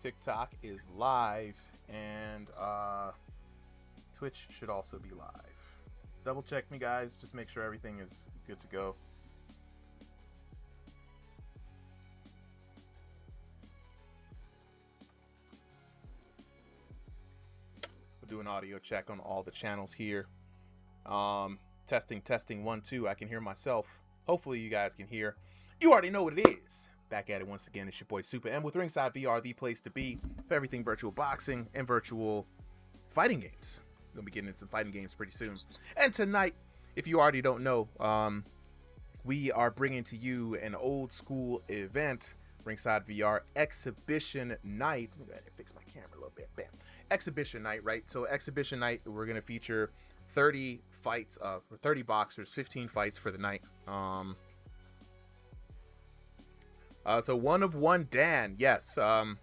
TikTok is live, and Twitch should also be live. Double check me, guys. Just make sure everything is good to go. We'll do an audio check on all the channels here. Testing 1 2. I can hear myself. Hopefully you guys can hear. You already know what it is. Back at it once again. It's your boy Super M with Ringside VR, the place to be for everything virtual boxing and virtual fighting games. We're gonna be getting into some fighting games pretty soon. And tonight, if you already don't know, we are bringing to you an old school event, Ringside VR Exhibition Night. Let me go ahead and fix my camera a little bit. Bam. Exhibition Night, right? So Exhibition Night, we're gonna feature 30 fights, 30 boxers, 15 fights for the night. So one of one Dan, yes. I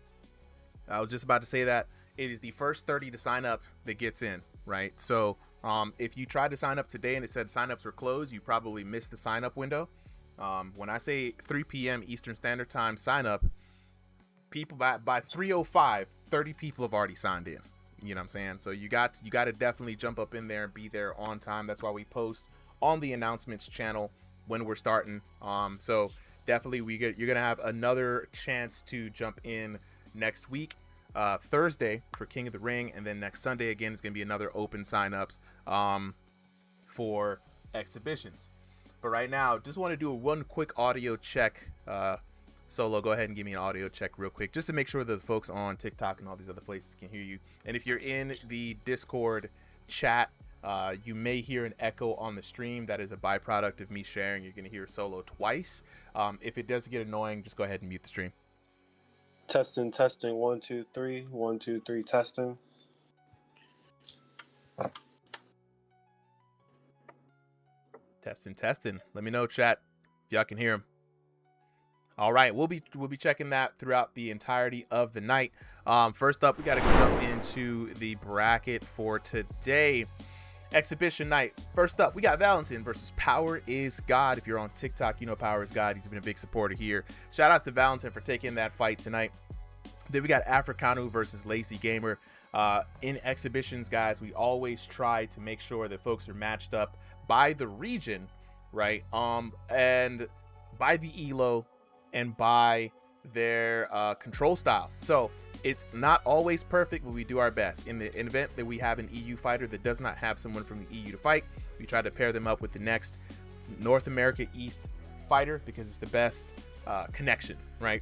was just about to say that it is the first 30 to sign up that gets in, right? So if you tried to sign up today and it said signups were closed, you probably missed the sign up window. When I say 3 p.m. Eastern Standard Time sign up, people by 3:05, 30 people have already signed in. You know what I'm saying? So you got to definitely jump up in there and be there on time. That's why we post on the announcements channel when we're starting. So definitely you're gonna have another chance to jump in next week, Thursday for King of the Ring, and then next Sunday again is gonna be another open signups for exhibitions. But right now, just want to do one quick audio check. Solo, go ahead and give me an audio check real quick, just to make sure that the folks on TikTok and all these other places can hear you. And if you're in the Discord chat, you may hear an echo on the stream. That is a byproduct of me sharing. You're going to hear Solo twice. If it does get annoying, just go ahead and mute the stream. Testing 1 2 3 1 2 3 testing. Testing. Let me know, chat, if y'all can hear him. All right, we'll be checking that throughout the entirety of the night. First up, we got to jump into the bracket for today. Exhibition night. First up, we got Valentin versus Power is God. If you're on TikTok, you know Power is God. He's been a big supporter here. Shout outs to Valentin for taking that fight tonight. Then we got Africano versus Lazy Gamer. In exhibitions, guys, we always try to make sure that folks are matched up by the region, right? And by the elo and by their control style. So it's not always perfect, but we do our best. In the event that we have an EU fighter that does not have someone from the EU to fight, we try to pair them up with the next North America East fighter because it's the best connection, right?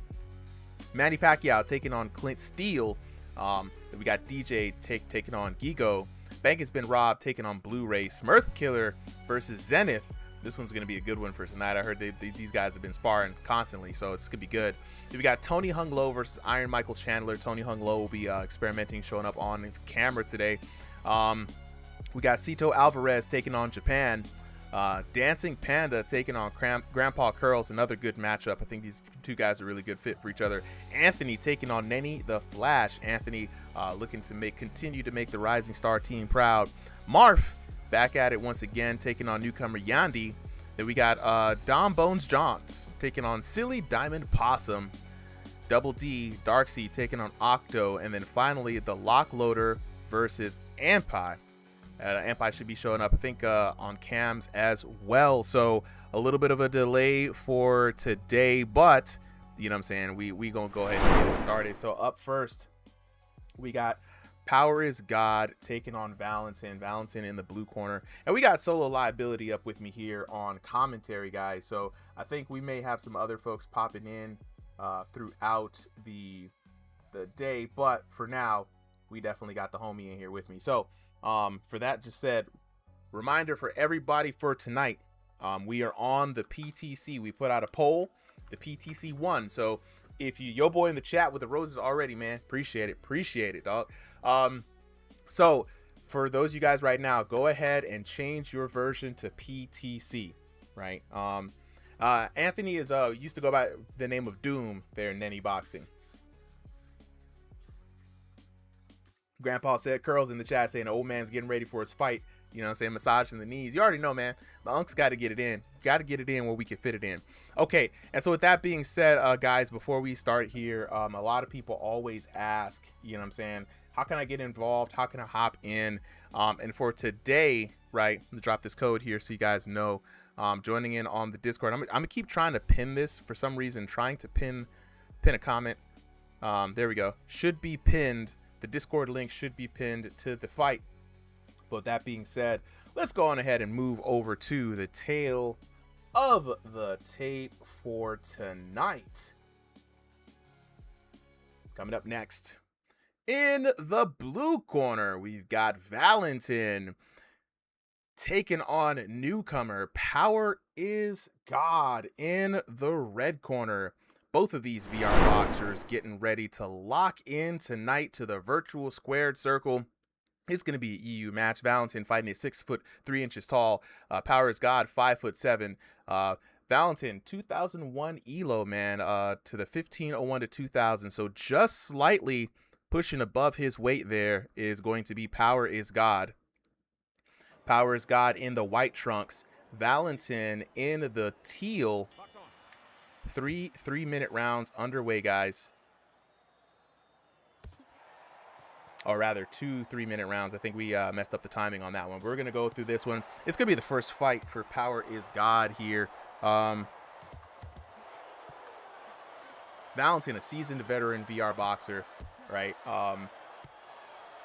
Manny Pacquiao taking on Clint Steele. We got DJ taking on Gigo. Bank has been robbed taking on Blu-ray. Smurf Killer versus Zenith. This one's going to be a good one for tonight. I heard these guys have been sparring constantly, so it's going to be good. We got Tony Hung Low versus Iron Michael Chandler. Tony Hung Low will be experimenting, showing up on camera today. We got Cito Alvarez taking on Japan. Dancing Panda taking on Grandpa Curls, another good matchup. I think these two guys are a really good fit for each other. Anthony taking on Nenny the Flash. Anthony looking to continue to make the Rising Star team proud. Marf back at it once again, taking on newcomer Yandi. Then we got Dom Bones Johns taking on Silly Diamond Possum. Double D Darksea taking on Octo, and then finally the Lock Loader versus Ampi. Ampi should be showing up, I think, on cams as well. So a little bit of a delay for today, but you know what I'm saying, we gonna go ahead and get it started. So up first, we got Power is God taking on Valentin in the blue corner, and we got Solo Liability up with me here on commentary, guys. So I think we may have some other folks popping in throughout the day, but for now we definitely got the homie in here with me. So for that just said, reminder for everybody for tonight, we are on the PTC. We put out a poll, the PTC won. So if your boy in the chat with the roses already, man, appreciate it, dog. So for those of you guys right now, go ahead and change your version to PTC, right? Anthony is used to go by the name of Doom there in Nenny Boxing. Grandpa said, Curls in the chat saying the old man's getting ready for his fight. You know what I'm saying? Massaging the knees. You already know, man. The Unc's got to get it in. Got to get it in where we can fit it in. Okay, and so with that being said, guys, before we start here, a lot of people always ask, you know what I'm saying, how can I get involved? How can I hop in? And for today, right, I'm going to drop this code here so you guys know. Joining in on the Discord. I'm going to keep trying to pin this for some reason, trying to pin a comment. There we go. Should be pinned. The Discord link should be pinned to the fight. But that being said, let's go on ahead and move over to the tail of the tape for tonight. Coming up next, in the blue corner, we've got Valentin taking on newcomer Power is God. In the red corner, both of these VR boxers getting ready to lock in tonight to the virtual squared circle. It's going to be an EU match. Valentin fighting at 6'3" tall. Power is God, 5'7". Valentin, 2001 ELO, man, to the 1501 to 2000. So just slightly pushing above his weight there is going to be Power is God. Power is God in the white trunks. Valentin in the teal. Three-minute rounds underway, guys. Or rather, 2 3-minute rounds. I think we messed up the timing on that one. We're going to go through this one. It's going to be the first fight for Power is God here. Valentin, a seasoned veteran VR boxer, right?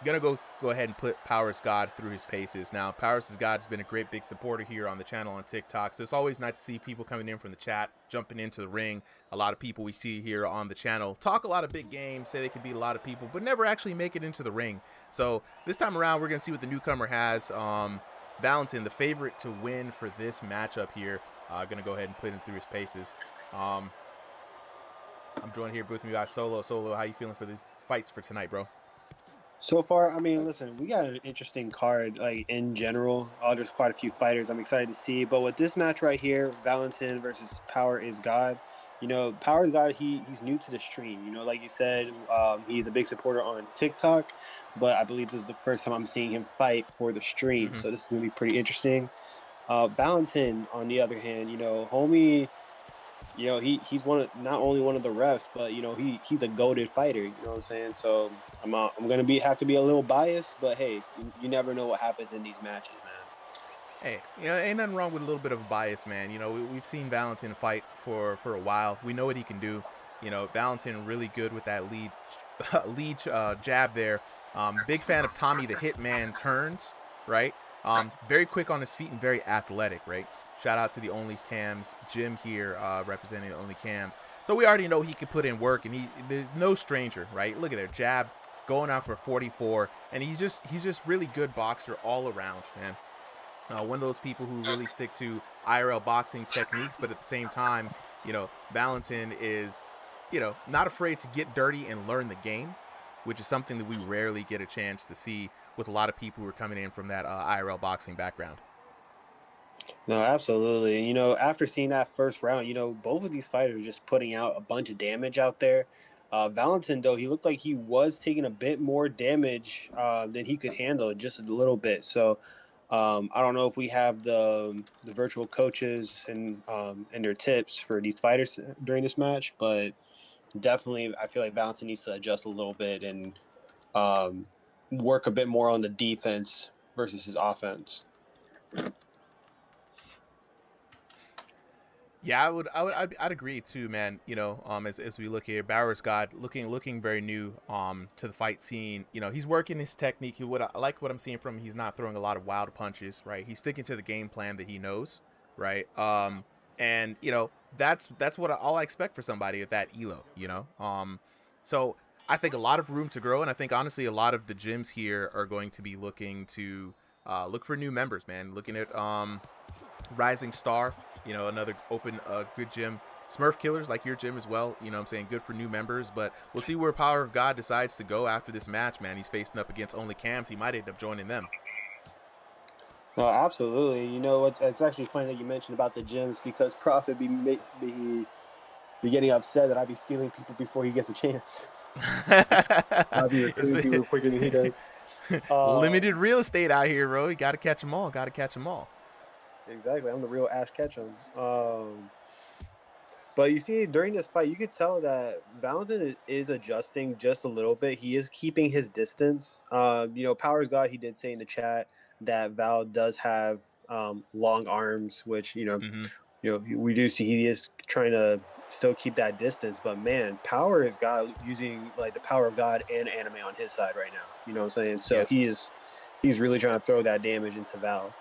Gonna go ahead and put Power is God through his paces. Now, Power is God has been a great big supporter here on the channel on TikTok, so it's always nice to see people coming in from the chat, jumping into the ring. A lot of people we see here on the channel talk a lot of big games, say they could beat a lot of people, but never actually make it into the ring. So this time around, we're gonna see what the newcomer has. Valentin, the favorite to win for this matchup here, gonna go ahead and put him through his paces. I'm joined here with me by Solo. Solo, how you feeling for these fights for tonight, bro? So far, I mean, listen, we got an interesting card, like, in general. There's quite a few fighters I'm excited to see. But with this match right here, Valentin versus Power is God, you know, Power is God, he's new to the stream. You know, like you said, he's a big supporter on TikTok. But I believe this is the first time I'm seeing him fight for the stream. So this is going to be pretty interesting. Valentin, on the other hand, you know, homie, you know, he's not only one of the refs, but, you know, he's a goated fighter. You know what I'm saying? So I'm gonna have to be a little biased, but hey, you never know what happens in these matches, man. Hey, you know, ain't nothing wrong with a little bit of a bias, man. You know, we've seen Valentin fight for a while. We know what he can do. You know, Valentin really good with that lead jab there. Big fan of Tommy the Hitman turns, right? Very quick on his feet and very athletic, right? Shout out to the Only Cams Jim here, representing the Only Cams. So we already know he can put in work, and there's no stranger, right? Look at there, jab going out for 44, and he's just really good boxer all around, man. One of those people who really stick to IRL boxing techniques, but at the same time, you know, Valentin is, you know, not afraid to get dirty and learn the game, which is something that we rarely get a chance to see with a lot of people who are coming in from that IRL boxing background. No, absolutely. And, you know, after seeing that first round, you know, both of these fighters are just putting out a bunch of damage out there. Valentin, though, he looked like he was taking a bit more damage than he could handle, just a little bit. So I don't know if we have the virtual coaches and their tips for these fighters during this match, but definitely I feel like Valentin needs to adjust a little bit and work a bit more on the defense versus his offense. Yeah, I'd agree too, man. You know, as we look here, Power is God looking very new to the fight scene. You know, he's working his technique. I like what I'm seeing from him. He's not throwing a lot of wild punches, right? He's sticking to the game plan that he knows, right? And you know, that's what all I expect for somebody at that elo, you know. So I think a lot of room to grow, and I think honestly a lot of the gyms here are going to be looking to look for new members, man. Looking at Rising Star, you know, another open good gym. Smurf Killers, like your gym as well, you know what I'm saying, good for new members. But we'll see where Power of God decides to go after this match, man. He's facing up against Only Cams. He might end up joining them. No, absolutely. You know, it's actually funny that you mentioned about the gyms, because Prophet be getting upset that I be stealing people before he gets a chance. I'll be recruiting people quicker than he does. Uh, Limited real estate out here, bro. You got to catch them all. Got to catch them all. exactly. I'm the real Ash Ketchum. But you see, during this fight, you could tell that Valentin is adjusting just a little bit. He is keeping his distance. Powers God, he did say in the chat that Val does have long arms, which Mm-hmm. we do see he is trying to still keep that distance. But man, Power is God using like the power of God and anime on his side right now. You know what I'm saying? So Yeah. he's really trying to throw that damage into Val.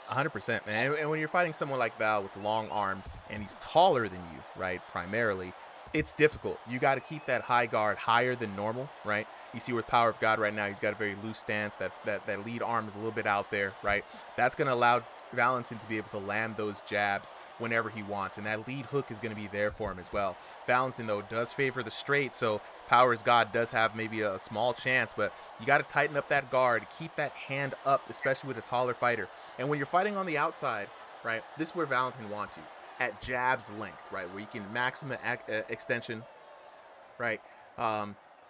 100%, man. And when you're fighting someone like Val with long arms and he's taller than you, right, primarily, it's difficult. You got to keep that high guard higher than normal, right? You see with Power of God right now, he's got a very loose stance. That lead arm is a little bit out there, right? That's going to allow Valentin to be able to land those jabs whenever he wants, and that lead hook is going to be there for him as well. Valentin, though, does favor the straight, so Power's God does have maybe a small chance, but you got to tighten up that guard, keep that hand up, especially with a taller fighter. And when you're fighting on the outside, right, this is where Valentin wants you, at jab's length, right, where you can maximum extension, right,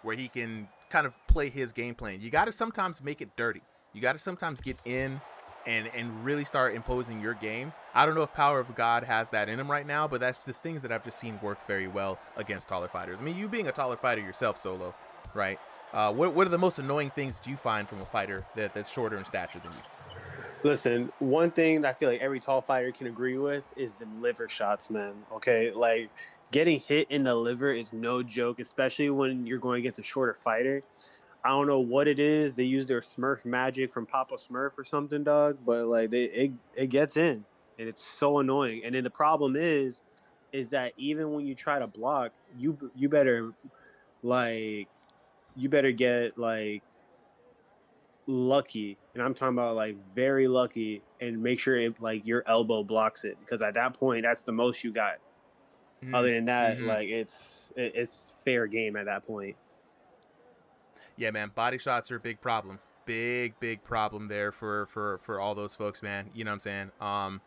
where he can kind of play his game plan. You got to sometimes make it dirty. You got to sometimes get in and really start imposing your game. I don't know if Power of God has that in him right now, but that's the things that I've just seen work very well against taller fighters. I mean, you being a taller fighter yourself, Solo, right? What are the most annoying things do you find from a fighter that's shorter in stature than you? Listen, one thing that I feel like every tall fighter can agree with is the liver shots, man. Okay, like getting hit in the liver is no joke, especially when you're going against a shorter fighter. I don't know what it is. They use their Smurf magic from Papa Smurf or something, dog. But like it gets in, and it's so annoying. And then the problem is that even when you try to block, you better like you better get like lucky, and I'm talking about like very lucky, and make sure like your elbow blocks it, because at that point that's the most you got. Other than that, Mm-hmm. like it's fair game at that point. Yeah, man, body shots are a big problem. Big problem there for all those folks, man. You know what I'm saying?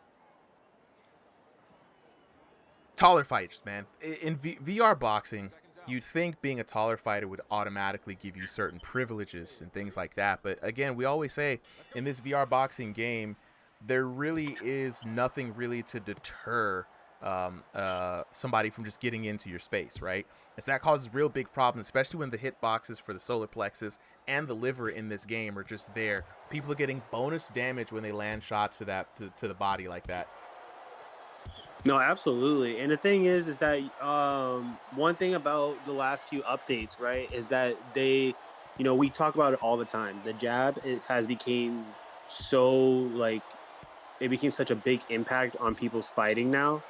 Taller fighters, man. In VR boxing, you'd think being a taller fighter would automatically give you certain privileges and things like that. But again, we always say in this VR boxing game, there really is nothing really to deter somebody from just getting into your space, right? As that causes real big problems, especially when the hit boxes for the solar plexus and the liver in this game are just there. People are getting bonus damage when they land shots to the body like that. No, absolutely. And the thing is that one thing about the last few updates, right, is that we talk about it all the time. The jab, it has became so like it became such a big impact on people's fighting now.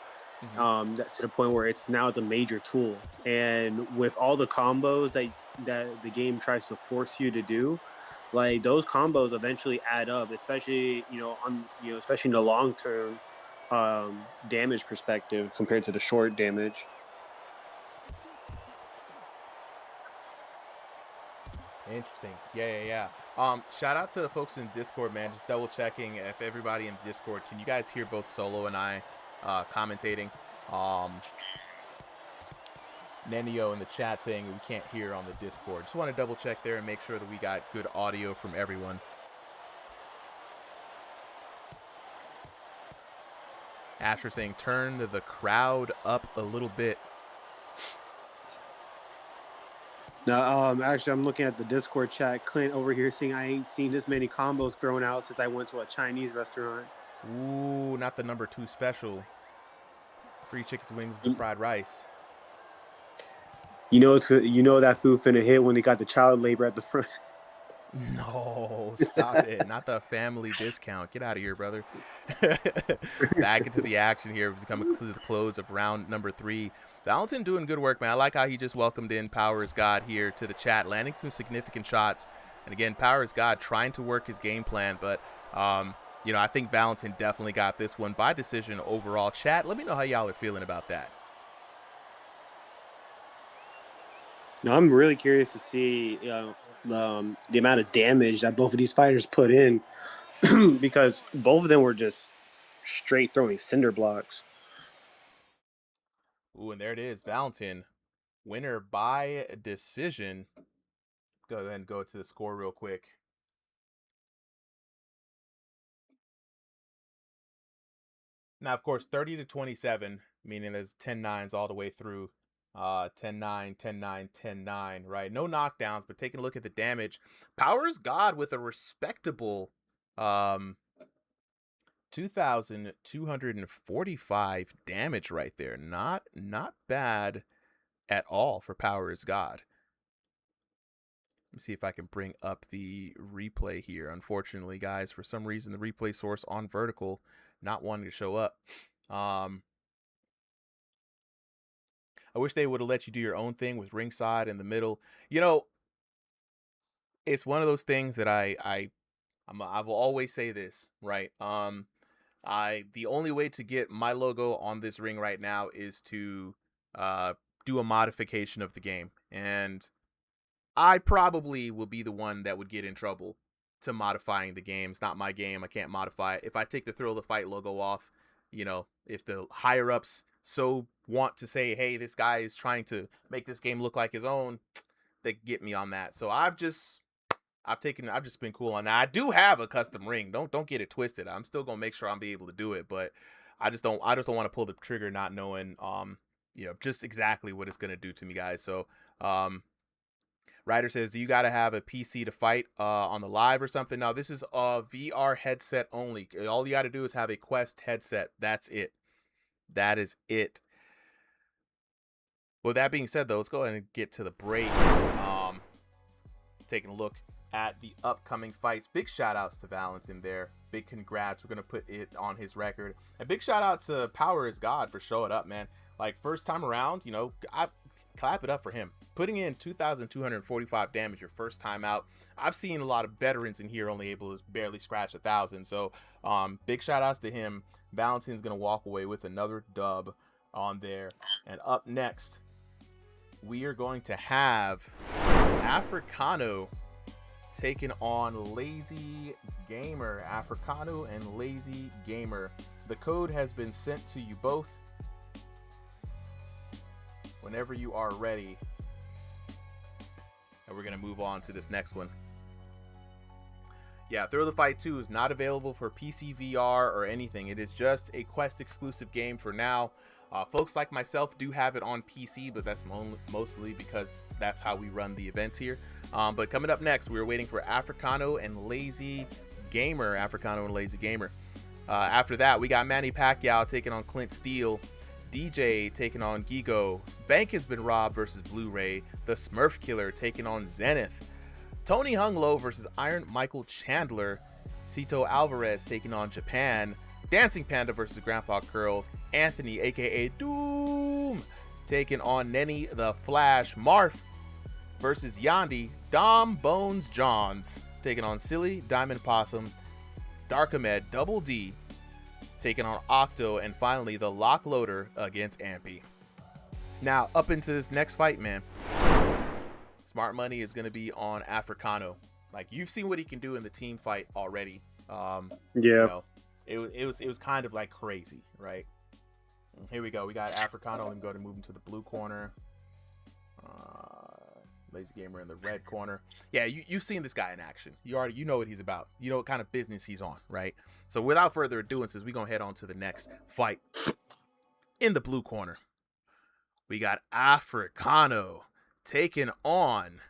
Mm-hmm. To the point where it's a major tool. And with all the combos that the game tries to force you to do, like those combos eventually add up, especially especially in the long term damage perspective compared to the short damage. Interesting. Yeah. Shout out to the folks in Discord, man. Just double checking if everybody in Discord. Can you guys hear both Solo and I commentating? Nenio in the chat saying we can't hear on the Discord. Just want to double check there and make sure that we got good audio from everyone. Asher saying turn the crowd up a little bit. Now, actually, I'm looking at the Discord chat. Clint over here saying I ain't seen this many combos thrown out since I went to a Chinese restaurant. Ooh, not the number 2 special. Free chickens wings with the fried rice. That food finna hit when they got the child labor at the front. No, stop it. Not the family discount. Get out of here, brother. Back into the action here. We've come to the close of round number 3. Valentin doing good work, man. I like how he just welcomed in Power's God here to the chat, landing some significant shots. And again, Power's God trying to work his game plan, but I think Valentin definitely got this one by decision overall. Chat, let me know how y'all are feeling about that. Now, I'm really curious to see the amount of damage that both of these fighters put in, because both of them were just straight throwing cinder blocks. Ooh, and there it is. Valentin, winner by decision. go ahead and go to the score real quick. Now, of course, 30-27, meaning there's 10-9s all the way through. 10-9, 10-9, 10-9, right? No knockdowns, but taking a look at the damage. Power is God with a respectable 2,245 damage right there. Not bad at all for Power is God. Let me see if I can bring up the replay here. Unfortunately, guys, for some reason, the replay source on vertical not wanting to show up. I wish they would have let you do your own thing with ringside in the middle. You know, it's one of those things that I will always say this, right? The only way to get my logo on this ring right now is to do a modification of the game, and I probably will be the one that would get in trouble to modifying the game. It's not my game. I can't modify it. If I take the Thrill of the Fight logo off, you know, if the higher ups so want to say, hey, this guy is trying to make this game look like his own, they get me on that. So I've just been cool on that. I do have a custom ring. Don't get it twisted. I'm still gonna make sure I'm be able to do it, but I just don't want to pull the trigger not knowing just exactly what it's gonna do to me, guys. So Ryder says, do you got to have a PC to fight on the live or something? No, this is a VR headset only. All you got to do is have a Quest headset. That's it. That is it. With that being said, though, let's go ahead and get to the break. Taking a look at the upcoming fights. Big shout outs to Valentin there. Big congrats. We're going to put it on his record. And big shout out to Power is God for showing up, man. Like, first time around, I clap it up for him. Putting in 2,245 damage your first time out. I've seen a lot of veterans in here only able to barely scratch 1,000. So big shout outs to him. Valentin's going to walk away with another dub on there. And up next, we are going to have Africano taking on Lazy Gamer. Africano and Lazy Gamer. The code has been sent to you both. Whenever you are ready. And we're going to move on to this next one. Yeah, Thrill of the Fight 2 is not available for PC VR or anything. It is just a Quest exclusive game for now. Folks like myself do have it on PC, but that's mostly because that's how we run the events here. But coming up next, we're waiting for Africano and Lazy Gamer. Africano and Lazy Gamer. After that, we got Manny Pacquiao taking on Clint Steele. DJ taking on Gigo. Bank has been robbed versus Blu-ray. The Smurf Killer taking on Zenith. Tony Hunglo versus Iron Michael Chandler. Cito Alvarez taking on Japan. Dancing Panda versus Grandpa Curls. Anthony, aka Doom, taking on Nenny the Flash. Marth versus Yandi. Dom Bones Johns taking on Silly Diamond Possum. Darkamed Double D taking on Octo, and finally the Lock Loader against Ampy. Now, up into this next fight, man. Smart Money is going to be on Africano. Like, you've seen what he can do in the team fight already. It was kind of like crazy, right? Here we go. We got Africano. I'm going to move him to the blue corner. Lazy Gamer in the red corner. Yeah, you've seen this guy in action. You know what he's about. You know what kind of business he's on, right? So without further ado, we're going to head on to the next fight. In the blue corner, we got Africano taking on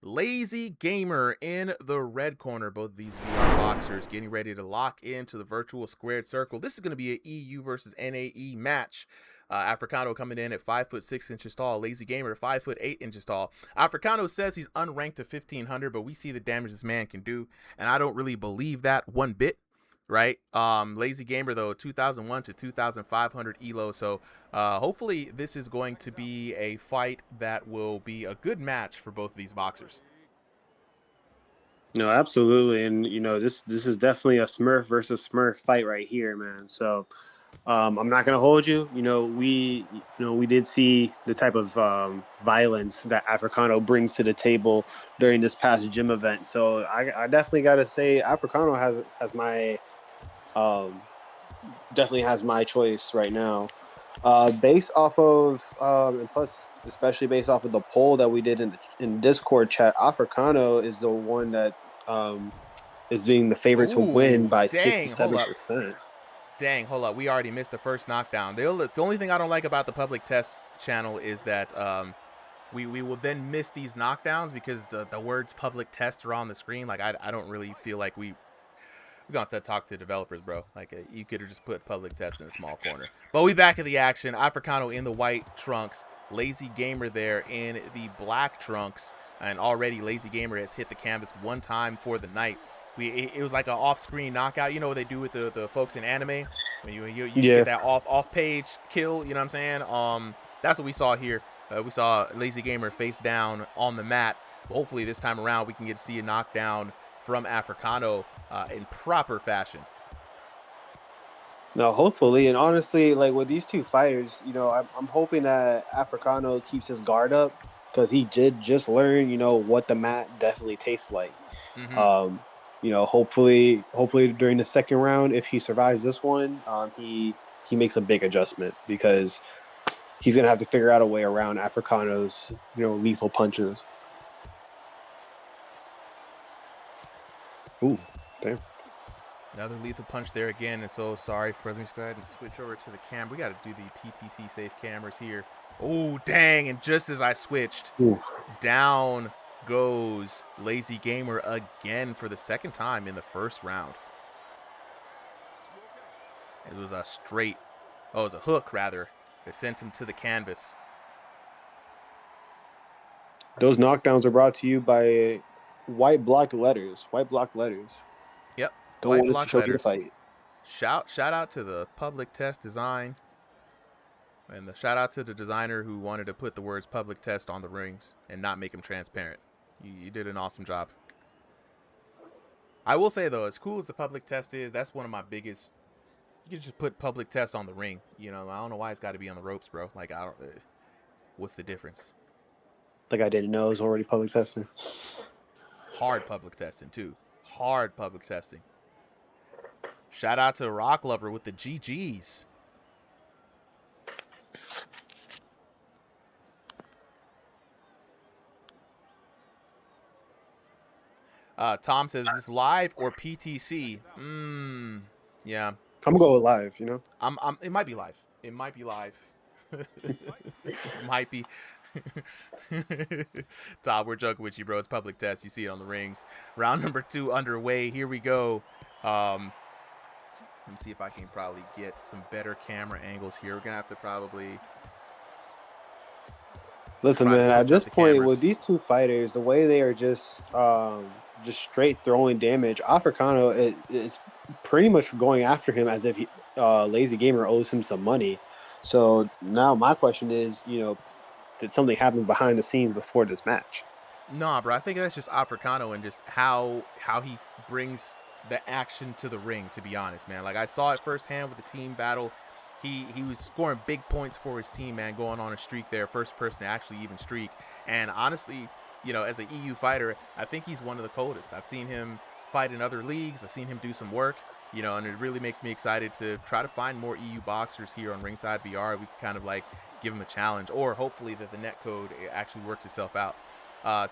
Lazy Gamer in the red corner. Both of these VR boxers getting ready to lock into the virtual squared circle. This is going to be an EU versus NAE match. Africano coming in at 5'6" tall. Lazy Gamer 5'8" tall. Africano says he's unranked to 1,500, but we see the damage this man can do, and I don't really believe that one bit, right? Lazy Gamer, though, 2,001 to 2,500 elo, so hopefully this is going to be a fight that will be a good match for both of these boxers. No, absolutely, and this is definitely a Smurf versus Smurf fight right here, man. So I'm not gonna hold you. We did see the type of violence that Africano brings to the table during this past gym event. So I definitely gotta say Africano has my definitely has my choice right now. Based off of and plus especially based off of the poll that we did in Discord chat, Africano is the one that is being the favorite to win Ooh, by dang, hold up. 67%. Dang, hold up. We already missed the first knockdown. The only thing I don't like about the public test channel is that we will then miss these knockdowns because the words public test are on the screen. Like, I don't really feel like we're going to talk to developers, bro. Like, you could have just put public test in a small corner. But we back at the action. Africano in the white trunks. Lazy Gamer there in the black trunks. And already Lazy Gamer has hit the canvas one time for the night. It was like an off-screen knockout. You know what they do with the folks in anime? When you just Yeah. get that off-page kill, you know what I'm saying? That's what we saw here. We saw Lazy Gamer face down on the mat. Hopefully this time around we can get to see a knockdown from Africano in proper fashion. No, hopefully, and honestly, like with these two fighters, I'm hoping that Africano keeps his guard up because he did just learn, what the mat definitely tastes like. Mm-hmm. Hopefully during the second round, if he survives this one, he makes a big adjustment because he's gonna have to figure out a way around Africano's, lethal punches. Ooh, damn. Another lethal punch there again, and so sorry for. Let's go ahead and switch over to the cam. We got to do the PTC safe cameras here. Oh, dang, and just as I switched, Oof. down goes Lazy Gamer again for the second time in the first round. It was a it was a hook, rather, that sent him to the canvas. Those knockdowns are brought to you by white block letters. White block letters. Yep, Don't white want us to block choke you to letters. fight. Shout out to the public test design. And the shout out to the designer who wanted to put the words public test on the rings and not make them transparent. You did an awesome job. I will say, though, as cool as the public test is, that's one of my biggest. You can just put public test on the ring. I don't know why it's got to be on the ropes, bro. Like, I don't. What's the difference? Like I didn't know it was already public testing. Hard public testing, too. Hard public testing. Shout out to Rock Lover with the GGs. Tom says, is this live or PTC? Yeah. I'm gonna go with live, It might be live. It might be live. It might be. Todd, we're joking with you, bro. It's public test. You see it on the rings. Round number 2 underway. Here we go. Let me see if I can probably get some better camera angles here. We're gonna have to probably. Listen, man. At this point, with these two fighters, the way they are just straight throwing damage, Africano is pretty much going after him as if Lazy Gamer owes him some money. So now my question is, did something happen behind the scenes before this match? Nah, bro. I think that's just Africano and just how he brings the action to the ring, to be honest, man. Like, I saw it firsthand with the team battle. He was scoring big points for his team, man, going on a streak there, first person to actually even streak. And honestly, as an EU fighter, I think he's one of the coldest. I've seen him fight in other leagues. I've seen him do some work, and it really makes me excited to try to find more EU boxers here on Ringside VR. We can kind of like give him a challenge, or hopefully that the net code actually works itself out.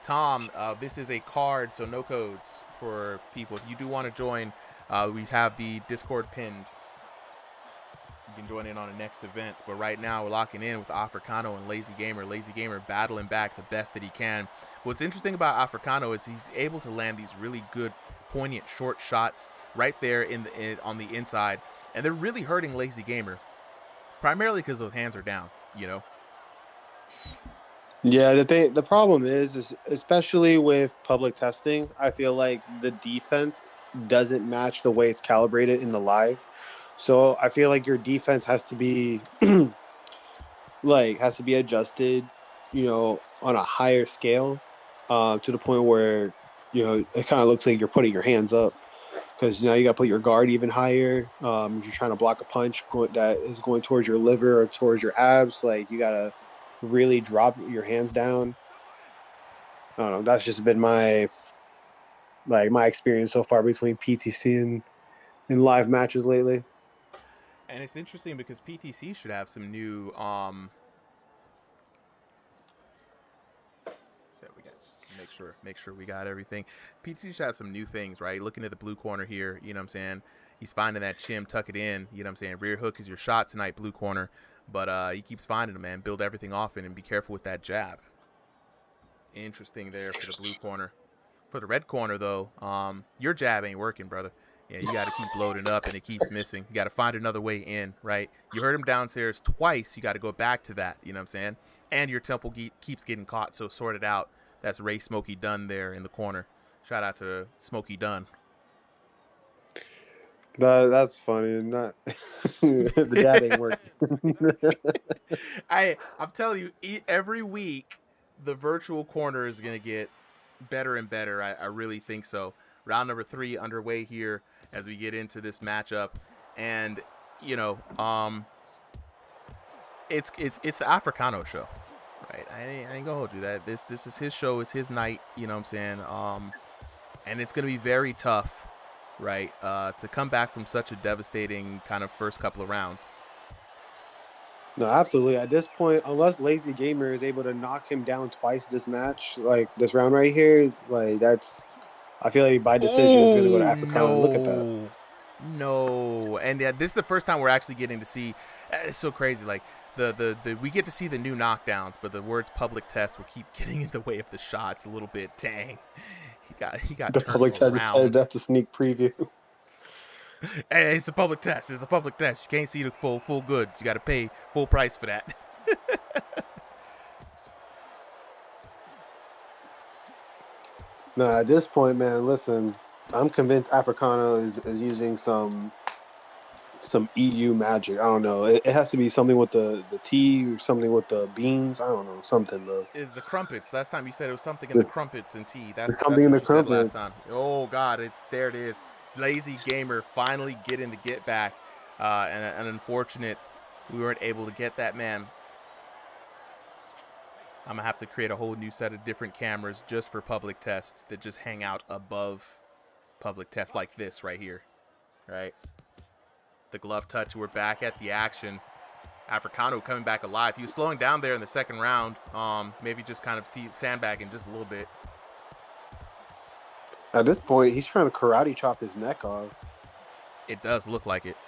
Tom, this is a card, so no codes for people. If you do want to join, we have the Discord pinned. You can join in on the next event, but right now we're locking in with Africano and Lazy Gamer. Lazy Gamer battling back the best that he can. What's interesting about Africano is he's able to land these really good, poignant, short shots right there on the inside, and they're really hurting Lazy Gamer, primarily because those hands are down. Yeah, the problem is especially with public testing, I feel like the defense doesn't match the way it's calibrated in the live. So I feel like your defense has to be adjusted, on a higher scale, to the point where, it kind of looks like you're putting your hands up because now you got to put your guard even higher. If you're trying to block a punch that is going towards your liver or towards your abs, like you got to really drop your hands down. I don't know. That's just been my experience so far between PTC and live matches lately. and it's interesting because PTC should have some new so we got make sure we got everything. PTC should have some new things, right? Looking at the blue corner here, you know what I'm saying? He's finding that chim, tuck it in, you know what I'm saying? Rear hook is your shot tonight, blue corner. But he keeps finding them, man. Build everything off it and be careful with that jab. Interesting there for the blue corner. For the red corner, though, your jab ain't working, brother. Yeah, you got to keep loading up, and it keeps missing. You got to find another way in, right? You heard him downstairs twice. You got to go back to that, you know what I'm saying? And your temple keeps getting caught, so sort it out. That's Ray Smokey Dunn there in the corner. Shout out to Smokey Dunn. That's funny. Not the jab ain't working. I'm telling you, every week the virtual corner is gonna get better and better. I really think so. Round number 3 underway here as we get into this matchup, and you know, it's the Africano show, right? I ain't gonna hold you that this is his show, it's his night. You know what I'm saying? And it's gonna be very tough, right? To come back from such a devastating kind of first couple of rounds. No, absolutely. At this point, unless Lazy Gamer is able to knock him down twice this match, like this round right here, like that's, I feel like by decision it's going to go to Africano. No. Look at that. No, and yeah, this is the first time we're actually getting to see. It's so crazy. Like the we get to see the new knockdowns, but the words "public test" will keep getting in the way of the shots a little bit. Dang, he got the public test. That's a sneak preview. Hey, it's a public test. It's a public test. You can't see the full goods. You got to pay full price for that. No, at this point, man, listen, I'm convinced Africano is using some EU magic. I don't know. It has to be something with the tea or something with the beans. I don't know. Something, bro. Is the crumpets. Last time you said it was something in the crumpets and tea. That's something in the crumpets. Last time. Oh, God. There it is. Lazy Gamer finally getting the get back, and unfortunate we weren't able to get that, man. I'm gonna have to create a whole new set of different cameras just for public tests that just hang out above public tests like this right here, right? The glove touch. We're back at the action. Africano coming back alive. He was slowing down there in the second round. Maybe just kind of sandbagging just a little bit. At this point, he's trying to karate chop his neck off. It does look like it.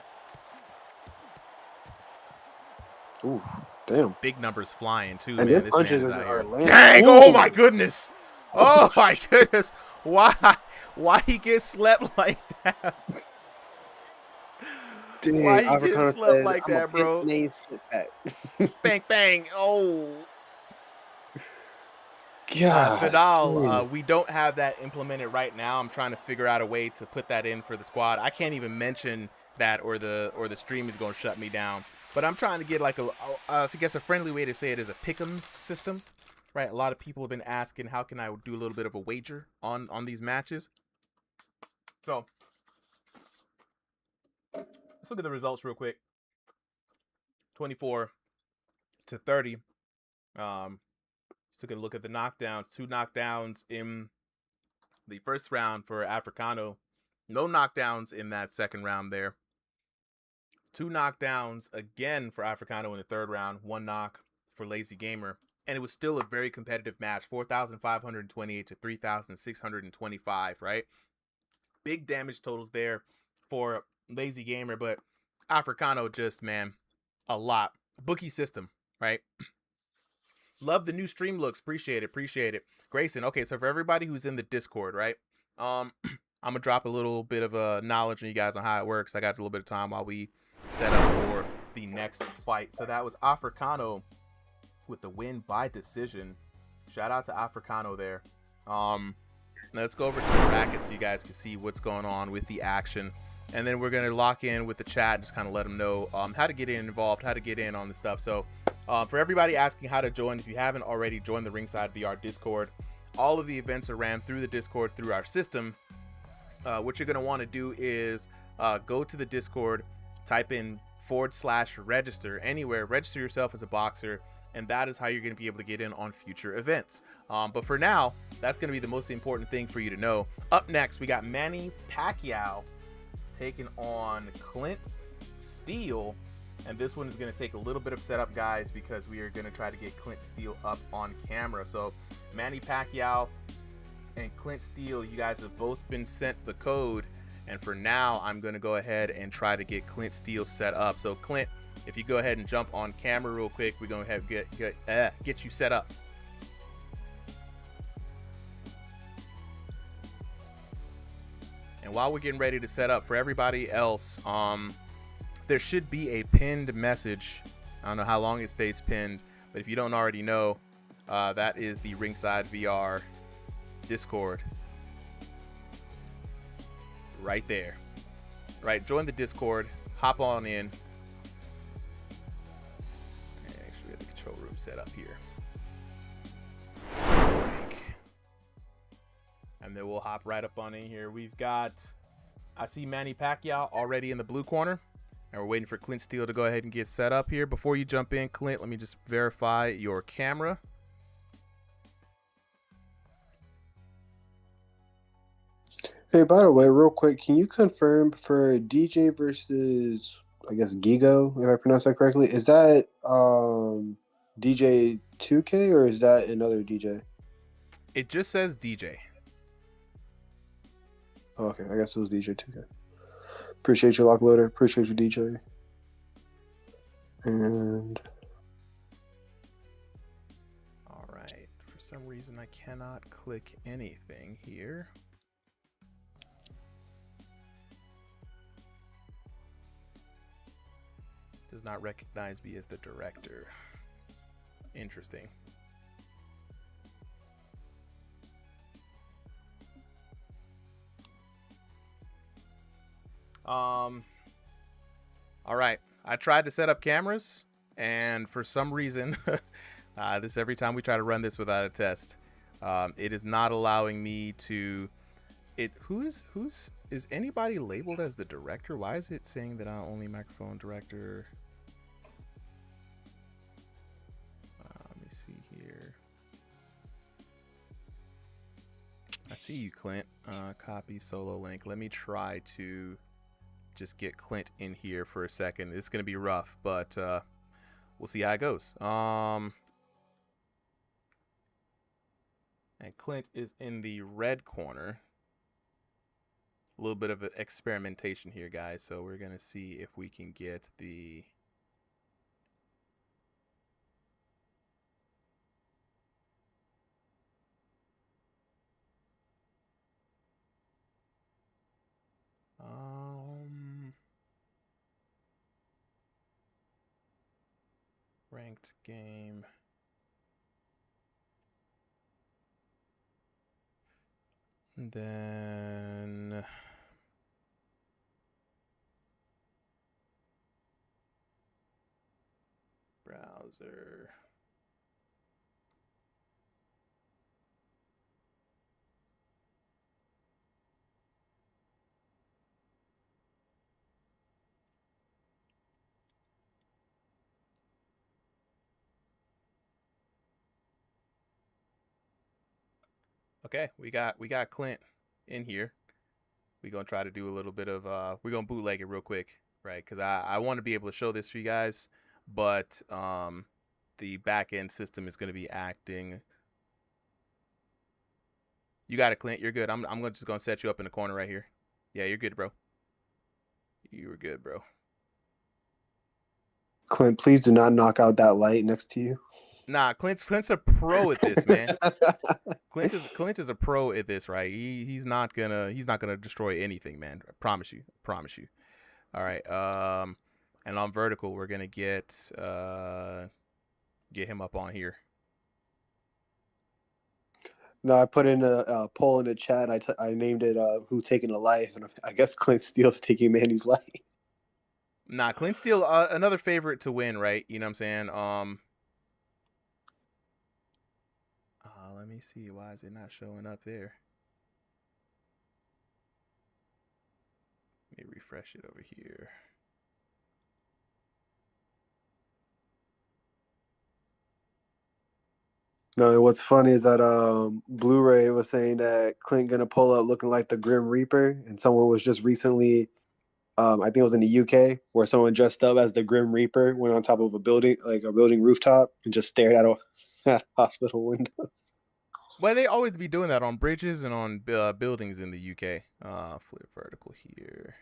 Ooh, damn. Big numbers flying, too, and man. This punches man's out here. landing. Dang, Ooh. oh, my goodness. Oh, my goodness. Why he gets slept like that? Dang, Why he gets slept like that, bro? Bang, bang. Oh. Fidal, we don't have that implemented right now. I'm trying to figure out a way to put that in for the squad. I can't even mention that, or the stream is going to shut me down. But I'm trying to get like I guess a friendly way to say it is a pick'ems system, right? A lot of people have been asking how can I do a little bit of a wager on these matches. So let's look at the results real quick. 24-30. Took a look at the knockdowns. 2 knockdowns in the first round for Africano. No knockdowns in that second round there. 2 knockdowns again for Africano in the third round. 1 knock for Lazy Gamer. And it was still a very competitive match. 4,528 to 3,625, right? Big damage totals there for Lazy Gamer, but Africano just, man, a lot. Bookie system, right? Love the new stream looks. Appreciate it. Grayson, okay, so for everybody who's in the Discord, right? I'm going to drop a little bit of knowledge on you guys on how it works. I got a little bit of time while we set up for the next fight. So that was Africano with the win by decision. Shout out to Africano there. Let's go over to the bracket so you guys can see what's going on with the action. And then we're going to lock in with the chat and just kind of let them know how to get involved, how to get in on the stuff. So for everybody asking how to join, if you haven't already, join the RingsideVR Discord. All of the events are ran through the Discord, through our system. What you're going to want to do is go to the Discord, type in /register anywhere, register yourself as a boxer, and that is how you're going to be able to get in on future events. But for now, that's going to be the most important thing for you to know. Up next, we got Manny Pacquiao taking on Clint Steele. And this one is going to take a little bit of setup, guys, because we are going to try to get Clint Steele up on camera. So Manny Pacquiao and Clint Steele, you guys have both been sent the code. And for now, I'm going to go ahead and try to get Clint Steele set up. So Clint, if you go ahead and jump on camera real quick, we're going to have get you set up. And while we're getting ready to set up, for everybody else, there should be a pinned message. I don't know how long it stays pinned, but if you don't already know, that is the RingsideVR Discord. Right there. Right, join the Discord, hop on in. And actually, we have the control room set up here. And then we'll hop right up on in here. We've got, I see Manny Pacquiao already in the blue corner. And we're waiting for Clint Steele to go ahead and get set up here. Before you jump in, Clint, let me just verify your camera. Hey, by the way, real quick, can you confirm for DJ versus, I guess, Gigo, if I pronounce that correctly, is that DJ 2K or is that another DJ? It just says DJ. Oh, okay, I guess it was DJ 2K. Appreciate you, Lockloader. Appreciate you, DJ. And all right. For some reason, I cannot click anything here. Does not recognize me as the director. Interesting. All right, I tried to set up cameras, and for some reason, this every time we try to run this without a test, it is not allowing me to. Is anybody labeled as the director? Why is it saying that I'm only microphone director? Let me see here. I see you, Clint. Copy solo link. Let me try to just get Clint in here for a second. It's going to be rough, but we'll see how it goes. And Clint is in the red corner. A little bit of an experimentation here, guys. So we're going to see if we can get the... ranked game. And then browser. Okay, we got Clint in here. We're gonna try to do a little bit of we're gonna bootleg it real quick, right? Because I want to be able to show this for you guys, but the back end system is gonna be acting. You got it, Clint. You're good. I'm just gonna set you up in the corner right here. Yeah, you're good, bro. You were good, bro. Clint, please do not knock out that light next to you. Nah, Clint's a pro at this, man. Clint is a pro at this, right? He's not gonna destroy anything, man. I promise you. All right. And on vertical, we're gonna get him up on here. No, I put in a poll in the chat. I named it "Who Taking a Life," and I guess Clint Steele's taking Manny's life. Nah, Clint Steele, another favorite to win, right? You know what I'm saying? Let me see. Why is it not showing up there? Let me refresh it over here. No, what's funny is that Blu-ray was saying that Clint gonna pull up looking like the Grim Reaper, and someone was just recently I think it was in the UK, where someone dressed up as the Grim Reaper went on top of a building, like a building rooftop, and just stared at at a hospital window. Well, they always be doing that on bridges and on buildings in the UK. Flip vertical here.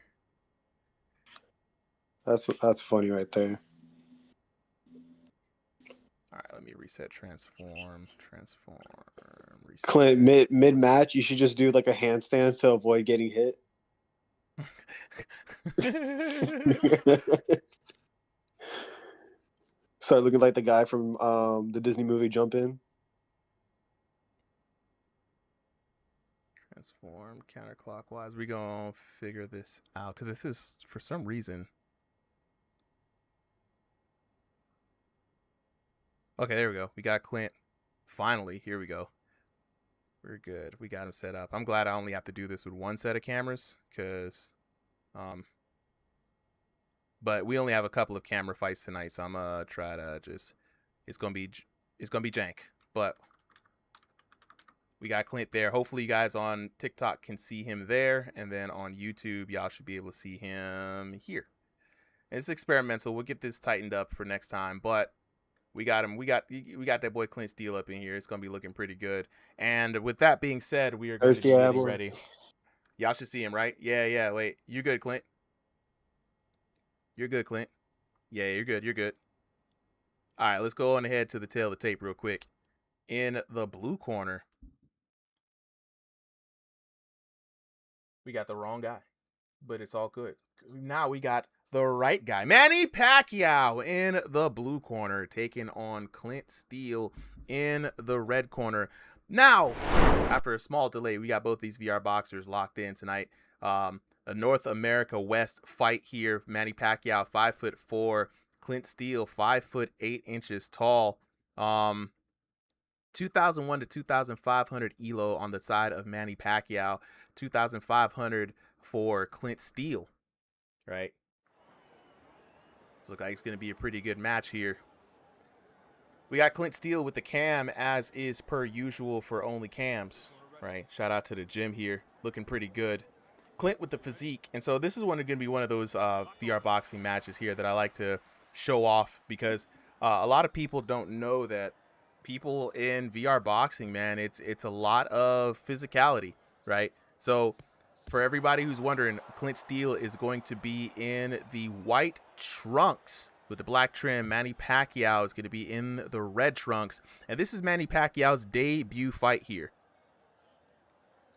That's funny right there. All right, let me reset, transform, reset. Clint, mid match, you should just do like a handstand to avoid getting hit. Start looking like the guy from the Disney movie Jump In. Transform counterclockwise. We gonna figure this out because this is for some reason. Okay, there we go. We got Clint. Finally, here we go. We're good. We got him set up. I'm glad I only have to do this with one set of cameras because, but we only have a couple of camera fights tonight, so I'm gonna try to just. It's gonna be jank, but we got Clint there. Hopefully, you guys on TikTok can see him there, and then on YouTube, y'all should be able to see him here. It's experimental. We'll get this tightened up for next time, but we got him. We got that boy Clint Steele up in here. It's gonna be looking pretty good. And with that being said, we are going to be getting ready. Y'all should see him, right? Yeah. Wait, you good, Clint? You're good, Clint. Yeah, you're good. You're good. All right, let's go on ahead to the tail of the tape real quick. In the blue corner, we got the wrong guy, but it's all good. Now we got the right guy. Manny Pacquiao in the blue corner, taking on Clint Steele in the red corner. Now, after a small delay, we got both these VR boxers locked in tonight. A North America West fight here. Manny Pacquiao, 5'4", Clint Steele, 5'8" tall. 2,001 to 2,500 elo on the side of Manny Pacquiao, 2,500 for Clint Steele. Right? Looks like it's going to be a pretty good match here. We got Clint Steele with the cam, as is per usual for only cams. Right? Shout out to the gym here. Looking pretty good. Clint with the physique. And so this is going to be one of those VR boxing matches here that I like to show off because a lot of people don't know that people in VR boxing, man, it's a lot of physicality, right? So for everybody who's wondering, Clint Steele is going to be in the white trunks with the black trim. Manny Pacquiao is going to be in the red trunks. And this is Manny Pacquiao's debut fight here.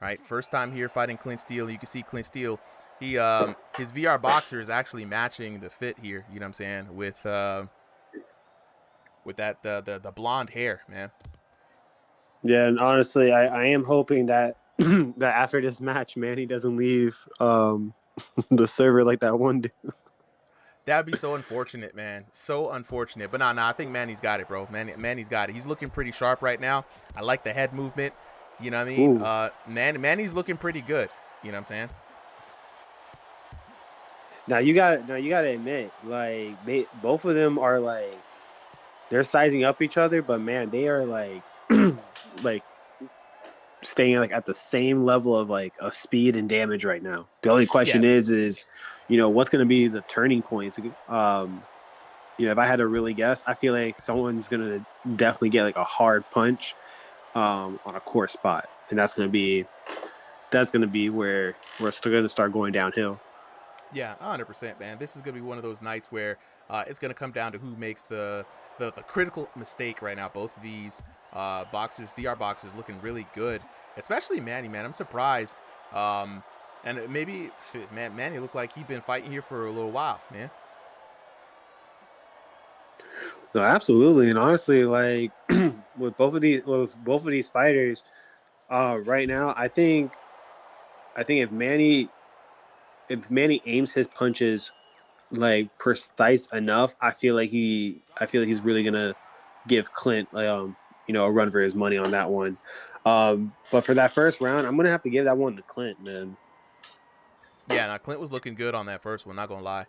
Right, first time here fighting Clint Steele. You can see Clint Steele, he his VR boxer is actually matching the fit here, you know what I'm saying, with that the blonde hair, man. Yeah, and honestly, I am hoping that that after this match, Manny doesn't leave the server like that one dude. That'd be so unfortunate, man. So unfortunate. But nah, I think Manny's got it, bro. Manny's got it. He's looking pretty sharp right now. I like the head movement. You know what I mean? Manny's looking pretty good. You know what I'm saying? Now you gotta admit, like both of them are like they're sizing up each other, but man, they are like like staying like at the same level of like of speed and damage right now. The only question is what's gonna be the turning points? If I had to really guess, I feel like someone's gonna definitely get like a hard punch on a core spot, and that's gonna be where we're still gonna start going downhill. Yeah, 100%, man. This is gonna be one of those nights where it's gonna come down to who makes the critical mistake right now. Both of these VR boxers, looking really good, especially Manny, man. I'm surprised. And maybe, Manny looked like he'd been fighting here for a little while, man. No, absolutely, and honestly, like with both of these fighters, right now, I think if Manny aims his punches like precise enough, I feel like he's really gonna give Clint a run for his money on that one. But for that first round, I'm gonna have to give that one to Clint, man. Yeah, now Clint was looking good on that first one, not gonna lie.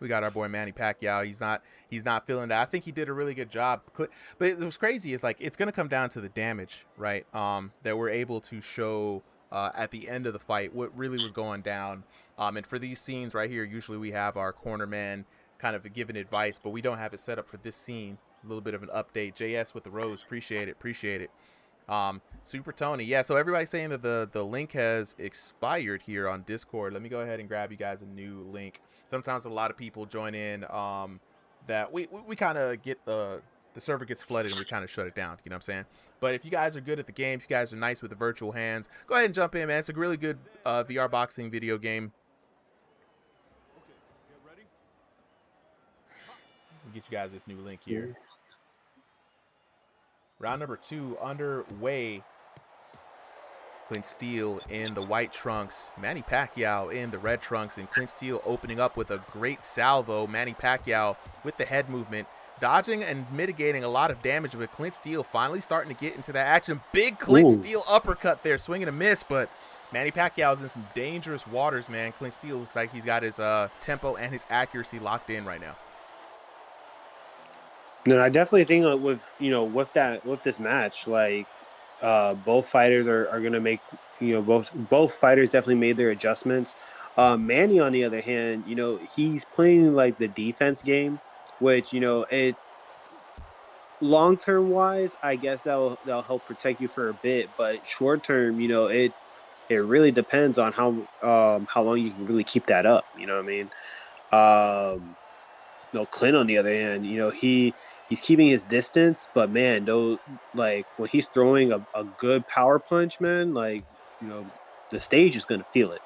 We got our boy Manny Pacquiao. He's not feeling that. I think he did a really good job. But it was crazy. It's like it's gonna come down to the damage, right? That we're able to show at the end of the fight, what really was going down. And for these scenes right here, usually we have our corner man kind of giving advice, but we don't have it set up for this scene. A little bit of an update. JS with the rose. Appreciate it. Appreciate it. Super Tony. Yeah, so everybody's saying that the link has expired here on Discord. Let me go ahead and grab you guys a new link. Sometimes a lot of people join in that we kind of get the server gets flooded and we kind of shut it down. You know what I'm saying? But if you guys are good at the game, if you guys are nice with the virtual hands, go ahead and jump in, man. It's a really good VR boxing video game. Let me get you guys this new link here. Round number 2 underway. Clint Steele in the white trunks, Manny Pacquiao in the red trunks, and Clint Steele opening up with a great salvo. Manny Pacquiao with the head movement, dodging and mitigating a lot of damage, but Clint Steele finally starting to get into that action. Big Clint Steele uppercut there, swing and a miss, but Manny Pacquiao is in some dangerous waters, man. Clint Steele looks like he's got his tempo and his accuracy locked in right now. No, I definitely think with this match, like both fighters are gonna make both fighters definitely made their adjustments. Manny, on the other hand, he's playing like the defense game, which it long term wise, I guess that'll help protect you for a bit, but short term, it really depends on how long you can really keep that up. You know what I mean? No, Clint, on the other hand, he's keeping his distance, but man, though, like when he's throwing a good power punch, man, like the stage is gonna feel it.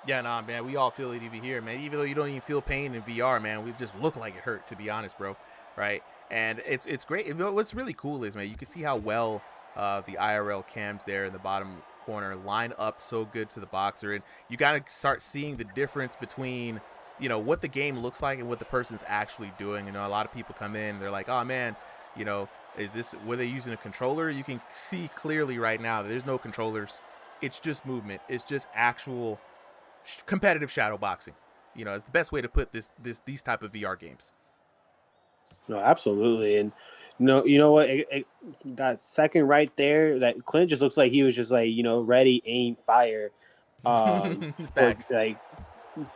Yeah, nah, man, we all feel it even here, man. Even though you don't even feel pain in VR, man, we just look like it hurt, to be honest, bro. Right? And it's great. What's really cool is, man, you can see how well the IRL cams there in the bottom corner line up so good to the boxer, and you gotta start seeing the difference between what the game looks like and what the person's actually doing. A lot of people come in, they're like, oh man, were they using a controller? You can see clearly right now that there's no controllers. It's just movement. It's just actual competitive shadow boxing. It's the best way to put these type of VR games. No, absolutely. And you know what? That second right there, that Clint just looks like he was just like, ready, aim, fire.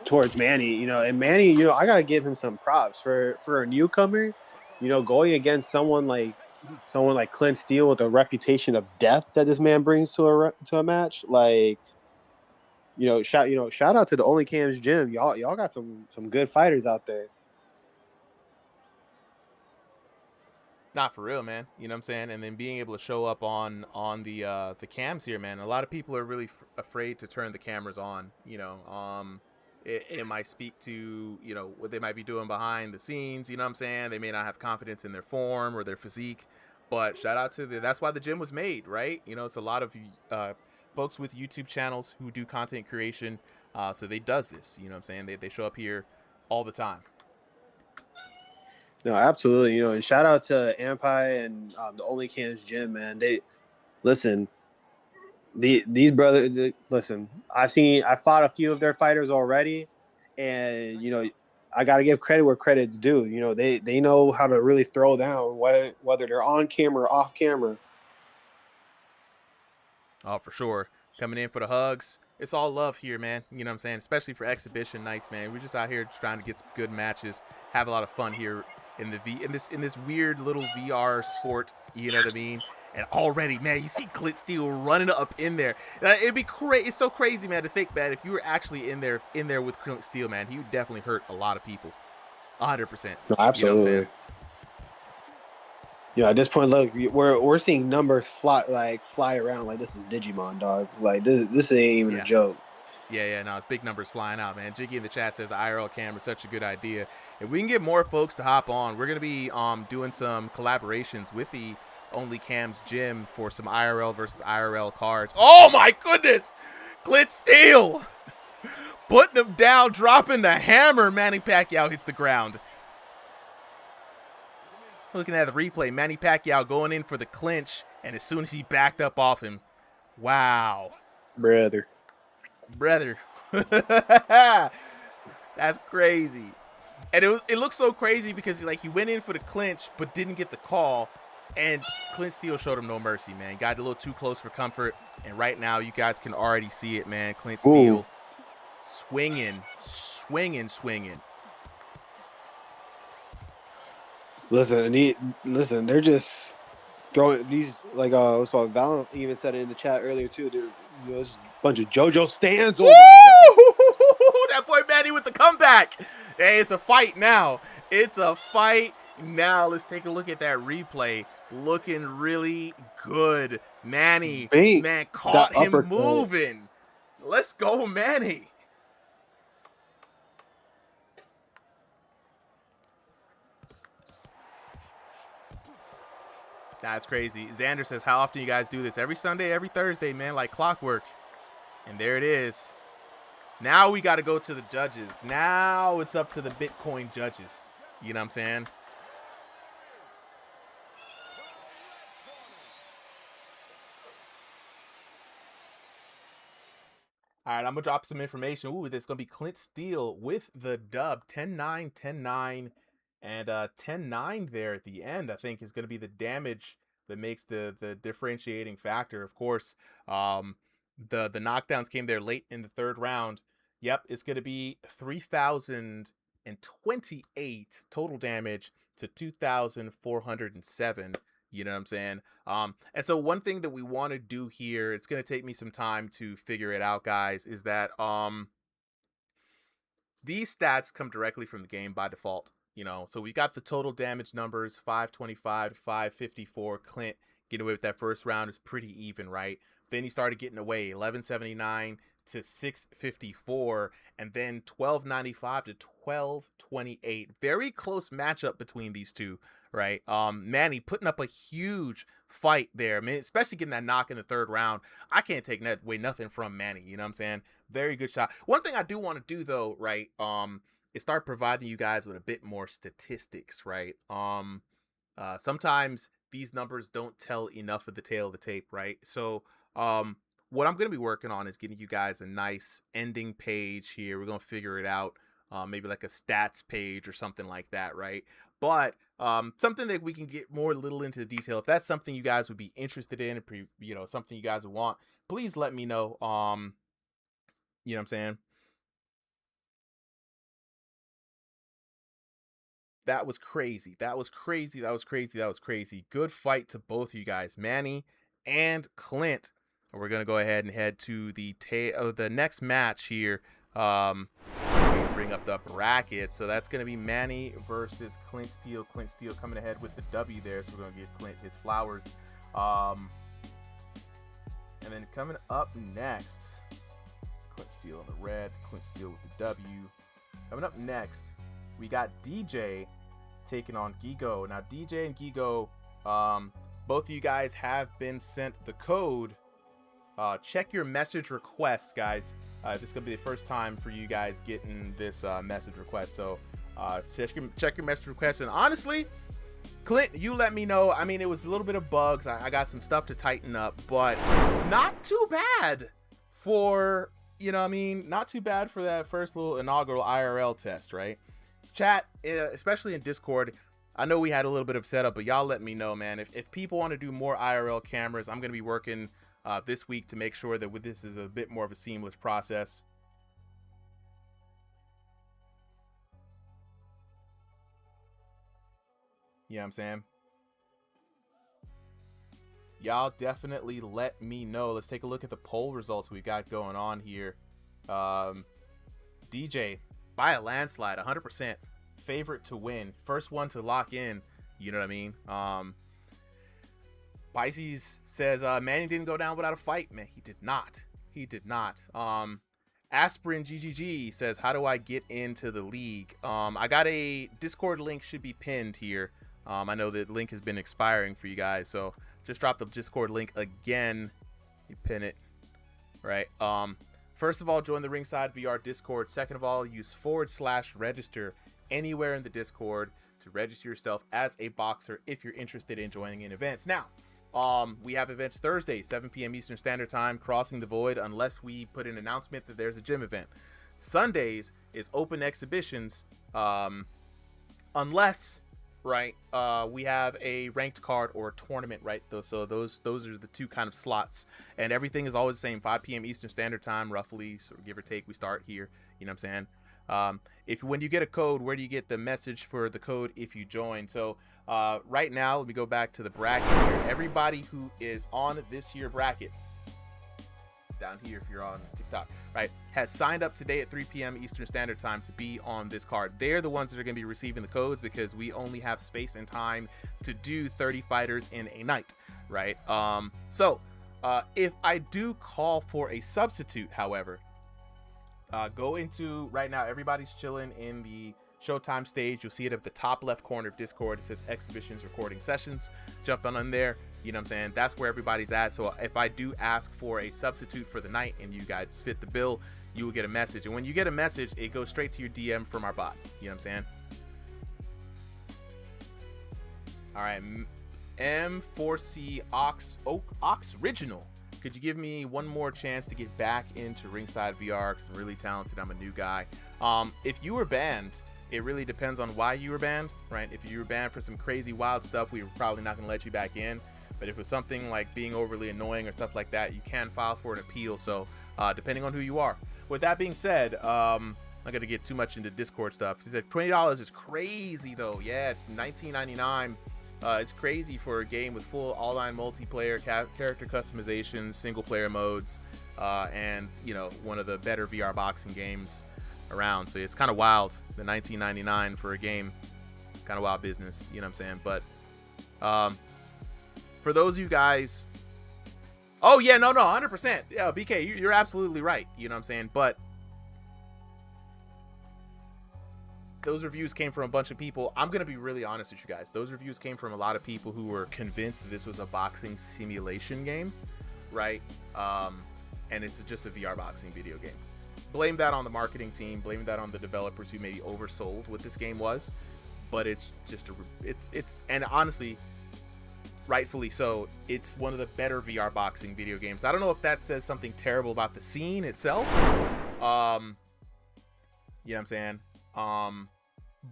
Towards Manny, and Manny, I gotta give him some props for a newcomer, going against someone like Clint Steele with a reputation of death that this man brings to a match. Like, shout out to the Only Cams Gym. Y'all got some good fighters out there. Not for real, man. You know what I'm saying? And then being able to show up on the cams here, man. A lot of people are really afraid to turn the cameras on. It might speak to, what they might be doing behind the scenes, you know what I'm saying? They may not have confidence in their form or their physique, but shout out to that's why the gym was made, right? It's a lot of folks with YouTube channels who do content creation, so they does this, you know what I'm saying? They show up here all the time. No, absolutely, and shout out to Ampi and the Only Cans Gym, man. They listen. These brothers, listen. I fought a few of their fighters already, and I got to give credit where credit's due. They know how to really throw down, whether they're on camera or off camera. Oh, for sure. Coming in for the hugs. It's all love here, man. You know what I'm saying? Especially for exhibition nights, man. We're just out here trying to get some good matches, have a lot of fun here in this weird little VR sport. You know what I mean? And already, man, you see Clint Steele running up in there. It'd be crazy. It's so crazy, man, to think, man, if you were actually in there with Clint Steele, man, he would definitely hurt a lot of people. 100%. No, absolutely. At this point, look, we're seeing numbers fly around like this is Digimon, dog. Like this ain't even a joke. Yeah, no, it's big numbers flying out, man. Jiggy in the chat says IRL camera is such a good idea. If we can get more folks to hop on, we're gonna be doing some collaborations with the Only Cams Gym for some IRL versus IRL cards. Oh my goodness, Clint Steele putting him down, dropping the hammer. Manny Pacquiao hits the ground. Looking at the replay, Manny Pacquiao going in for the clinch, and as soon as he backed up off him, wow, brother. That's crazy. And it looks so crazy because he went in for the clinch but didn't get the call, And Clint Steele showed him no mercy, man. He got a little too close for comfort. And right now, you guys can already see it, man. Clint Steele Ooh. swinging. Listen, they're just throwing these, like, what's called, Val even said it in the chat earlier too. Dude, there's a bunch of JoJo stands. Oh my god, that boy Manny with the comeback. Hey, it's a fight now. It's a fight now. Let's take a look at that replay. Looking really good. Manny, Bait man, that caught him uppercut. moving. Let's go, Manny. That's crazy. Xander says, how often you guys do this? Every Sunday, every Thursday, man, like clockwork. And there it is. Now we got to go to the judges. Now it's up to the Bitcoin judges. You know what I'm saying? All right, I'm going to drop some information. Ooh, there's going to be Clint Steele with the dub. 10-9, 10-9, and 10-9 there at the end, I think, is going to be the damage that makes the differentiating factor. Of course, the knockdowns came there late in the third round. Yep, it's going to be 3,028 total damage to 2,407. You know what I'm saying? And so one thing that we want to do here, it's going to take me some time to figure it out, guys, is that these stats come directly from the game by default. You know, so we got the total damage numbers, 525 to 554. Clint getting away with that first round is pretty even, right? Then he started getting away, 1179 to 654, and then 1295 to 1228. Very close matchup between these two, right? Manny putting up a huge fight there. I mean, especially getting that knock in the third round. I can't take away nothing from Manny, you know what I'm saying? Very good shot. One thing I do want to do though, right, is start providing you guys with a bit more statistics, right? Sometimes these numbers don't tell enough of the tale of the tape, right? So, what I'm going to be working on is getting you guys a nice ending page here. We're going to figure it out. Maybe like a stats page or something like that, right? But something that we can get more little into the detail. If that's something you guys would be interested in, you know, something you guys would want, please let me know. You know what I'm saying? That was crazy. That was crazy. That was crazy. That was crazy. Good fight to both of you guys, Manny and Clint. We're gonna go ahead and head to the next match here. Bring up the bracket. So that's gonna be Manny versus Clint Steele. Clint Steele coming ahead with the W there. So we're gonna give Clint his flowers. And then coming up next, Clint Steele on the red. Clint Steele with the W. Coming up next, we got DJ taking on Gigo. Now, DJ and Gigo, both of you guys have been sent the code. Check your message requests, guys. This is going to be the first time for you guys getting this message request. So check your message requests. And honestly, Clint, you let me know. I mean, it was a little bit of bugs. I got some stuff to tighten up, but not too bad for, you know what I mean? Not too bad for that first little inaugural IRL test, right? Chat, especially in Discord, I know we had a little bit of setup, but y'all let me know, man. If people want to do more IRL cameras, I'm going to be working this week to make sure that this is a bit more of a seamless process. You know what I'm saying? Y'all definitely let me know. Let's take a look at the poll results we've got going on here. DJ, by a landslide, 100% favorite to win. First one to lock in, you know what I mean? Pisces says, Manny didn't go down without a fight. Man, he did not. He did not. Aspirin GGG says, how do I get into the league? I got a Discord link, should be pinned here. I know the link has been expiring for you guys, so just drop the Discord link again. You pin it, right? First of all, join the RingsideVR Discord. Second of all, use /register anywhere in the Discord to register yourself as a boxer if you're interested in joining in events. Now, we have events Thursday, 7 p.m. Eastern Standard Time, Crossing the Void, unless we put an announcement that there's a gym event. Sundays is open exhibitions, unless right, we have a ranked card or tournament, right? Those are the two kind of slots, and everything is always the same. 5 p.m. Eastern Standard Time, roughly, so give or take. We start here. You know what I'm saying? If when you get a code, where do you get the message for the code if you join? So right now, let me go back to the bracket here. Everybody who is on this year bracket, down here if you're on TikTok, right, has signed up today at 3 p.m. Eastern Standard Time to be on this card. They're the ones that are going to be receiving the codes because we only have space and time to do 30 fighters in a night, right? So if I do call for a substitute, however, go into right now, everybody's chilling in the Showtime stage. You'll see it at the top left corner of Discord. It says Exhibitions Recording Sessions. Jump on in there. You know what I'm saying? That's where everybody's at. So if I do ask for a substitute for the night and you guys fit the bill, you will get a message. And when you get a message, it goes straight to your DM from our bot. You know what I'm saying? All right. M4C Ox Original. Could you give me one more chance to get back into Ringside VR? Because I'm really talented. I'm a new guy. If you were banned, it really depends on why you were banned, right? If you were banned for some crazy wild stuff, we were probably not going to let you back in. But if it's something like being overly annoying or stuff like that, you can file for an appeal. So depending on who you are. With that being said, I'm not going to get too much into Discord stuff. He said $20 is crazy though. Yeah, $19.99. It's crazy for a game with full online multiplayer, character customizations, single player modes, and you know, one of the better VR boxing games around. So it's kind of wild, the $19.99 for a game, kind of wild business, you know what I'm saying? But for those of you guys, oh yeah, no, 100%, yeah, BK, you're absolutely right, you know what I'm saying? But those reviews came from a bunch of people. I'm going to be really honest with you guys. Those reviews came from a lot of people who were convinced that this was a boxing simulation game, right? And it's just a VR boxing video game. Blame that on the marketing team. Blame that on the developers who maybe oversold what this game was. But it's just and honestly, rightfully so, it's one of the better VR boxing video games. I don't know if that says something terrible about the scene itself. You know what I'm saying?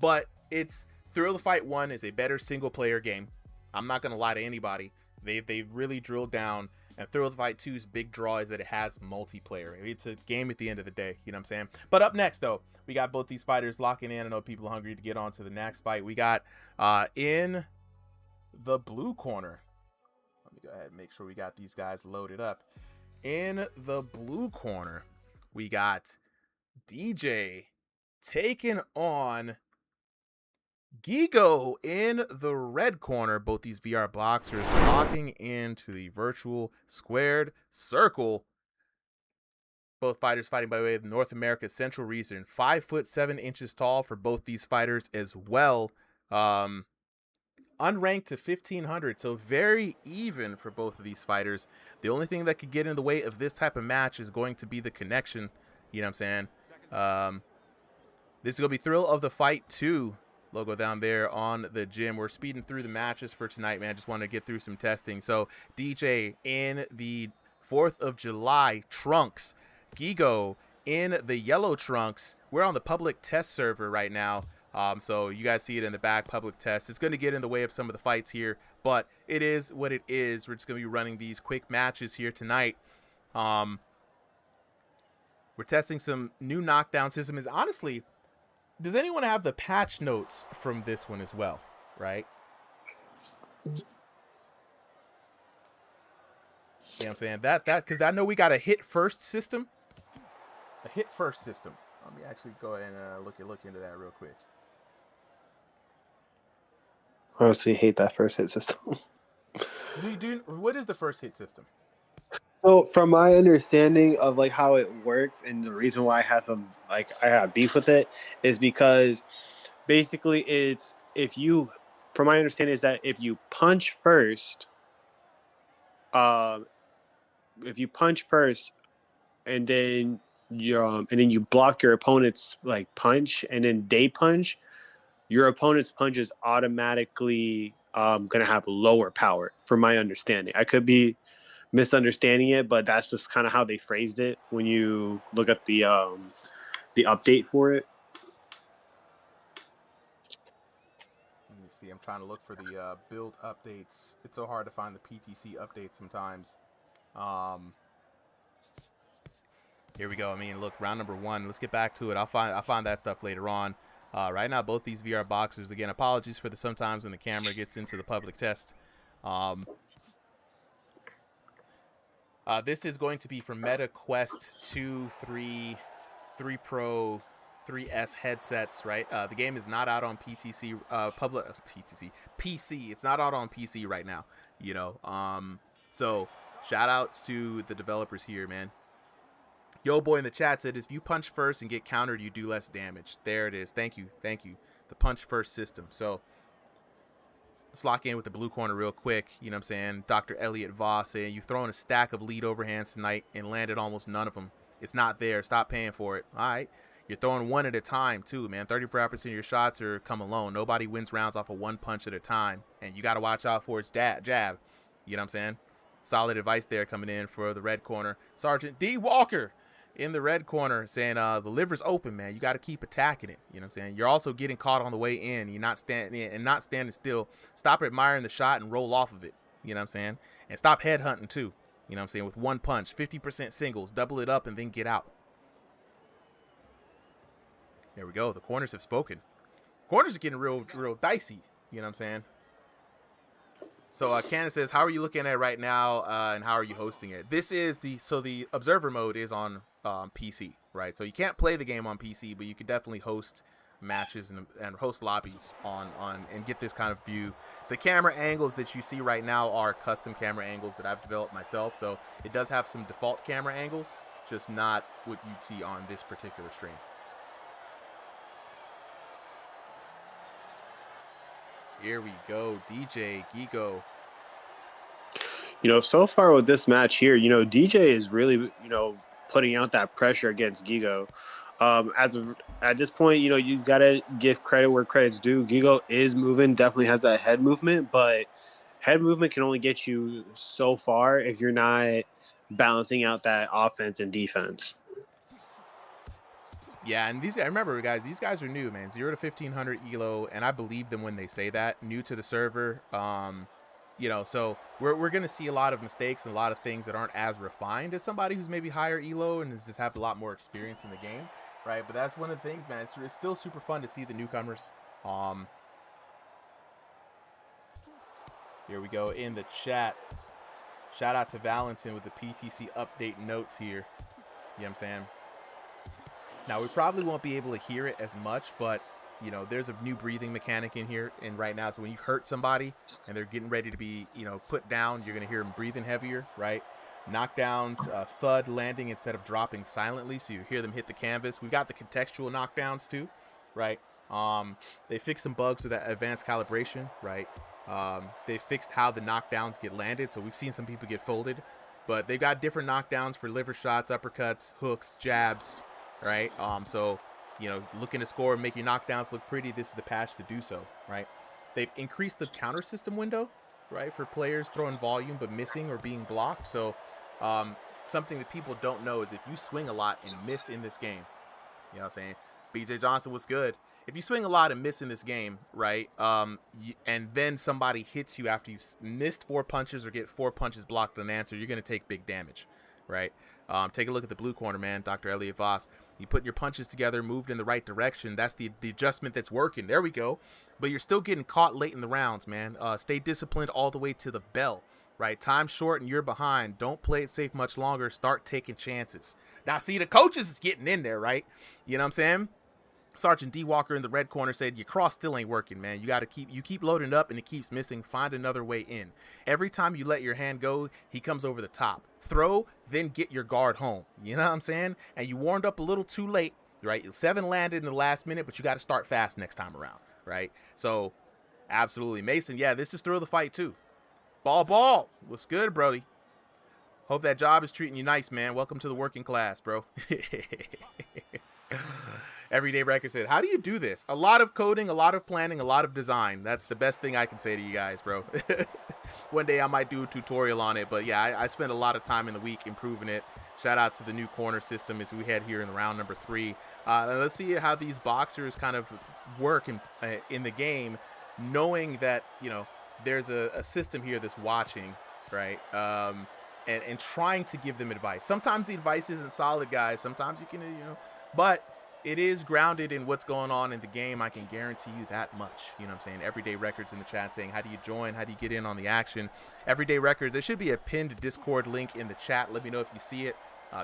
But it's Thrill of the Fight 1 is a better single player game. I'm not gonna lie to anybody. They've really drilled down, and Thrill of the Fight 2's big draw is that it has multiplayer. It's a game at the end of the day, you know what I'm saying? But up next though, we got both these fighters locking in. I know people are hungry to get on to the next fight. We got in the blue corner. Let me go ahead and make sure we got these guys loaded up. In the blue corner, we got DJ taking on Gigo in the red corner. Both these VR boxers locking into the virtual squared circle. Both fighters fighting by way of North America's Central Region. 5'7" tall for both these fighters as well. Unranked to 1500, so very even for both of these fighters. The only thing that could get in the way of this type of match is going to be the connection. You know what I'm saying? This is going to be Thrill of the Fight 2 logo down there on the gym. We're speeding through the matches for tonight, man. Just wanted to get through some testing. So DJ in the 4th of July trunks. Gigo in the yellow trunks. We're on the public test server right now. So you guys see it in the back, public test. It's going to get in the way of some of the fights here, but it is what it is. We're just going to be running these quick matches here tonight. We're testing some new knockdown systems. Honestly, does anyone have the patch notes from this one as well, right? You know what I'm saying? That because I know we got a hit first system. A hit first system. Let me actually go ahead and look into that real quick. I honestly hate that first hit system. What is the first hit system? So from my understanding of like how it works, and the reason why I have beef with it is because basically it's from my understanding is that if you punch first, and then you block your opponent's like punch, and then they punch, your opponent's punch is automatically gonna have lower power. From my understanding, I could be misunderstanding it, but that's just kind of how they phrased it when you look at the update for it. Let me see. I'm trying to look for the build updates. It's so hard to find the PTC updates sometimes. Here we go. I mean, look, round number 1. Let's get back to it. I'll find that stuff later on. Right now, both these VR boxers, again, apologies for the sometimes when the camera gets into the public test. This is going to be for Meta Quest 2, 3 Pro, 3S headsets, right? The game is not out on PC. It's not out on PC right now, you know. So shout outs to the developers here, man. Yo boy in the chat said, if you punch first and get countered, you do less damage. There it is. Thank you. The punch first system. So let's lock in with the blue corner real quick. You know what I'm saying? Dr. Elliot Voss saying, you've thrown a stack of lead overhands tonight and landed almost none of them. It's not there. Stop paying for it. All right. You're throwing one at a time, too, man. 35% of your shots are come alone. Nobody wins rounds off of one punch at a time. And you got to watch out for its jab. You know what I'm saying? Solid advice there coming in for the red corner. Sergeant D. Walker in the red corner saying, the liver's open, man. You got to keep attacking it. You know what I'm saying? You're also getting caught on the way in. You're not standing still. Stop admiring the shot and roll off of it. You know what I'm saying? And stop headhunting, too. You know what I'm saying? With one punch, 50% singles, double it up and then get out. There we go. The corners have spoken. Corners are getting real dicey. You know what I'm saying? So Candace says, how are you looking at it right now, and how are you hosting it? This is the observer mode is on PC, right? So you can't play the game on PC, but you could definitely host matches and host lobbies on and get this kind of view. The camera angles that you see right now are custom camera angles that I've developed myself. So it does have some default camera angles, just not what you'd see on this particular stream. Here we go, DJ Gigo. You know, so far with this match here, you know, DJ is really, you know, putting out that pressure against Gigo. At this point, you know, you gotta give credit where credit's due. Gigo is moving, definitely has that head movement, but head movement can only get you so far if you're not balancing out that offense and defense. Yeah, and I remember, guys, these guys are new, man. 0 to 1500 elo, and I believe them when they say that. New to the server, you know, so we're gonna see a lot of mistakes and a lot of things that aren't as refined as somebody who's maybe higher elo and has just have a lot more experience in the game, right? But that's one of the things, man. It's still super fun to see the newcomers. Here we go in the chat. Shout out to Valentin with the PTC update notes here. You know what I'm saying? Now, we probably won't be able to hear it as much, but, you know, there's a new breathing mechanic in here. And right now, so when you've hurt somebody and they're getting ready to be, you know, put down, you're going to hear them breathing heavier, right? Knockdowns, thud landing instead of dropping silently, so you hear them hit the canvas. We got the contextual knockdowns, too, right? They fixed some bugs with that advanced calibration, right? They fixed how the knockdowns get landed, so we've seen some people get folded. But they've got different knockdowns for liver shots, uppercuts, hooks, jabs, right? So, you know, looking to score and make your knockdowns look pretty, this is the patch to do so, right? They've increased the counter system window, right, for players throwing volume but missing or being blocked. So something that people don't know is if you swing a lot and miss in this game, you know what I'm saying? BJ Johnson was good. If you swing a lot and miss in this game, right, and then somebody hits you after you've missed 4 punches or get 4 punches blocked unanswered, you're going to take big damage, right? Take a look at the blue corner, man, Dr. Elliot Voss. You put your punches together, moved in the right direction. That's the adjustment that's working. There we go. But you're still getting caught late in the rounds, man. Stay disciplined all the way to the bell, right? Time's short and you're behind. Don't play it safe much longer. Start taking chances. Now, see, the coaches is getting in there, right? You know what I'm saying? Sergeant D. Walker in the red corner said, your cross still ain't working, man. You keep loading up and it keeps missing. Find another way in. Every time you let your hand go, he comes over the top. Throw, then get your guard home. You know what I'm saying? And you warmed up a little too late, right? 7 landed in the last minute, but you got to start fast next time around, right? So, absolutely. Mason, yeah, this is thrill the fight too. Ball. What's good, Brody? Hope that job is treating you nice, man. Welcome to the working class, bro. Everyday Record said, how do you do this? A lot of coding, a lot of planning, a lot of design. That's the best thing I can say to you guys, bro. One day I might do a tutorial on it, but yeah, I spend a lot of time in the week improving it. Shout out to the new corner system as we head here in round number 3. Let's see how these boxers kind of work in the game. knowing that, you know, there's a system here that's watching, right? And trying to give them advice. Sometimes the advice isn't solid, guys. Sometimes you can, you know, but it is grounded in what's going on in the game. I can guarantee you that much. You know what I'm saying? Everyday Records in the chat saying, how do you join? How do you get in on the action? Everyday Records, there should be a pinned Discord link in the chat. Let me know if you see it.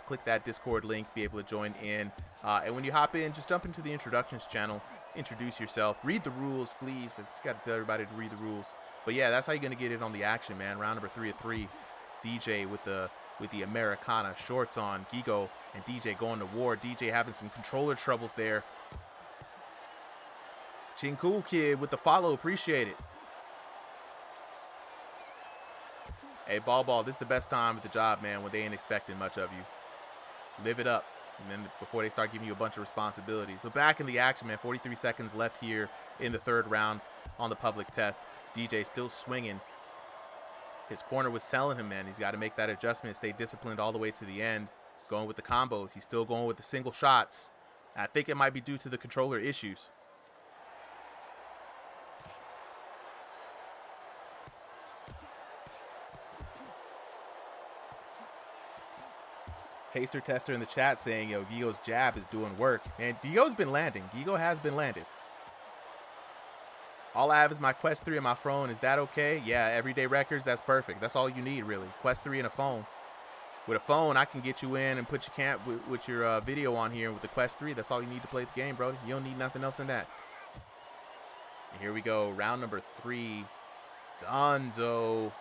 Click that Discord link, be able to join in. And when you hop in, just jump into the introductions channel, introduce yourself, read the rules, please. I've got to tell everybody to read the rules. But yeah, that's how you're going to get in on the action, man. Round number 3 of 3. DJ with the Americana shorts on. Gigo and DJ going to war. DJ having some controller troubles there. Chincool Kid with the follow. Appreciate it. Hey, Ball, this is the best time at the job, man, when they ain't expecting much of you. Live it up. And then before they start giving you a bunch of responsibilities. So back in the action, man. 43 seconds left here in the 3rd round on the public test. DJ still swinging. His corner was telling him, man, he's got to make that adjustment, stay disciplined all the way to the end. Going with the combos. He's still going with the single shots. I think it might be due to the controller issues. Taster Tester in the chat saying, yo, Gigo's jab is doing work. Man, Gigo's been landing. Gigo has been landed. All I have is my Quest 3 and my phone. Is that okay? Yeah, Everyday Records, that's perfect. That's all you need, really. Quest 3 and a phone. With a phone, I can get you in and put your camp with your video on here. And with the Quest 3, that's all you need to play the game, bro. You don't need nothing else than that. And here we go. Round number 3. Donzo.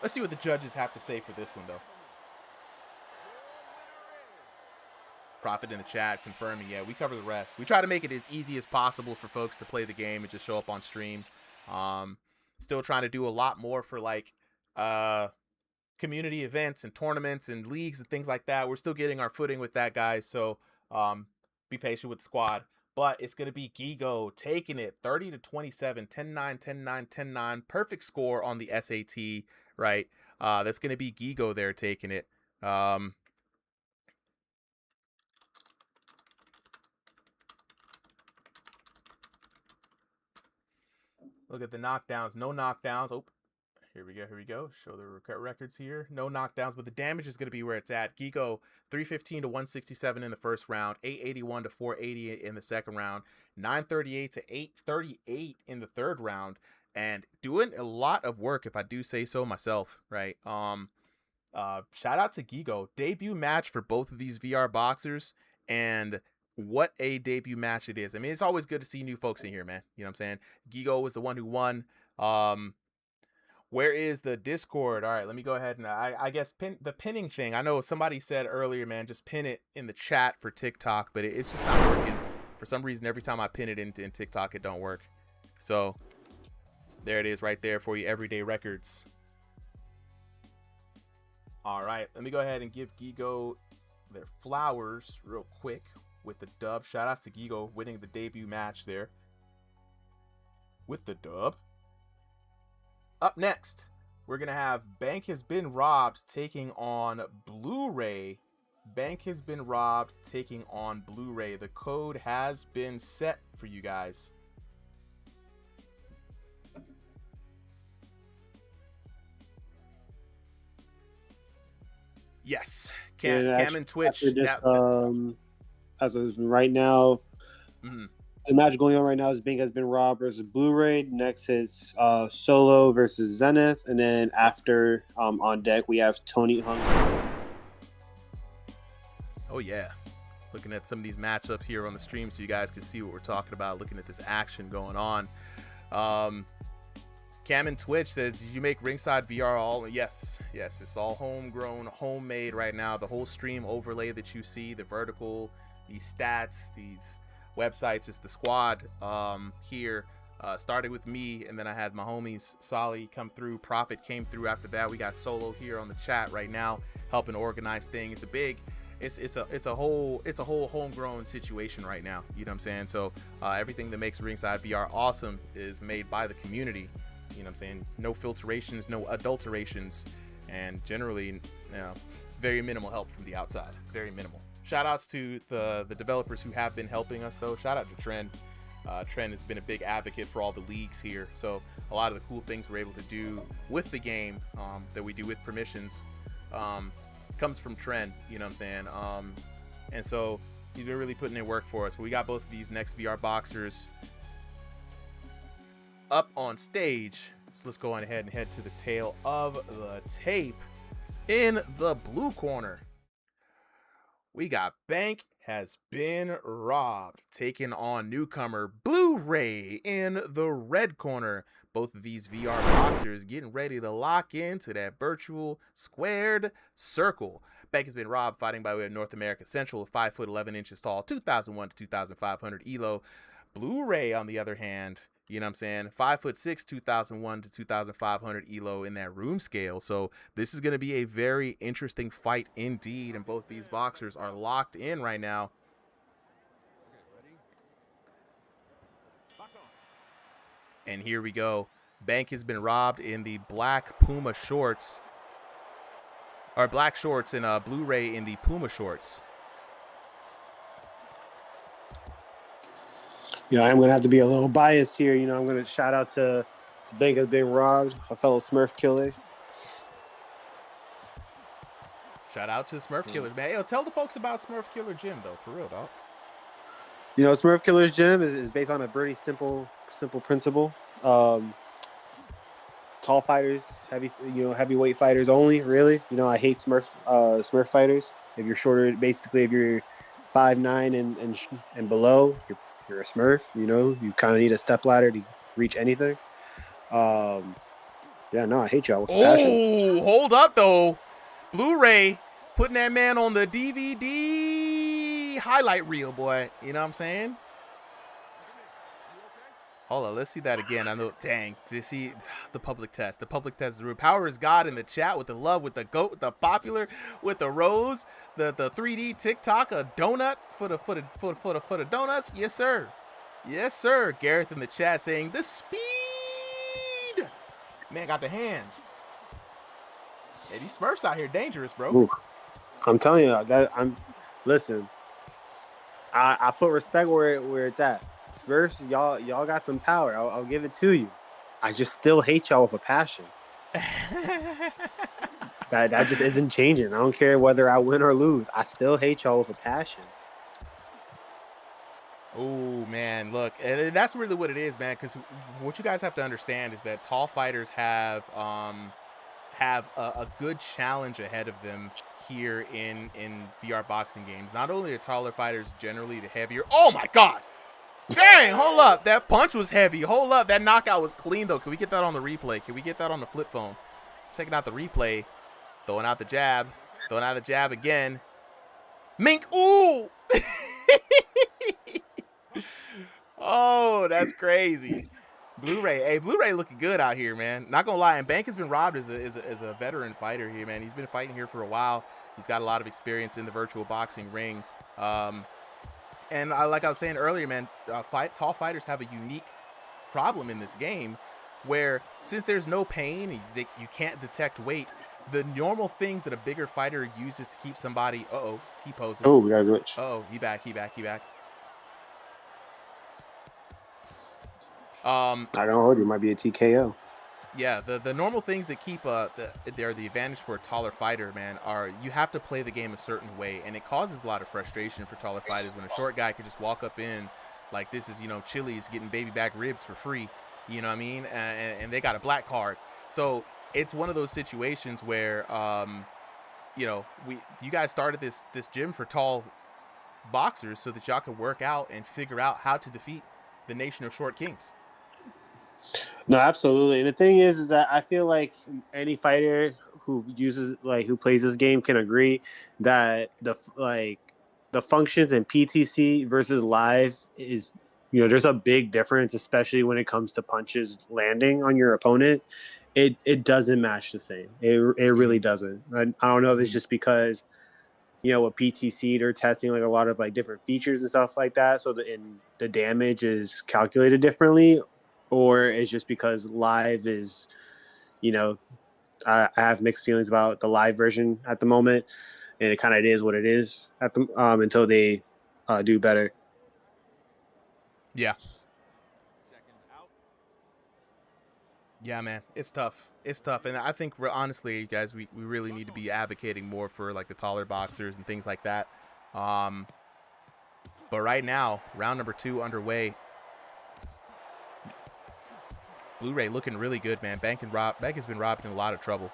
Let's see what the judges have to say for this one, though. Prophet in the chat confirming, yeah, we cover the rest. We try to make it as easy as possible for folks to play the game and just show up on stream. Still trying to do a lot more for like community events and tournaments and leagues and things like that. We're still getting our footing with that, guys. So be patient with the squad. But it's going to be Gigo taking it 30-27, 10-9, 10-9, 10-9. Perfect score on the SAT, right? That's going to be Gigo there taking it. Look at the knockdowns. No knockdowns. Oh, here we go. Show the records here. No knockdowns, but the damage is going to be where it's at. Gigo, 315 to 167 in the first round, 881 to 480 in the second round, 938 to 838 in the third round, and doing a lot of work, if I do say so myself, right? Shout out to Gigo. Debut match for both of these VR boxers, and what a debut match it is. I mean, it's always good to see new folks in here, man. You know what I'm saying? Gigo was the one who won. Where is the Discord? All right, let me go ahead and I guess the pinning thing. I know somebody said earlier, man, just pin it in the chat for TikTok, but it's just not working. For some reason, every time I pin it in TikTok, it don't work. So there it is right there for you, Everyday Records. All right, let me go ahead and give Gigo their flowers real quick with the dub. Shout outs to Gigo winning the debut match there with the dub. Up next, we're going to have Bank Has Been Robbed taking on Blu-ray. Bank Has Been Robbed taking on Blu-ray. The code has been set for you guys. Yes. Cam and Twitch. As of right now, the match going on right now is Bank Has Been Robbed versus Blu-ray. Next is Solo versus Zenith. And then after, on deck, we have Tony Hung. Oh, yeah. Looking at some of these matchups here on the stream so you guys can see what we're talking about, looking at this action going on. Cam and Twitch says, did you make RingsideVR all? Yes, it's all homegrown, homemade right now. The whole stream overlay that you see, the vertical, these stats, these websites, it's the squad here. Started with me, and then I had my homies Solly come through. Prophet came through after that. We got Solo here on the chat right now, helping organize things. It's a whole homegrown situation right now. You know what I'm saying? So everything that makes RingsideVR awesome is made by the community. You know what I'm saying? No filtrations, no adulterations, and generally, you know, very minimal help from the outside. Very minimal. Shout outs to the developers who have been helping us, though. Shout out to Trend. Trent has been a big advocate for all the leagues here. So a lot of the cool things we're able to do with the game that we do with permissions comes from Trent, you know what I'm saying? And so he's been really putting in work for us. But we got both of these next VR boxers up on stage. So let's go on ahead and head to the tail of the tape. In the blue corner, we got Bank Has Been Robbed, taking on newcomer Blu-ray in the red corner. Both of these VR boxers getting ready to lock into that virtual squared circle. Bank Has Been Robbed, fighting by way of North America Central, 5 foot 11 inches tall, 2001 to 2500 elo. Blu-ray, on the other hand, you know what I'm saying, 5'6", 2001 to 2500 elo in that room scale. So this is going to be a very interesting fight indeed, and both these boxers are locked in right now. And here we go. Bank Has Been Robbed in the black Puma shorts, or black shorts, and Blu-ray in the Puma shorts. You know, I'm going to have to be a little biased here. You know, I'm going to shout out to Bank Has Been Robbed, a fellow Smurf killer. Shout out to Smurf Killers, man. Yo, tell the folks about Smurf Killer Gym, though, for real, dog. You know, Smurf Killers Gym is based on a pretty simple principle. Tall fighters, heavyweight fighters only, really. You know, I hate Smurf fighters. If you're shorter, basically, if you're 5'9" and below, you're a Smurf. You know, you kind of need a stepladder to reach anything. Yeah, no, I hate y'all with passion. Oh, hold up, though. Blu-ray putting that man on the DVD highlight reel, boy. You know what I'm saying? Hold on, let's see that again. I know, dang, to see the public test. The public test is real. Power is God in the chat with the love, with the goat, with the popular, with the rose, the 3D TikTok, a donut for the donuts. Yes, sir. Yes, sir. Gareth in the chat saying the speed. Man got the hands. Hey, these Smurfs out here dangerous, bro. Ooh, I'm telling you that listen. I put respect where it's at. Smurfs, y'all got some power. I'll give it to you. I just still hate y'all with a passion. that just isn't changing. I don't care whether I win or lose. I still hate y'all with a passion. Oh, man, look, and that's really what it is, man, because what you guys have to understand is that tall fighters have a good challenge ahead of them here in VR boxing games. Not only are taller fighters generally the heavier. Oh, my God. Dang, hold up. That punch was heavy. Hold up. That knockout was clean, though. Can we get that on the replay? Can we get that on the flip phone? Checking out the replay. Throwing out the jab. Throwing out the jab again. Mink. Ooh. Oh, that's crazy. Blu-ray. Hey, Blu-ray looking good out here, man. Not going to lie. And Bank Has Been Robbed is a veteran fighter here, man. He's been fighting here for a while. He's got a lot of experience in the virtual boxing ring. And like I was saying earlier, man, tall fighters have a unique problem in this game where since there's no pain, you can't detect weight, the normal things that a bigger fighter uses to keep somebody... Uh-oh, T-posing. Oh, we got a glitch. Uh-oh, he back. I don't hold you. Might be a TKO. Yeah, the normal things that keep they're the advantage for a taller fighter, man, are you have to play the game a certain way, and it causes a lot of frustration for taller fighters when a short guy could just walk up in like this is, you know, Chili's getting baby back ribs for free, you know what I mean, and they got a black card. So it's one of those situations where you know, you guys started this gym for tall boxers so that y'all could work out and figure out how to defeat the nation of short kings. No, absolutely. And the thing is that I feel like any fighter who plays this game can agree that the functions in PTC versus live is, you know, there's a big difference, especially when it comes to punches landing on your opponent. It doesn't match the same. It really doesn't. I don't know if it's just because, you know, with PTC they're testing like a lot of like different features and stuff like that, so the damage is calculated differently, or it's just because live is, you know, I have mixed feelings about the live version at the moment, and it kind of is what it is at the until they do better. Yeah, Yeah, man, it's tough. It's tough, and I think honestly, guys, we really need to be advocating more for like the taller boxers and things like that. Um, but right now, round number 2 underway. Blu-ray looking really good, man. Bank has been robbed in a lot of trouble.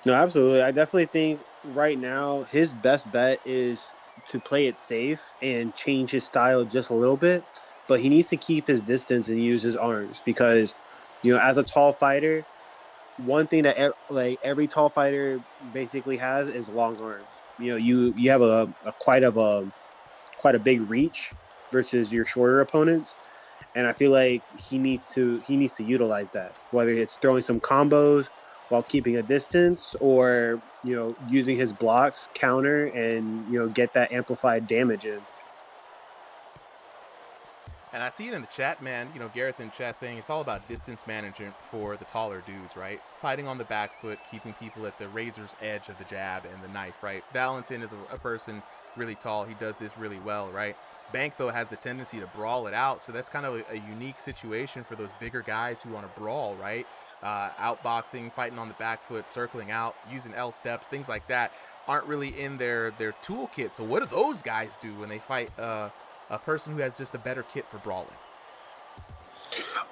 No, absolutely. I definitely think right now his best bet is to play it safe and change his style just a little bit. But he needs to keep his distance and use his arms because, as a tall fighter, one thing that like every tall fighter basically has is long arms. You have a quite a big reach versus your shorter opponents, and I feel like he needs to utilize that, whether it's throwing some combos while keeping a distance, or using his blocks counter and get that amplified damage in. And I see it in the chat, man. Gareth in chat saying it's all about distance management for the taller dudes, right? Fighting on the back foot, keeping people at the razor's edge of the jab and the knife, right? Valentin is a person really tall. He does this really well, right? Bank, though, has the tendency to brawl it out. So that's kind of a unique situation for those bigger guys who want to brawl, right? Outboxing, fighting on the back foot, circling out, using L steps, things like that aren't really in their toolkit. So what do those guys do when they fight a person who has just a better kit for brawling?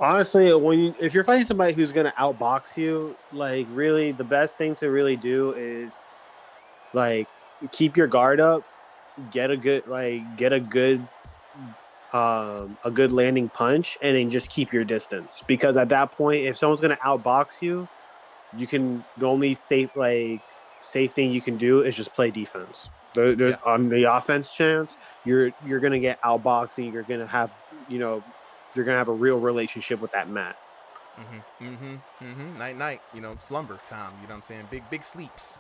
Honestly, if you're fighting somebody who's gonna outbox you, like really, the best thing to really do is like keep your guard up, get a good landing punch, and then just keep your distance. Because at that point, if someone's gonna outbox you, the only safe thing you can do is just play defense. There's Yeah. on the offense chance, you're gonna get outboxed, and you're gonna have a real relationship with that mat. Night night. Slumber time. You know what I'm saying? Big sleeps.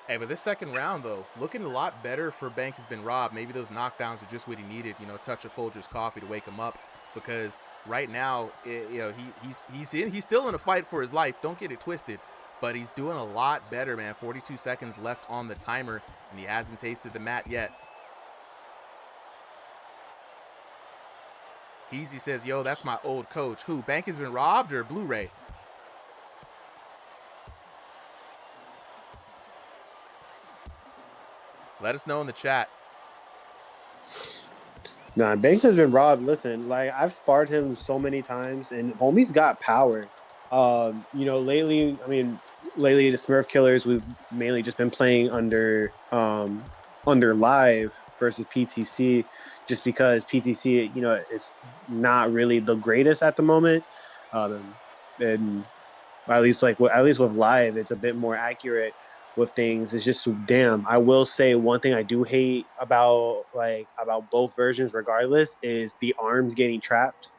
Hey, but this second round though, looking a lot better for Bank has been robbed. Maybe those knockdowns are just what he needed. A touch of Folger's coffee to wake him up. Because right now, he's still in a fight for his life. Don't get it twisted. But he's doing a lot better, man. 42 seconds left on the timer, and he hasn't tasted the mat yet. Heezy says, yo, that's my old coach. Who, Bank has been robbed or Blu-ray? Let us know in the chat. Nah, Bank has been robbed. Listen, like I've sparred him so many times, and homie's got power. Lately, the Smurf Killers, we've mainly just been playing under live versus PTC, just because PTC, it's not really the greatest at the moment, and at least with live, it's a bit more accurate with things. It's just damn. I will say one thing I do hate about both versions, regardless, is the arms getting trapped.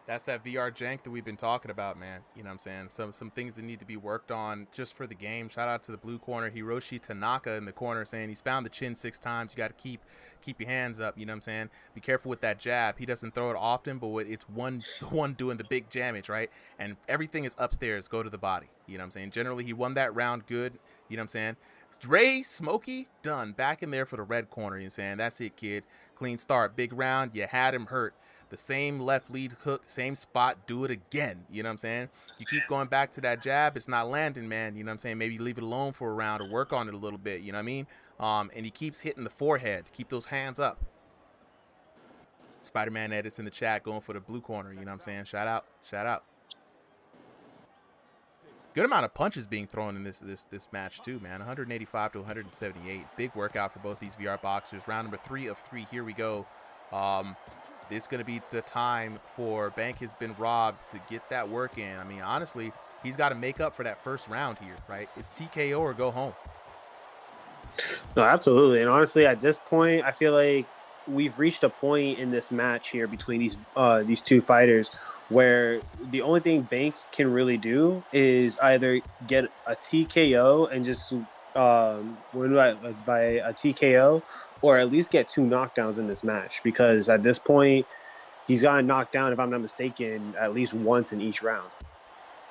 That's that VR jank that we've been talking about, man. You know what I'm saying? Some things that need to be worked on just for the game. Shout out to the blue corner, Hiroshi Tanaka in the corner, saying he's found the chin 6 times. You got to keep your hands up. You know what I'm saying? Be careful with that jab. He doesn't throw it often, but it's the one doing the big damage, right? And everything is upstairs. Go to the body. You know what I'm saying? Generally, he won that round good. You know what I'm saying? Dre, Smokey, done. Back in there for the red corner. You know what I'm saying? That's it, kid. Clean start. Big round. You had him hurt. The same left lead hook, same spot, do it again. You know what I'm saying? You keep going back to that jab, it's not landing, man. You know what I'm saying? Maybe leave it alone for a round or work on it a little bit. You know what I mean? And he keeps hitting the forehead. Keep those hands up. Spider-Man edits in the chat going for the blue corner. You know what I'm saying? Shout out. Good amount of punches being thrown in this match too, man. 185 to 178. Big workout for both these VR boxers. Round number 3 of 3. Here we go. This is going to be the time for Bank has been robbed to get that work in. I mean, honestly, he's got to make up for that first round here, right? It's TKO or go home. No, absolutely. And honestly, at this point, I feel like we've reached a point in this match here between these two fighters where the only thing Bank can really do is either get a TKO and just win by a TKO, or at least get 2 knockdowns in this match, because at this point he's gotten knocked down, if I'm not mistaken, at least once in each round,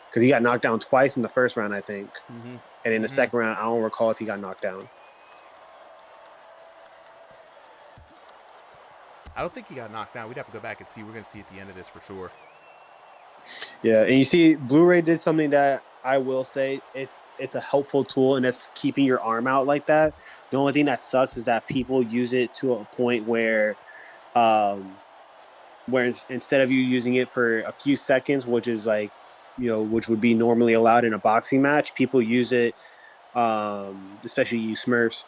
because he got knocked down twice in the first round, I think. And in the second round, I don't recall if he got knocked down. I don't think he got knocked down. We'd have to go back and see. We're going to see at the end of this for sure. Yeah, and you see, Blu-ray did something that I will say it's a helpful tool, and that's keeping your arm out like that. The only thing that sucks is that people use it to a point where instead of you using it for a few seconds, which is like, which would be normally allowed in a boxing match, people use it, especially you Smurfs,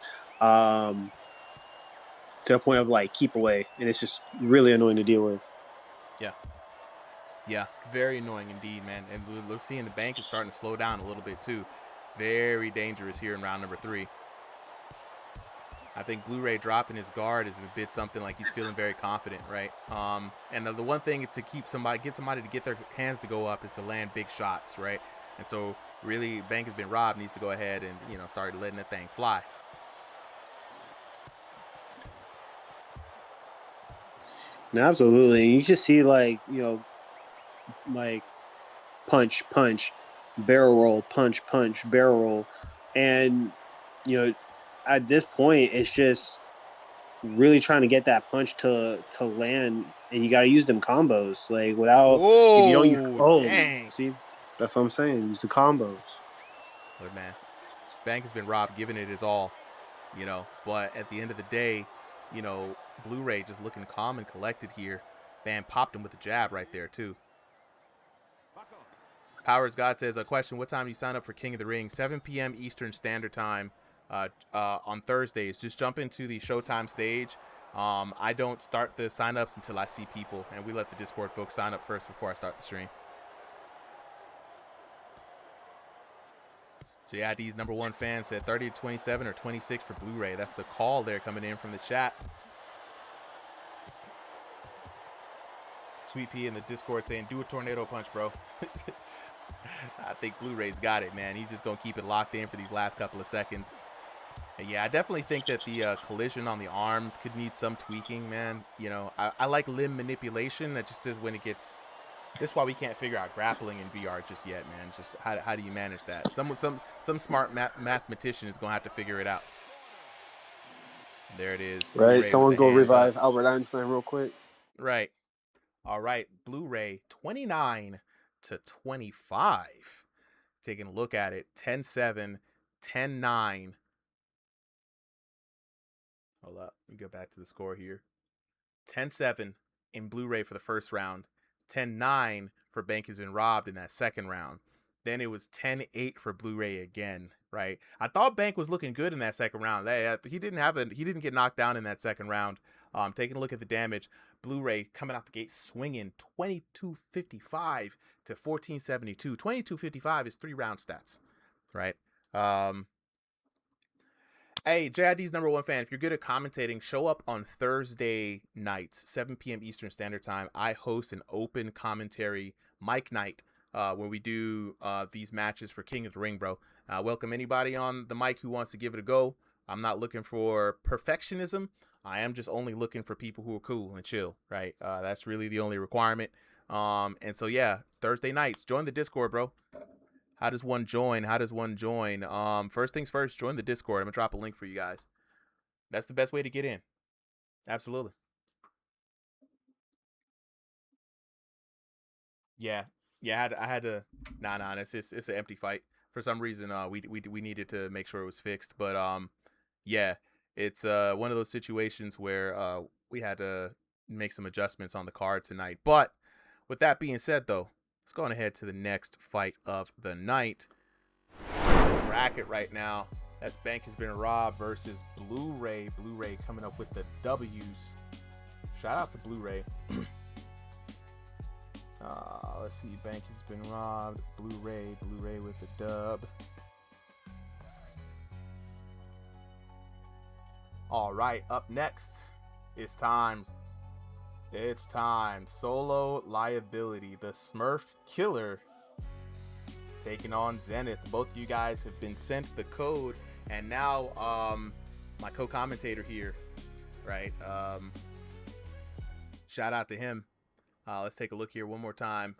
to a point of like keep away, and it's just really annoying to deal with. Yeah. Yeah, very annoying indeed, man. And we're seeing the bank is starting to slow down a little bit too. It's very dangerous here in round number 3. I think Blu-ray dropping his guard is a bit something like he's feeling very confident, right? And the one thing to get somebody to get their hands to go up is to land big shots, right? And so really, bank has been robbed, needs to go ahead and start letting that thing fly. Absolutely, you just see like punch, punch, barrel roll, punch, punch, barrel roll, and at this point, it's just really trying to get that punch to land, and you got to use them combos. Like if you don't use, dang. See, that's what I'm saying. Use the combos. Look, man, bank has been robbed, giving it his all, But at the end of the day, Blu-ray just looking calm and collected here. Bam popped him with the jab right there too. Powers God says, a question, what time do you sign up for King of the Ring? 7 p.m. Eastern Standard Time on Thursdays. Just jump into the Showtime stage. I don't start the sign-ups until I see people, and we let the Discord folks sign up first before I start the stream. JID's #1 fan said 30 to 27 or 26 for Blu-ray. That's the call there coming in from the chat. Sweet P in the Discord saying, do a tornado punch, bro. I think Blu-ray's got it, man. He's just going to keep it locked in for these last couple of seconds. And yeah, I definitely think that the collision on the arms could need some tweaking, man. I like limb manipulation. That just is when it gets... That's why we can't figure out grappling in VR just yet, man. Just how do you manage that? Some smart mathematician is going to have to figure it out. There it is. Right, someone go revive Albert Einstein real quick. Right. All right, Blu-ray 29 to 25. Taking a look at it, 10-7, 10-9. Hold up, let me go back to the score here. 10-7 in Blu-ray for the first round. 10-9 for Bank has been robbed in that second round. Then it was 10-8 for Blu-ray again, right? I thought Bank was looking good in that second round. He didn't get knocked down in that second round. Taking a look at the damage, Blu-ray coming out the gate swinging 2255 to 1472. 2255 is 3-round stats, right? Hey, JID's #1 fan, if you're good at commentating, show up on Thursday nights, 7 p.m. Eastern Standard Time. I host an open commentary mic night when we do these matches for King of the Ring, bro. Welcome anybody on the mic who wants to give it a go. I'm not looking for perfectionism. I am just only looking for people who are cool and chill, right? That's really the only requirement. And so, yeah, Thursday nights, join the Discord, bro. How does one join? First things first, join the Discord. I'm going to drop a link for you guys. That's the best way to get in. Absolutely. Yeah. I had to. Nah. It's an empty fight. For some reason, we needed to make sure it was fixed. But yeah, it's one of those situations where we had to make some adjustments on the card tonight. But with that being said, though, let's go on ahead to the next fight of the night. Bracket right now. That's Bank has been robbed versus Blu-ray. Blu-ray coming up with the W's. Shout out to Blu-ray. Let's see. Bank has been robbed. Blu-ray with the dub. All right. Up next, it's time. Solo Liability, the Smurf Killer, taking on Zenith. Both of you guys have been sent the code, and now my co-commentator here, right? Shout out to him. Let's take a look here one more time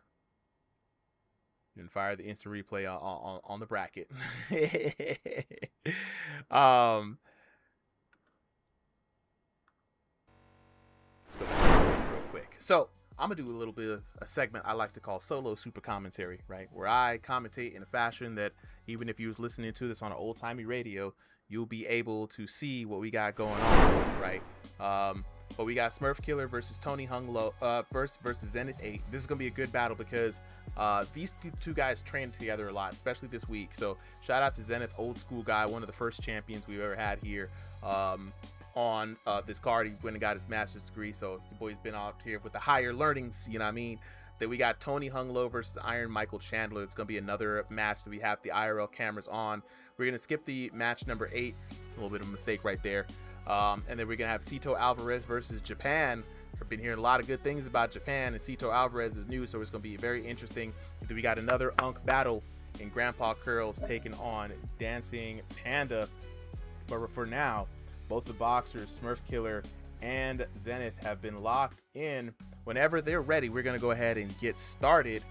and fire the instant replay on the bracket. Let's go back. back. So I'm gonna do a little bit of a segment I like to call solo super commentary, right? Where I commentate in a fashion that even if you was listening to this on an old timey radio, you'll be able to see what we got going on, right? But we got Smurf Killer versus Tony Hung Low versus Zenith 8. This is gonna be a good battle because these two guys trained together a lot, especially this week. So shout out to Zenith, old school guy, one of the first champions we've ever had here on this card. He went and got his master's degree, so the boy's been out here with the higher learnings, you know what I mean? Then we got Tony Hung Low versus Iron Michael Chandler. It's gonna be another match that we have the IRL cameras on. We're gonna skip the match number 8, a little bit of a mistake right there. And then we're gonna have Cito Alvarez versus Japan. I've been hearing a lot of good things about Japan, and Cito Alvarez is new, so it's gonna be very interesting. And then we got another Unk battle in Grandpa Curls taking on Dancing Panda. But for now, both the boxers, Smurf Killer and Zenith, have been locked in. Whenever they're ready, we're gonna go ahead and get started.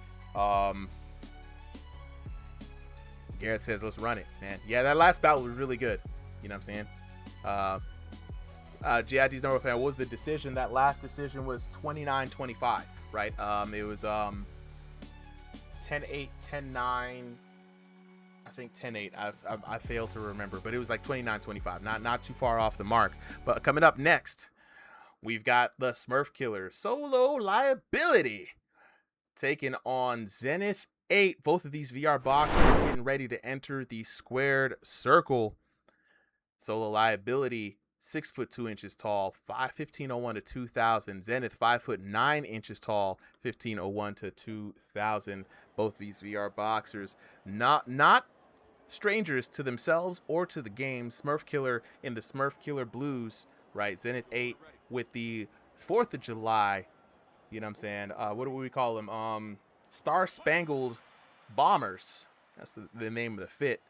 Garrett says, let's run it, man. Yeah, that last battle was really good. You know what I'm saying? GID's number fan, what was the decision? That last decision was 29-25, right? It was 10-8, 10-9, I think 10-8. I failed to remember, but it was like 29-25, not too far off the mark. But coming up next, we've got the Smurf Killer Solo Liability taking on Zenith 8. Both of these VR boxers getting ready to enter the squared circle. Solo Liability, 6'2" tall, 1501 to 2000. Zenith, 5'9" tall, 1501 to 2000. Both these VR boxers not strangers to themselves or to the game. Smurf Killer in the Smurf Killer blues, right? Zenith 8 with the 4th of July, you know what I'm saying? What do we call them? Star Spangled Bombers. That's the name of the fit.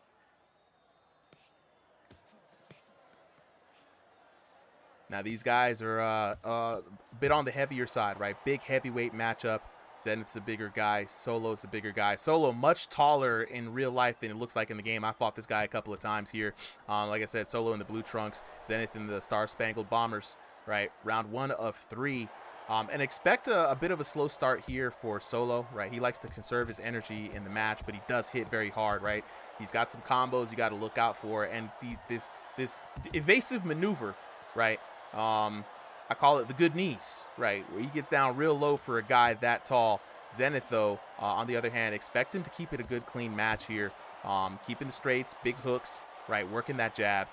Now these guys are a bit on the heavier side, right? Big heavyweight matchup. Zenith's a bigger guy. Solo's a bigger guy. Solo much taller in real life than it looks like in the game. I fought this guy a couple of times here. Like I said, Solo in the blue trunks, Zenith in the Star Spangled Bombers, right? Round 1 of 3. And expect a bit of a slow start here for Solo, right? He likes to conserve his energy in the match, but he does hit very hard, right? He's got some combos you got to look out for, and this evasive maneuver, right? I call it the good knees, right? Where he gets down real low for a guy that tall. Zenith, though, on the other hand, expect him to keep it a good, clean match here. Keeping the straights, big hooks, right? Working that jab.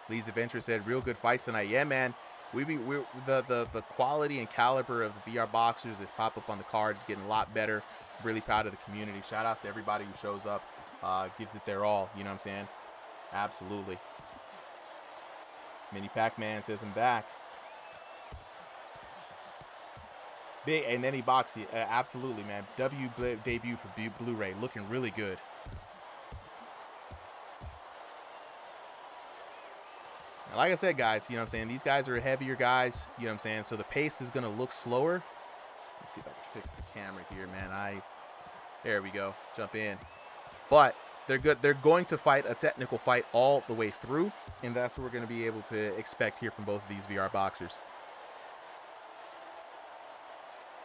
Lee's Adventure said, real good fights tonight. Yeah, man. The quality and caliber of the VR boxers that pop up on the card is getting a lot better. Really proud of the community. Shout outs to everybody who shows up, gives it their all. You know what I'm saying? Absolutely. Mini Pac-Man says I'm back. Big, and then he boxed it. Absolutely, man. Debut for Blu-ray, looking really good. And like I said, guys, you know what I'm saying? These guys are heavier guys, you know what I'm saying? So the pace is going to look slower. Let's see if I can fix the camera here, man. There we go. Jump in. But they're good. They're going to fight a technical fight all the way through, and that's what we're going to be able to expect here from both of these VR boxers.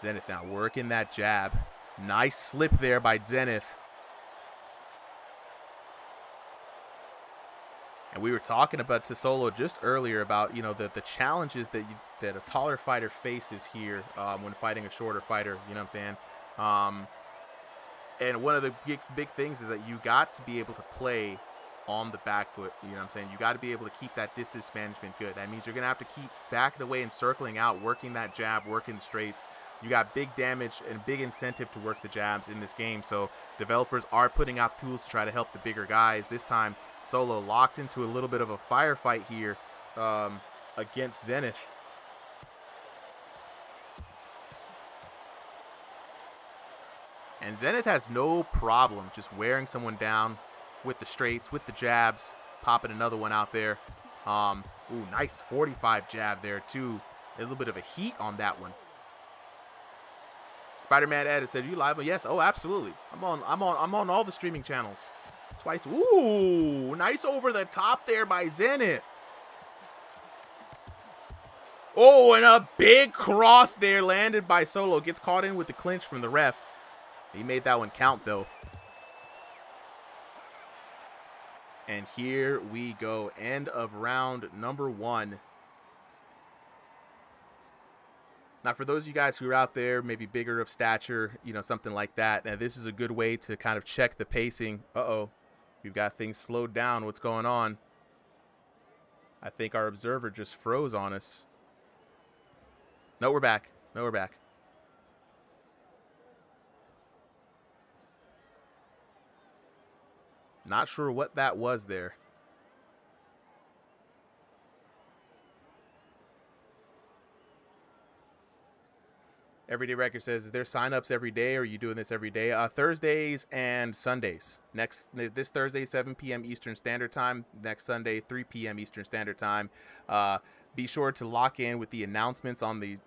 Zenith now working that jab. Nice slip there by Zenith. And we were talking about to Solo just earlier about, you know, the challenges that a taller fighter faces here when fighting a shorter fighter, you know what I'm saying? And one of the big things is that you got to be able to play on the back foot, you know what I'm saying? You got to be able to keep that distance management good. That means you're going to have to keep backing away and circling out, working that jab, working the straights. You got big damage and big incentive to work the jabs in this game. So developers are putting out tools to try to help the bigger guys. This time, Solo locked into a little bit of a firefight here against Zenith. And Zenith has no problem just wearing someone down with the straights, with the jabs, popping another one out there. Ooh, nice 45 jab there too. A little bit of a heat on that one. Spider-Man Ed said, "You live?" Yes. Oh, absolutely. I'm on all the streaming channels. Twice. Ooh, nice over the top there by Zenith. Oh, and a big cross there landed by Solo. Gets caught in with the clinch from the ref. He made that one count, though. And here we go. End of round number 1. Now, for those of you guys who are out there, maybe bigger of stature, something like that, now this is a good way to kind of check the pacing. Uh-oh. We've got things slowed down. What's going on? I think our observer just froze on us. No, we're back. No, we're back. Not sure what that was there. Everyday Record says, is there signups every day, or are you doing this every day? Thursdays and Sundays. This Thursday, 7 p.m. Eastern Standard Time. Next Sunday, 3 p.m. Eastern Standard Time. Be sure to lock in with the announcements on the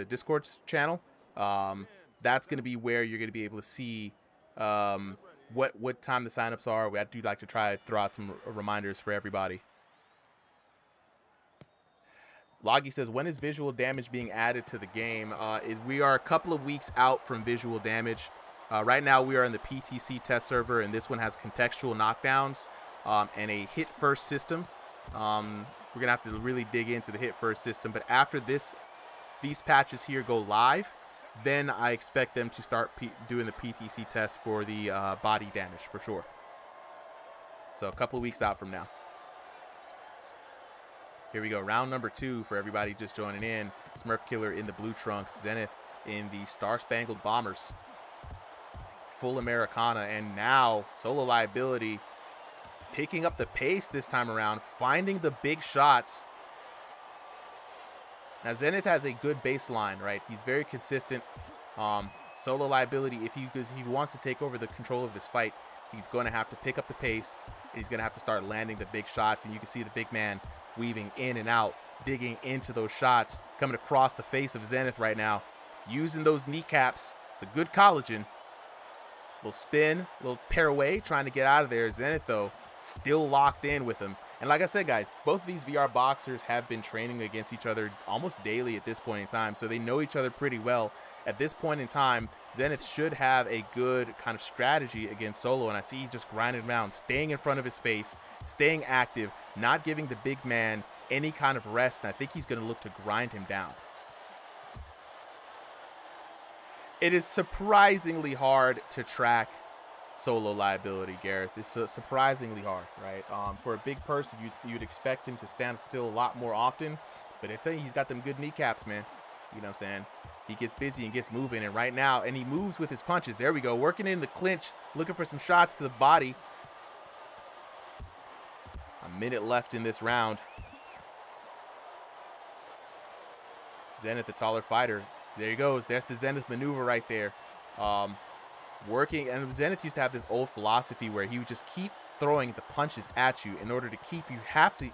Discord channel. That's going to be where you're going to be able to see what time the signups are. I do like to try to throw out some reminders for everybody. Loggy says, when is visual damage being added to the game? We are a couple of weeks out from visual damage. Right now, we are in the PTC test server, and this one has contextual knockdowns and a hit-first system. We're going to have to really dig into the hit-first system. But after these patches here go live, then I expect them to start doing the PTC test for the body damage, for sure. So a couple of weeks out from now. Here we go, round number 2 for everybody just joining in. Smurf Killer in the blue trunks, Zenith in the Star Spangled Bombers. Full Americana, and now Solo Liability picking up the pace this time around, finding the big shots. Now Zenith has a good baseline, right? He's very consistent. Solo Liability, if he wants to take over the control of this fight, he's going to have to pick up the pace. He's going to have to start landing the big shots, and you can see the big man weaving in and out, digging into those shots, coming across the face of Zenith right now, using those kneecaps, the good collagen. Little spin, little pair away, trying to get out of there. Zenith, though, still locked in with him. And like I said, guys, both of these VR boxers have been training against each other almost daily at this point in time, so they know each other pretty well. At this point in time, Zenith should have a good kind of strategy against Solo, and I see he's just grinding around, staying in front of his face, staying active, not giving the big man any kind of rest, and I think he's going to look to grind him down. It is surprisingly hard to track Solo Liability, Gareth. It's surprisingly hard, right? For a big person, you'd expect him to stand still a lot more often, but I tell you, he's got them good kneecaps, man. You know what I'm saying? He gets busy and gets moving, and right now, and he moves with his punches. There we go, working in the clinch, looking for some shots to the body. A minute left in this round. Zenith, the taller fighter. There he goes. There's the Zenith maneuver right there. Working, and Zenith used to have this old philosophy where he would just keep throwing the punches at you in order to keep you have to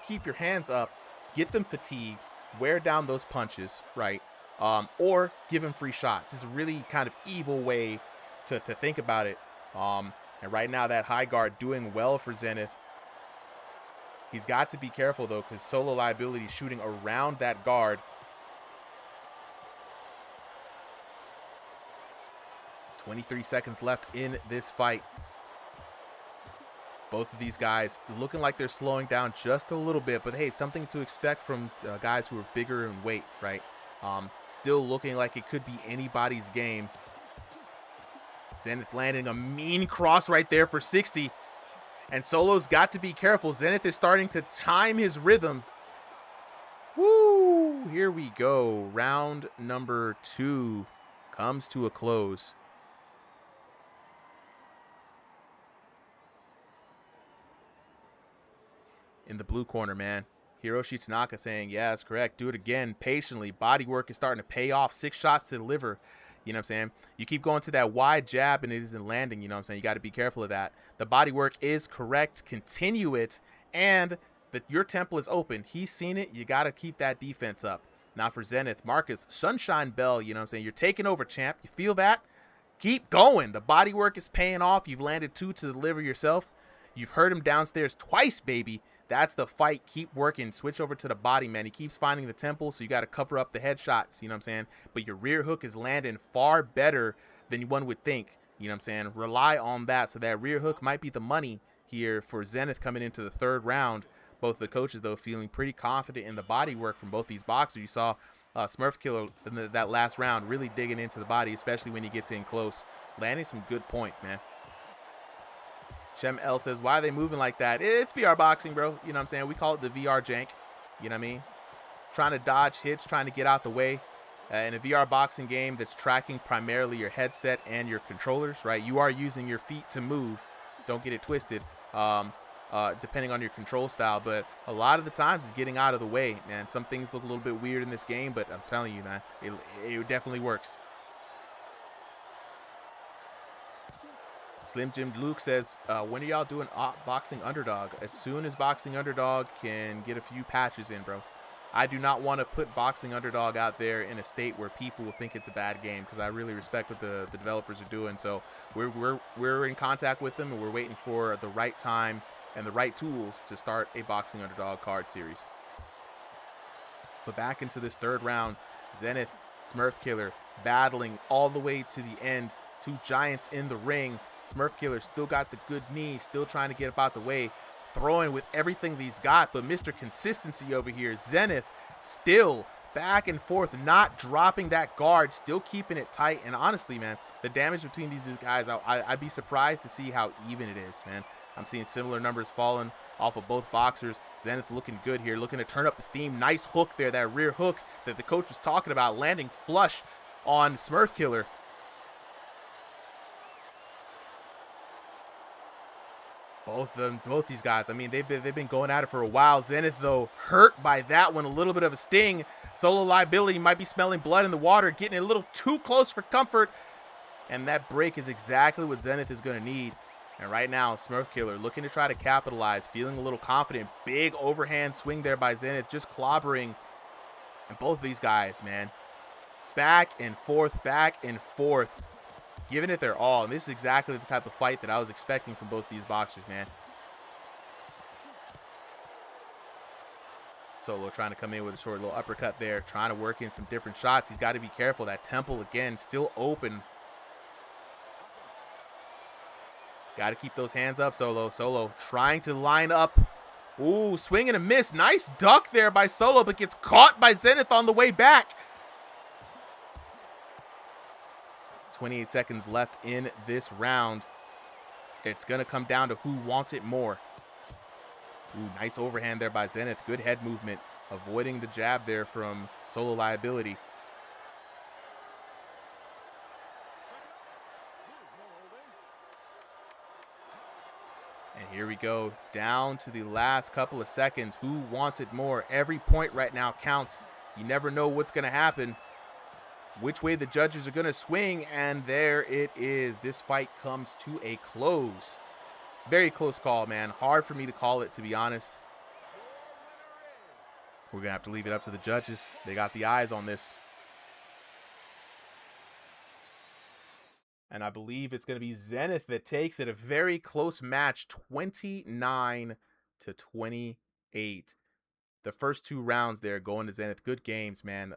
keep your hands up, get them fatigued, wear down those punches, right? Or give him free shots. It's a really kind of evil way to think about it. And right now, that high guard doing well for Zenith. He's got to be careful, though, because Solo Liability shooting around that guard. "23 seconds left in this fight. Both of these guys looking like they're slowing down just a little bit, but hey, it's something to expect from guys who are bigger in weight, right? Still looking like it could be anybody's game. Zenith landing a mean cross right there for 60. And Solo's got to be careful. Zenith is starting to time his rhythm. Woo! Here we go. Round number 2 comes to a close. In the blue corner, man, Hiroshi Tanaka saying, yeah, that's correct. Do it again patiently. Body work is starting to pay off. 6 shots to deliver. You know what I'm saying? You keep going to that wide jab and it isn't landing. You know what I'm saying? You got to be careful of that. The body work is correct. Continue it. And your temple is open. He's seen it. You got to keep that defense up. Now for Zenith, Marcus, Sunshine Bell. You know what I'm saying? You're taking over, champ. You feel that? Keep going. The body work is paying off. You've landed 2 to deliver yourself. You've heard him downstairs twice, baby. That's the fight. Keep working. Switch over to the body, man. He keeps finding the temple, so you got to cover up the headshots, you know what I'm saying? But your rear hook is landing far better than one would think, you know what I'm saying? Rely on that. So that rear hook might be the money here for Zenith coming into the third round. Both the coaches, though, feeling pretty confident in the body work from both these boxers. You saw Smurf Killer in that last round really digging into the body, especially when he gets in close, landing some good points, man. Shem L says, why are they moving like that? It's VR boxing, bro. You know what I'm saying? We call it the VR jank. You know what I mean? Trying to dodge hits, trying to get out the way. In a VR boxing game that's tracking primarily your headset and your controllers, right? You are using your feet to move. Don't get it twisted, depending on your control style. But a lot of the times it's getting out of the way, man. Some things look a little bit weird in this game, but I'm telling you, man, it definitely works. Slim Jim Luke says, when are y'all doing Boxing Underdog? As soon as Boxing Underdog can get a few patches in, bro. I do not want to put Boxing Underdog out there in a state where people will think it's a bad game, because I really respect what the developers are doing. So we're in contact with them, and we're waiting for the right time and the right tools to start a Boxing Underdog card series. But back into this third round, Zenith, Smurf Killer battling all the way to the end. Two giants in the ring. Smurf Killer still got the good knee, still trying to get up out the way, throwing with everything he's got. But Mr. Consistency over here, Zenith, still back and forth, not dropping that guard, still keeping it tight. And honestly, man, the damage between these two guys, I'd be surprised to see how even it is, man. I'm seeing similar numbers falling off of both boxers. Zenith looking good here, looking to turn up the steam. Nice hook there, that rear hook that the coach was talking about, landing flush on Smurf Killer. Both these guys, I mean, they've been going at it for a while. Zenith, though, hurt by that one, a little bit of a sting. Solo Liability might be smelling blood in the water, getting a little too close for comfort. And that break is exactly what Zenith is going to need. And right now, Smurf Killer looking to try to capitalize, feeling a little confident. Big overhand swing there by Zenith, just clobbering. And both of these guys, man, back and forth, giving it their all. And this is exactly the type of fight that I was expecting from both these boxers, man. Solo trying to come in with a short little uppercut there, trying to work in some different shots. He's got to be careful. That temple, again, still open. Got to keep those hands up, Solo. Solo trying to line up. Ooh, swing and a miss. Nice duck there by Solo, but gets caught by Zenith on the way back. 28 seconds left in this round. It's going to come down to who wants it more. Ooh, nice overhand there by Zenith. Good head movement, avoiding the jab there from Solo Liability. And here we go, down to the last couple of seconds. Who wants it more? Every point right now counts. You never know what's going to happen, which way the judges are going to swing, and there it is. This fight comes to a close. Very close call, man. Hard for me to call it, to be honest. We're going to have to leave it up to the judges. They got the eyes on this. And I believe it's going to be Zenith that takes it. A very close match, 29-28. The first two rounds there going to Zenith. Good games, man.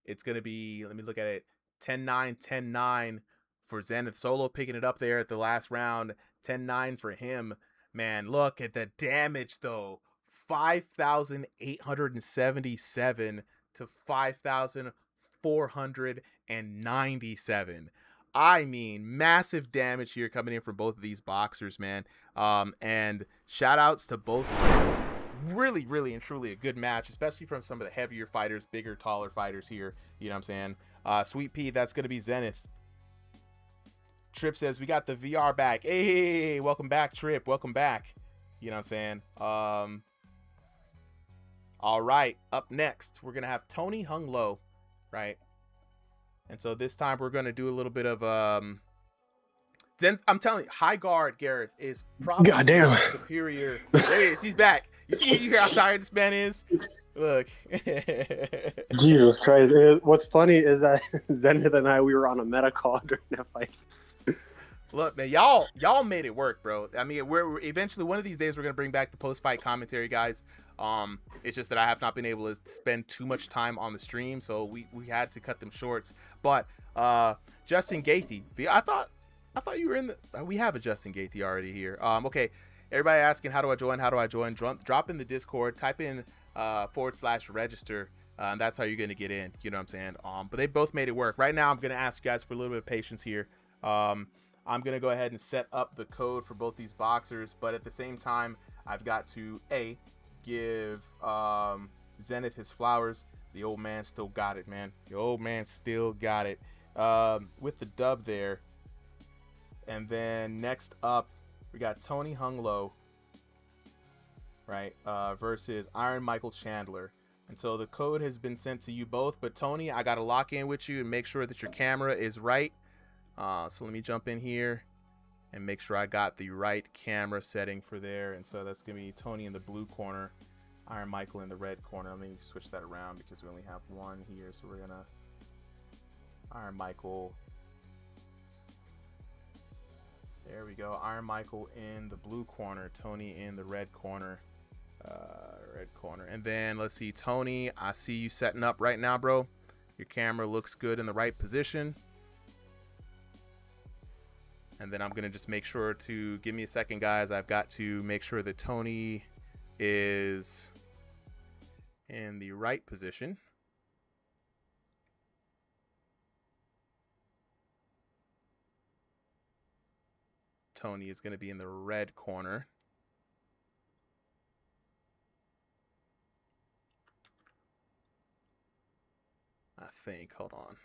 It's going to be, let me look at it, 10-9, 10-9 for Zenith. Solo picking it up there at the last round, 10-9 for him. Man, look at the damage, though. 5,877 to 5,497. I mean, massive damage here coming in from both of these boxers, man. And shout outs to both of them. Really, really, and truly a good match, especially from some of the heavier fighters, bigger, taller fighters here. You know what I'm saying? Sweet Pea, that's going to be Zenith. Trip says, we got the VR back. Hey, welcome back, Trip. Welcome back. You know what I'm saying? All right, up next, we're going to have Tony Hung Low, right? And so this time we're going to do a little bit of I'm telling you, high guard Gareth is probably superior. There he is. He's back. You hear how tired this man is? Look. Jesus Christ. What's funny is that Zenith and I, we were on a meta call during that fight. Look, man, y'all made it work, bro. I mean, we're eventually one of these days we're gonna bring back the post-fight commentary, guys. It's just that I have not been able to spend too much time on the stream, so we had to cut them shorts. But Justin Gaethje, I thought you were in the. We have a Justin Gaethje already here. Okay, everybody asking how do I join? How do I join? Drop in the Discord, type in /register. And that's how you're gonna get in. You know what I'm saying? But they both made it work. Right now, I'm gonna ask you guys for a little bit of patience here. I'm going to go ahead and set up the code for both these boxers, but at the same time, I've got to, give Zenith his flowers. The old man still got it, man. The old man still got it with the dub there. And then next up, we got Tony Hung Lo, right, versus Iron Michael Chandler. And so the code has been sent to you both, but Tony, I got to lock in with you and make sure that your camera is right. So let me jump in here and make sure I got the right camera setting for there. And so that's going to be Tony in the blue corner, Iron Michael in the red corner. Let me switch that around because we only have one here. So we're going to Iron Michael. There we go. Iron Michael in the blue corner, Tony in the red corner. And then let's see, Tony, I see you setting up right now, bro. Your camera looks good in the right position. And then I'm going to just make sure to give me a second, guys. I've got to make sure that Tony is in the right position. Tony is going to be in the red corner. I think. Hold on.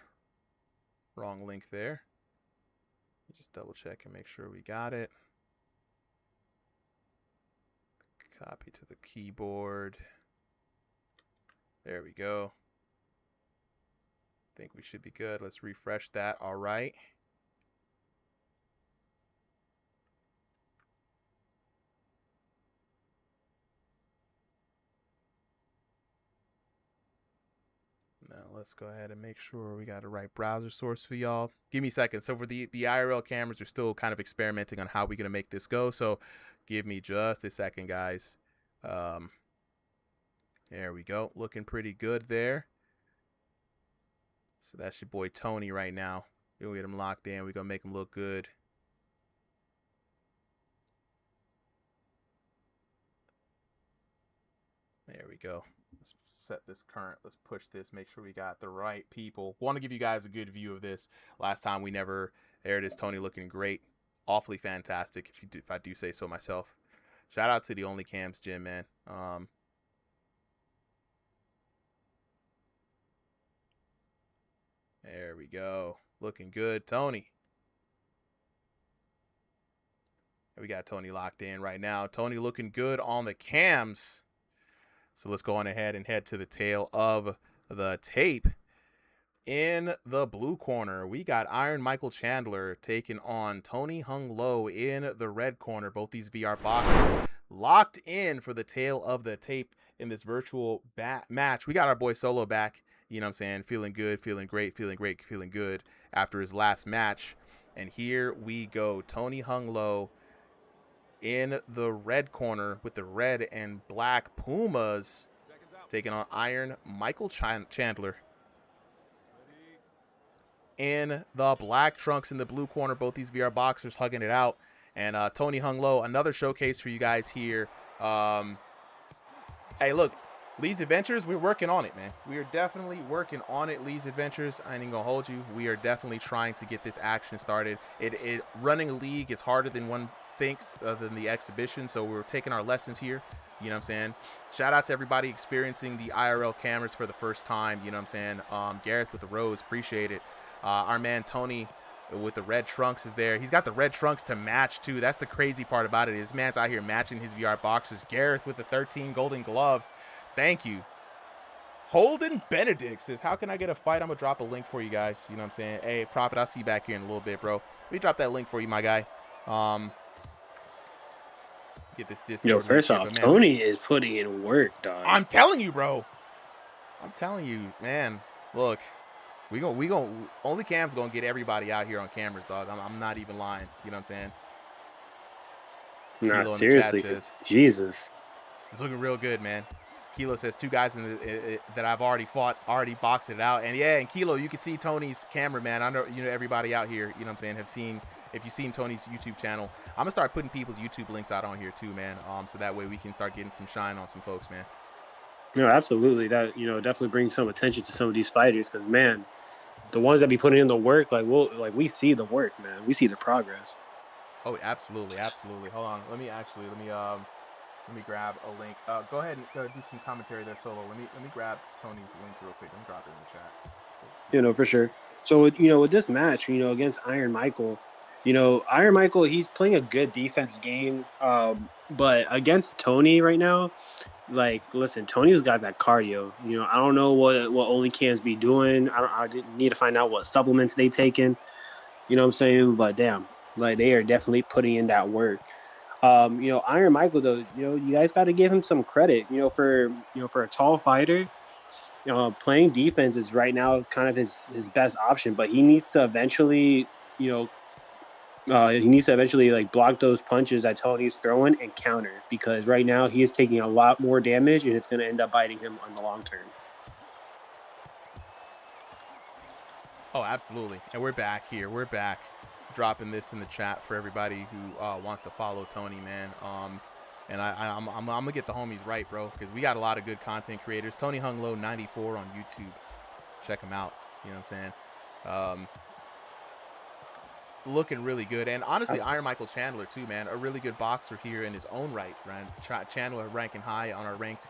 Wrong link there. Just double check and make sure we got it. Copy to the keyboard. There we go. Think we should be good. Let's refresh that. All right. Now let's go ahead and make sure we got the right browser source for y'all. Give me a second. So for the IRL cameras, we're still kind of experimenting on how we're going to make this go. So give me just a second, guys. There we go. Looking pretty good there. So that's your boy Tony right now. We'll get him locked in. We're going to make him look good. There we go. Let's set this current. Let's push this. Make sure we got the right people. Want to give you guys a good view of this. Last time we never. There it is. Tony looking great. Awfully fantastic, if I do say so myself. Shout out to the Only Cams gym, man. There we go. Looking good, Tony. We got Tony locked in right now. Tony looking good on the cams. So let's go on ahead and head to the tail of the tape. In the blue corner, we got Iron Michael Chandler taking on Tony Hung Lo in the red corner. Both these VR boxers locked in for the tail of the tape in this virtual match. We got our boy Solo back. You know what I'm saying? Feeling good, feeling great, feeling great, feeling good after his last match. And here we go. Tony Hung Lo in the red corner with the red and black Pumas taking on Iron Michael Chandler. In the black trunks in the blue corner, both these VR boxers hugging it out. And Tony Hung Lo, another showcase for you guys here. Hey, look, Lee's Adventures, we're working on it, man. We are definitely working on it, Lee's Adventures. I ain't gonna hold you. We are definitely trying to get this action started. Running a league is harder than one thinks than the exhibition, so we're taking our lessons here. You know what I'm saying? Shout out to everybody experiencing the IRL cameras for the first time. You know what I'm saying? Gareth with the rose, appreciate it. Our man Tony with the red trunks is there. He's got the red trunks to match too. That's the crazy part about it. This man's out here matching his VR boxers. Gareth with the 13 golden gloves. Thank you. Holden Benedict says, how can I get a fight? I'm going to drop a link for you guys. You know what I'm saying? Hey, Prophet, I'll see you back here in a little bit, bro. Let me drop that link for you, my guy. Get this Discord. Yo, first off, Tony is putting in work, dog. I'm telling you, bro. I'm telling you, man. Look. Only Cam's gonna get everybody out here on cameras, dog. I'm not even lying. You know what I'm saying? Nah, Kilo in the chat seriously, says, Jesus. it's looking real good, man. Kilo says 2 guys that I've already fought, already boxed it out. And yeah, and Kilo, you can see Tony's camera, man. I know everybody out here, you know what I'm saying, if you've seen Tony's YouTube channel. I'm gonna start putting people's YouTube links out on here too, man. So that way we can start getting some shine on some folks, man. No, absolutely. That definitely brings some attention to some of these fighters because man, the ones that be putting in the work, we see the work, man. We see the progress. Oh, absolutely, absolutely. Hold on, let me grab a link. Go ahead and do some commentary there, Solo. Let me grab Tony's link real quick. Let me drop it in the chat. For sure. So with this match, against Iron Michael, Iron Michael, he's playing a good defense game. But against Tony right now, like, listen, Tony's got that cardio. I don't know what Only Cans be doing. I didn't need to find out what supplements they taking. You know what I'm saying? But damn, like they are definitely putting in that work. Iron Michael though, you guys got to give him some credit. For a tall fighter, playing defense is right now kind of his best option. But he needs to eventually, like block those punches that Tony's throwing and counter because right now he is taking a lot more damage and it's going to end up biting him on the long term. Oh, absolutely. And we're back here. We're back, dropping this in the chat for everybody who wants to follow Tony, man. And I'm gonna get the homies right, bro, because we got a lot of good content creators. Tony Hung Low 94 on YouTube. Check him out. You know what I'm saying? Looking really good. And honestly, Iron Michael Chandler too, man. A really good boxer here in his own right, right? Chandler ranking high on our ranked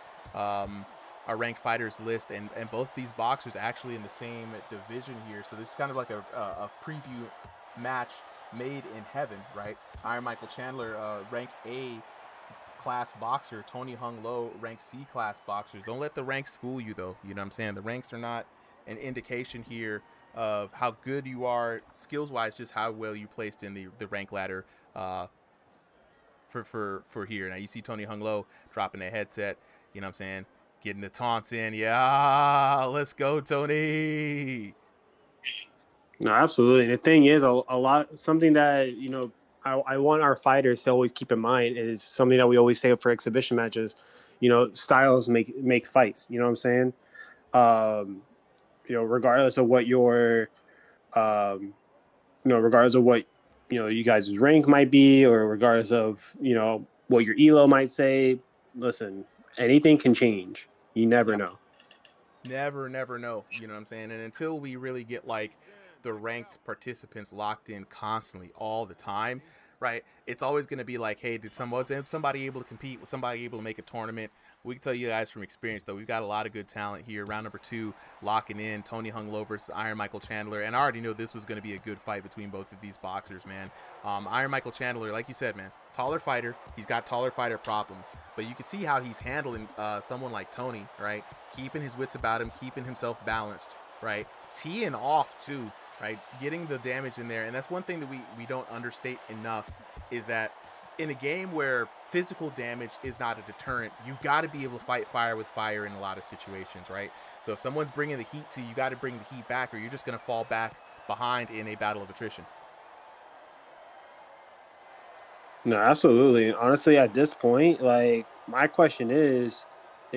fighters list, and both these boxers actually in the same division here. So this is kind of like a preview match made in heaven, right? Iron Michael Chandler, ranked A class boxer. Tony Hung Low, ranked C class boxers. Don't let the ranks fool you, though. You know what I'm saying? The ranks are not an indication here of how good you are skills wise, just how well you placed in the rank ladder for here. Now you see Tony Hung Low dropping a headset, you know what I'm saying, getting the taunts in. Yeah, let's go, Tony. No, absolutely. And the thing is, something that I want our fighters to always keep in mind is something that we always say for exhibition matches. Styles make fights. You know what I'm saying? Regardless of what regardless of what you guys' rank might be, or regardless of what your elo might say. Listen, anything can change. You never know. Never know. You know what I'm saying? And until we really get like the ranked participants locked in constantly all the time, right? It's always going to be like, hey, was somebody able to compete? Was somebody able to make a tournament? We can tell you guys from experience, though, we've got a lot of good talent here. Round number 2, locking in Tony Hung Low versus Iron Michael Chandler. And I already know this was going to be a good fight between both of these boxers, man. Iron Michael Chandler, like you said, man, taller fighter. He's got taller fighter problems. But you can see how he's handling someone like Tony, right? Keeping his wits about him, keeping himself balanced, right? Teeing off, too, right? Getting the damage in there. And that's one thing that we don't understate enough is that in a game where physical damage is not a deterrent, you got to be able to fight fire with fire in a lot of situations, right? So if someone's bringing the heat to you, got to bring the heat back, or you're just going to fall back behind in a battle of attrition. No, absolutely. Honestly, at this point, like, my question is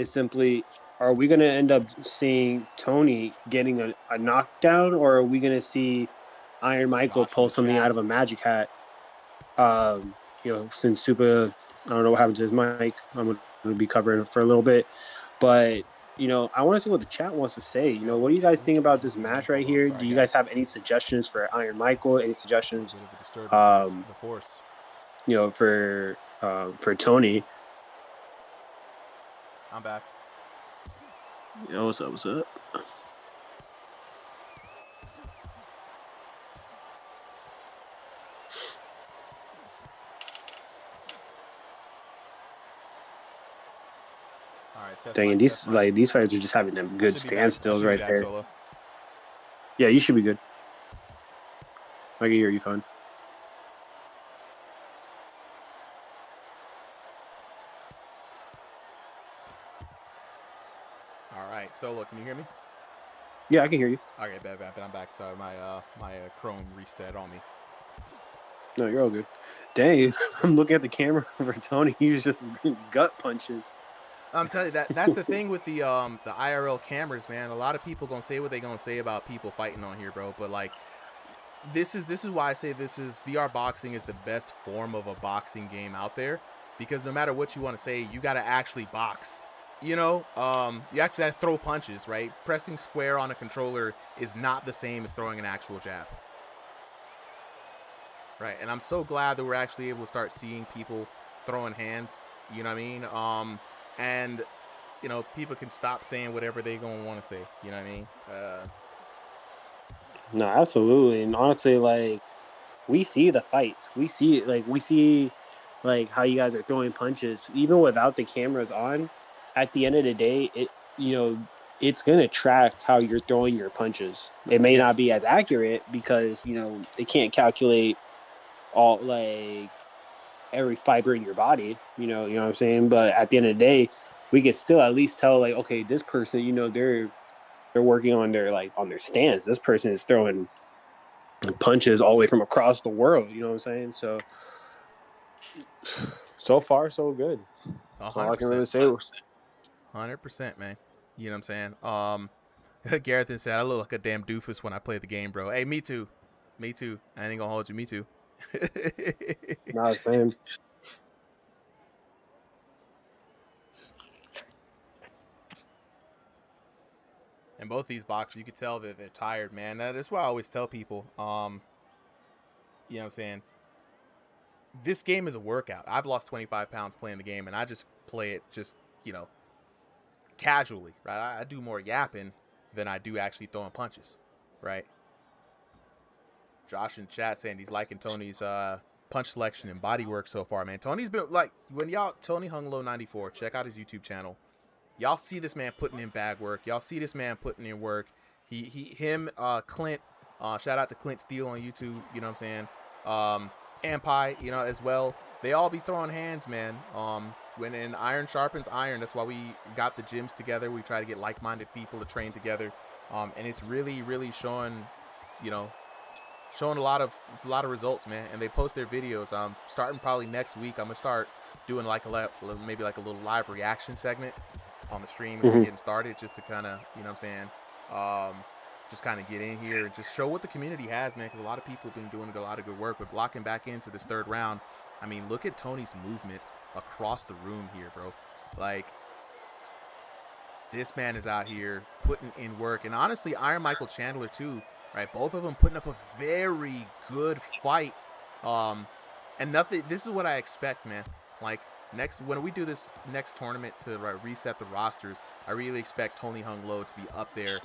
simply, are we going to end up seeing Tony getting a knockdown, or are we going to see Iron Michael pull something out of a magic hat? Since Super, I don't know what happened to his mic. I'm going to be covering it for a little bit. But, I want to see what the chat wants to say. What do you guys think about this match right here? Do you guys have any suggestions for Iron Michael? Any suggestions? The force. For Tony. I'm back. What's up? Dang, and these fighters are just having them good standstills right there. Solo. Yeah, you should be good. I can hear you fine. All right, Solo, can you hear me? Yeah, I can hear you. Okay, bad. I'm back. Sorry, my Chrome reset on me. No, you're all good. Dang, I'm looking at the camera for Tony. He was just gut punching. I'm telling you that's the thing with the IRL cameras, man. A lot of people gonna say what they gonna say about people fighting on here, bro. But like, this is why I say this is VR boxing is the best form of a boxing game out there, because no matter what you want to say, you got to actually box. You know, you actually have to throw punches, right? Pressing square on a controller is not the same as throwing an actual jab, right? And I'm so glad that we're actually able to start seeing people throwing hands. You know what I mean? And you know, people can stop saying whatever they gonna want to say. You know what I mean? No, absolutely. And honestly, like we see the fights. We see like how you guys are throwing punches, even without the cameras on. At the end of the day, it's gonna track how you're throwing your punches. It may Yeah. not be as accurate because they can't calculate all like every fiber in your body. You know what I'm saying. But at the end of the day, we can still at least tell like, okay, this person, they're working on their stance. This person is throwing punches all the way from across the world. You know what I'm saying? So far, so good. That's all hundred I can really percent. say. 100%, man. You know what I'm saying? Gareth said, I look like a damn doofus when I play the game, bro. Hey, me too. Me too. I ain't gonna hold you. Me too. Not the same. And both these boxers, you could tell that they're tired, man. That's why I always tell people, you know what I'm saying? This game is a workout. I've lost 25 pounds playing the game, and I just play it just, you know, casually, right? I do more yapping than I do actually throwing punches, right? Josh in chat saying he's liking Tony's punch selection and body work so far, man. Tony's been like, when y'all, Tony Hung Low 94, check out his YouTube channel. Y'all see this man putting in bag work. Y'all see this man putting in work. Clint, shout out to Clint Steele on YouTube, you know what I'm saying? Ampi, you know, as well. They all be throwing hands, man. When in iron sharpens iron, that's why we got the gyms together. We try to get like-minded people to train together. And it's really, really showing, you know, showing a lot of results, man. And they post their videos. Starting probably next week, I'm gonna start doing like maybe like a little live reaction segment on the stream as we're getting started, just to kind of, you know what I'm saying, just kind of get in here and just show what the community has, man, because a lot of people have been doing a lot of good work. But blocking back into this third round, I mean, look at Tony's movement across the room here, bro. Like, this man is out here putting in work. And honestly, Iron Michael Chandler too, right? Both of them putting up a very good fight. And nothing, this is what I expect, man. Like, when we do this next tournament to reset the rosters, I really expect Tony Hung Low to be up there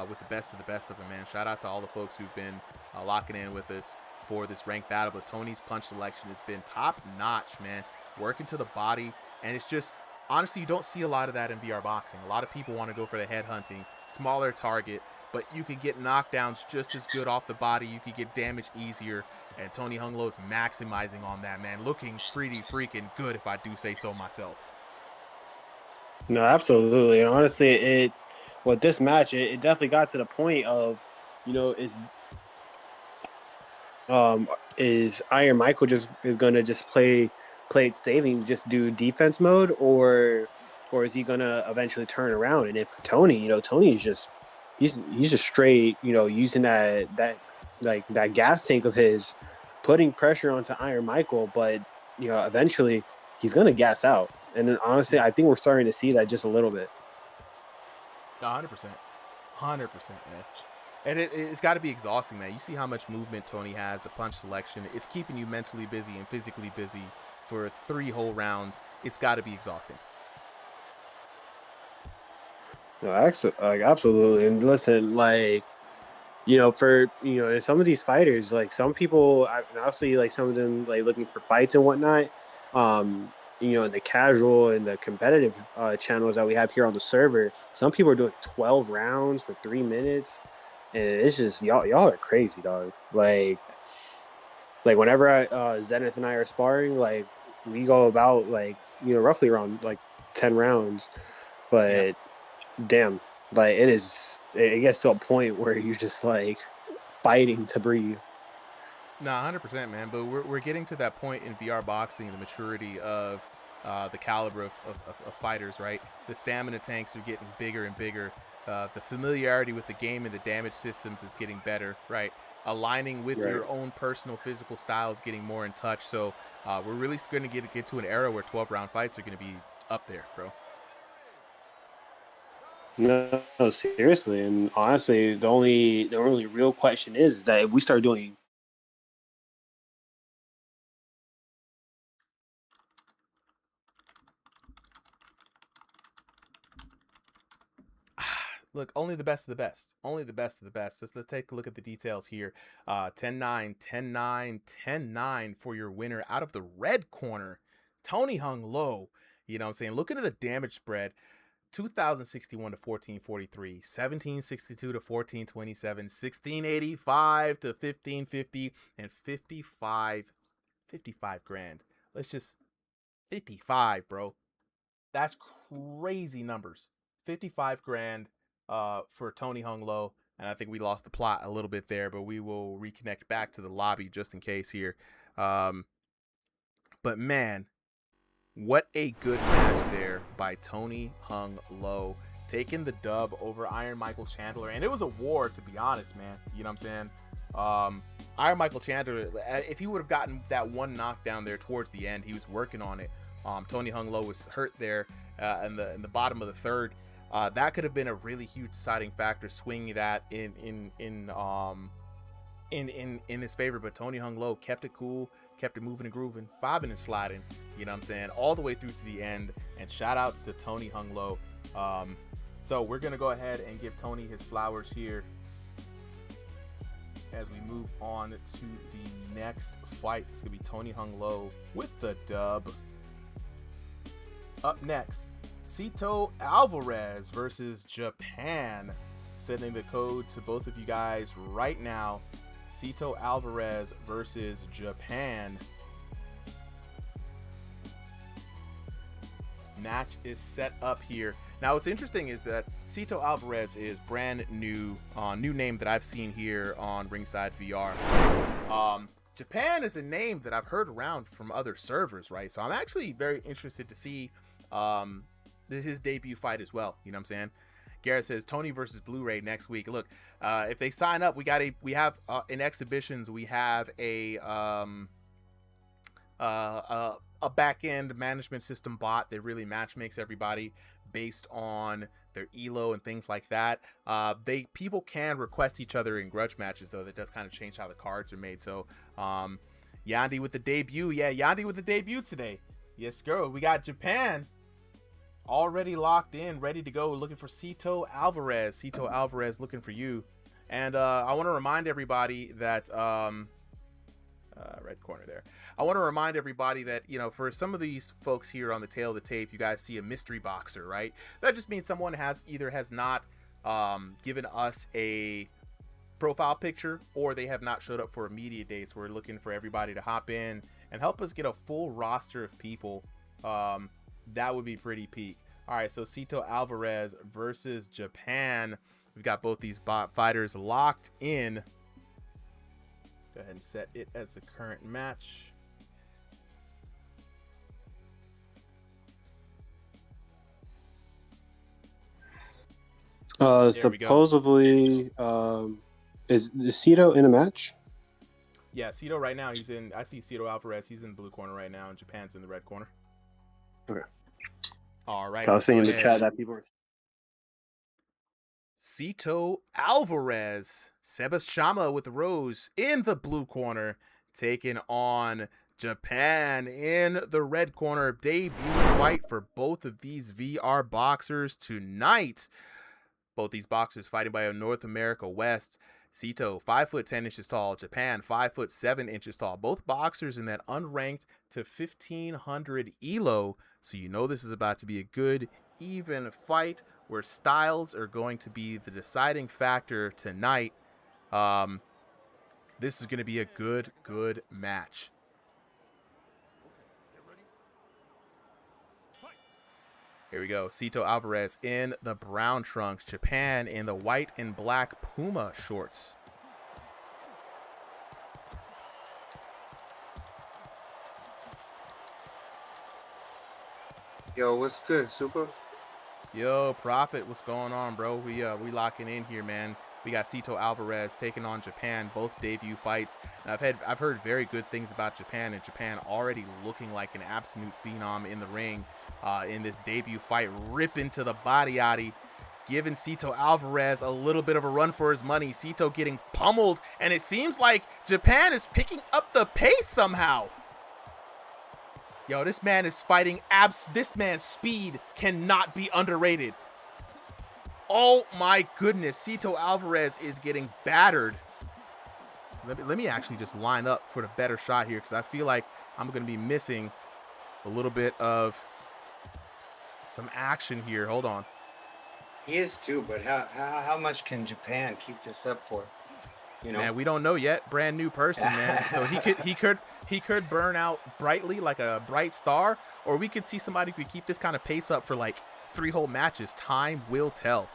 with the best of them, man. Shout out to all the folks who've been locking in with us for this ranked battle. But Tony's punch selection has been top notch, man. Working to the body, and it's just, honestly, you don't see a lot of that in VR boxing. A lot of people want to go for the head hunting, smaller target, but you can get knockdowns just as good off the body. You can get damage easier, and Tony Hung Low is maximizing on that, man. Looking pretty freaking good, if I do say so myself. No, absolutely. And honestly, with this match, it definitely got to the point of, is Iron Michael just is gonna just play it saving, just do defense mode, or is he gonna eventually turn around? And if Tony, Tony is just he's just straight, using that gas tank of his, putting pressure onto Iron Michael, but eventually he's gonna gas out. And then honestly, I think we're starting to see that just a little bit. 100%. 100%, man. And it's got to be exhausting, man. You see how much movement Tony has, the punch selection. It's keeping you mentally busy and physically busy for 3 whole rounds. It's got to be exhausting. No, absolutely. And listen, like, for some of these fighters, like some people, obviously, like some of them, like looking for fights and whatnot. The casual and the competitive channels that we have here on the server, some people are doing 12 rounds for 3 minutes, and it's just y'all are crazy, dog. Like whenever Zenith and I are sparring, like we go about like roughly around like 10 rounds, but Yeah. damn. Like it gets to a point where you're just like fighting to breathe. No, 100%, man. But we're getting to that point in VR boxing, the maturity of the caliber of fighters, right? The stamina tanks are getting bigger and bigger. The familiarity with the game and the damage systems is getting better, right? Aligning with Right. your own personal physical style is getting more in touch. So we're really going to get to an era where 12-round fights are going to be up there, bro. No, seriously. And honestly, the only real question is that if we start doing Look, only the best of the best. Only the best of the best. Let's take a look at the details here. 10-9, 10-9, 10-9 for your winner out of the red corner. Tony hung low. You know what I'm saying? Looking at the damage spread, 2061 to 1443, 1762 to 1427, 1685 to 1550, and 55 grand. Let's just 55, bro. That's crazy numbers. 55 grand for Tony hung low. And I think we lost the plot a little bit there, but we will reconnect back to the lobby just in case here. But man, what a good match there by Tony hung low, taking the dub over Iron Michael Chandler. And it was a war, to be honest, man. You know what I'm saying? Iron Michael Chandler, if he would have gotten that one knockdown there towards the end, he was working on it. Tony hung low was hurt there in the bottom of the third. That could have been a really huge deciding factor, swinging that in his favor. But Tony hung low, kept it cool, kept it moving and grooving, vibing and sliding. You know what I'm saying? All the way through to the end. And shout outs to Tony hung low. So we're gonna go ahead and give Tony his flowers here as we move on to the next fight. It's gonna be Tony hung low with the dub. Up next, Cito Alvarez versus Japan. Sending the code to both of you guys right now. Cito Alvarez versus Japan. Match is set up here. Now, what's interesting is that Cito Alvarez is brand new, new name that I've seen here on Ringside VR. Japan is a name that I've heard around from other servers, right? So I'm actually very interested to see his debut fight as well. You know what I'm saying? Garrett says Tony versus Blu-ray next week. Look, if they sign up, we have in exhibitions we have a back-end management system bot that really matchmakes everybody based on their elo and things like that. People can request each other in grudge matches, though. That does kind of change how the cards are made. So Yandi with the debut. Yeah, Yandi with the debut today. Yes, girl. We got Japan already locked in, ready to go, looking for Cito Alvarez. Cito Alvarez looking for you. And I want to remind everybody that red corner there. I want to remind everybody that, you know, for some of these folks here on the tail of the tape, you guys see a mystery boxer, right? That just means someone has not given us a profile picture, or they have not showed up for immediate dates. We're looking for everybody to hop in and help us get a full roster of people. That would be pretty peak. All right, so Cito Alvarez versus Japan. We've got both these fighters locked in. Go ahead and set it as the current match. Supposedly, is Cito in a match? Yeah, Cito right now, he's in. I see Cito Alvarez. He's in the blue corner right now, and Japan's in the red corner. Okay. All right. I was seeing in the chat that people were. Cito Alvarez, Sebastiama with the rose in the blue corner, taking on Japan in the red corner. Debut fight for both of these VR boxers tonight. Both these boxers fighting by a North America West. Cito, 5'10" tall. Japan, 5'7" tall. Both boxers in that unranked to 1500 elo. So you know this is about to be a good, even fight where styles are going to be the deciding factor tonight. This is going to be a good match. Here we go. Sito Alvarez in the brown trunks. Japan in the white and black Puma shorts. Yo, what's good, Super? Yo, Prophet, what's going on, bro? We locking in here, man. We got Sito Alvarez taking on Japan, both debut fights. And I've heard very good things about Japan, and Japan already looking like an absolute phenom in the ring in this debut fight, ripping to the body yaddy, giving Sito Alvarez a little bit of a run for his money. Sito getting pummeled, and it seems like Japan is picking up the pace somehow. Yo, this man is fighting this man's speed cannot be underrated. Oh my goodness, Sito Alvarez is getting battered. Let me actually just line up for the better shot here, because I feel like I'm going to be missing a little bit of some action here. Hold on. He is too, but how much can Japan keep this up for? You know, man, we don't know yet. Brand new person, man. So he could burn out brightly like a bright star, or we could see somebody who could keep this kind of pace up for like 3 whole matches. Time will tell.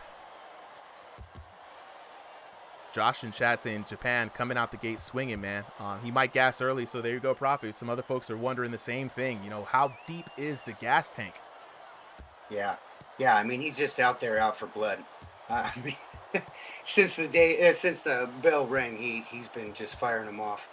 Josh in chat saying Japan coming out the gate swinging, man. He might gas early, so there you go, Prophet. Some other folks are wondering the same thing. You know, how deep is the gas tank? Yeah. I mean, he's just out there out for blood. I mean, since the bell rang, he's been just firing them off.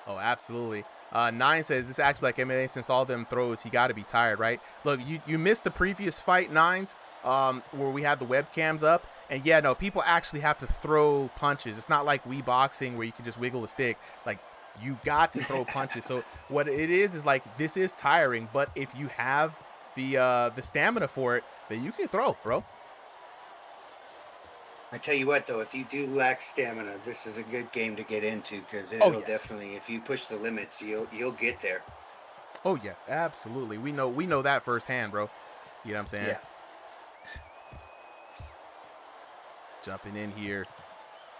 Oh, absolutely. Nine says this acts like MMA since all them throws. He got to be tired, right? Look, you missed the previous fight, Nines, where we had the webcams up. And yeah, no, people actually have to throw punches. It's not like Wii Boxing where you can just wiggle a stick. Like, you got to throw punches. So what it is like, this is tiring. But if you have the stamina for it, then you can throw, bro. I tell you what, though, if you do lack stamina, this is a good game to get into, because it'll definitely, if you push the limits, you'll get there. Oh yes, absolutely. We know that firsthand, bro. You know what I'm saying? Yeah. Jumping in here,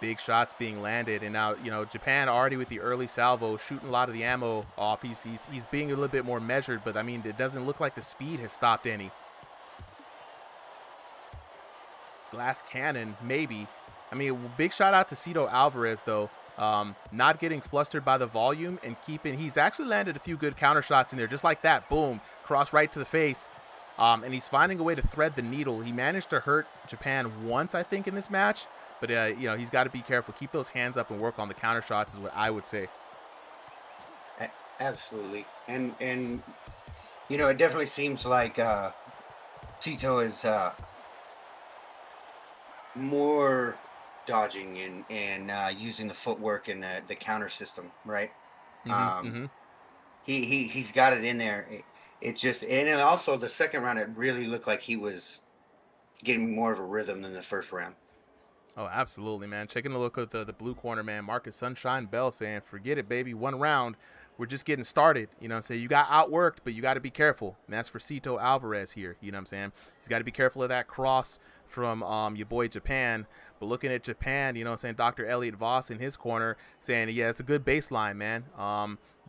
big shots being landed, and now Japan already with the early salvo, shooting a lot of the ammo off. He's being a little bit more measured, but I mean, it doesn't look like the speed has stopped any. Glass cannon, maybe. I mean, big shout out to Sito Alvarez though, not getting flustered by the volume and he's actually landed a few good counter shots in there, just like that. Boom, cross right to the face. And he's finding a way to thread the needle. He managed to hurt Japan once, I think, in this match. But, he's got to be careful. Keep those hands up and work on the counter shots is what I would say. Absolutely. And it definitely seems like Sito is more dodging and using the footwork and the counter system, right? He's got it in there. It just, and then also the second round, it really looked like he was getting more of a rhythm than the first round. Oh, absolutely, man. Taking a look at the blue corner, man. Marcus Sunshine Bell saying, forget it, baby. 1 round. We're just getting started. You know what I'm saying? You got outworked, but you got to be careful. And that's for Sito Alvarez here. You know what I'm saying? He's got to be careful of that cross from your boy Japan. But looking at Japan, you know what I'm saying? Dr. Elliot Voss in his corner saying, yeah, it's a good baseline, man.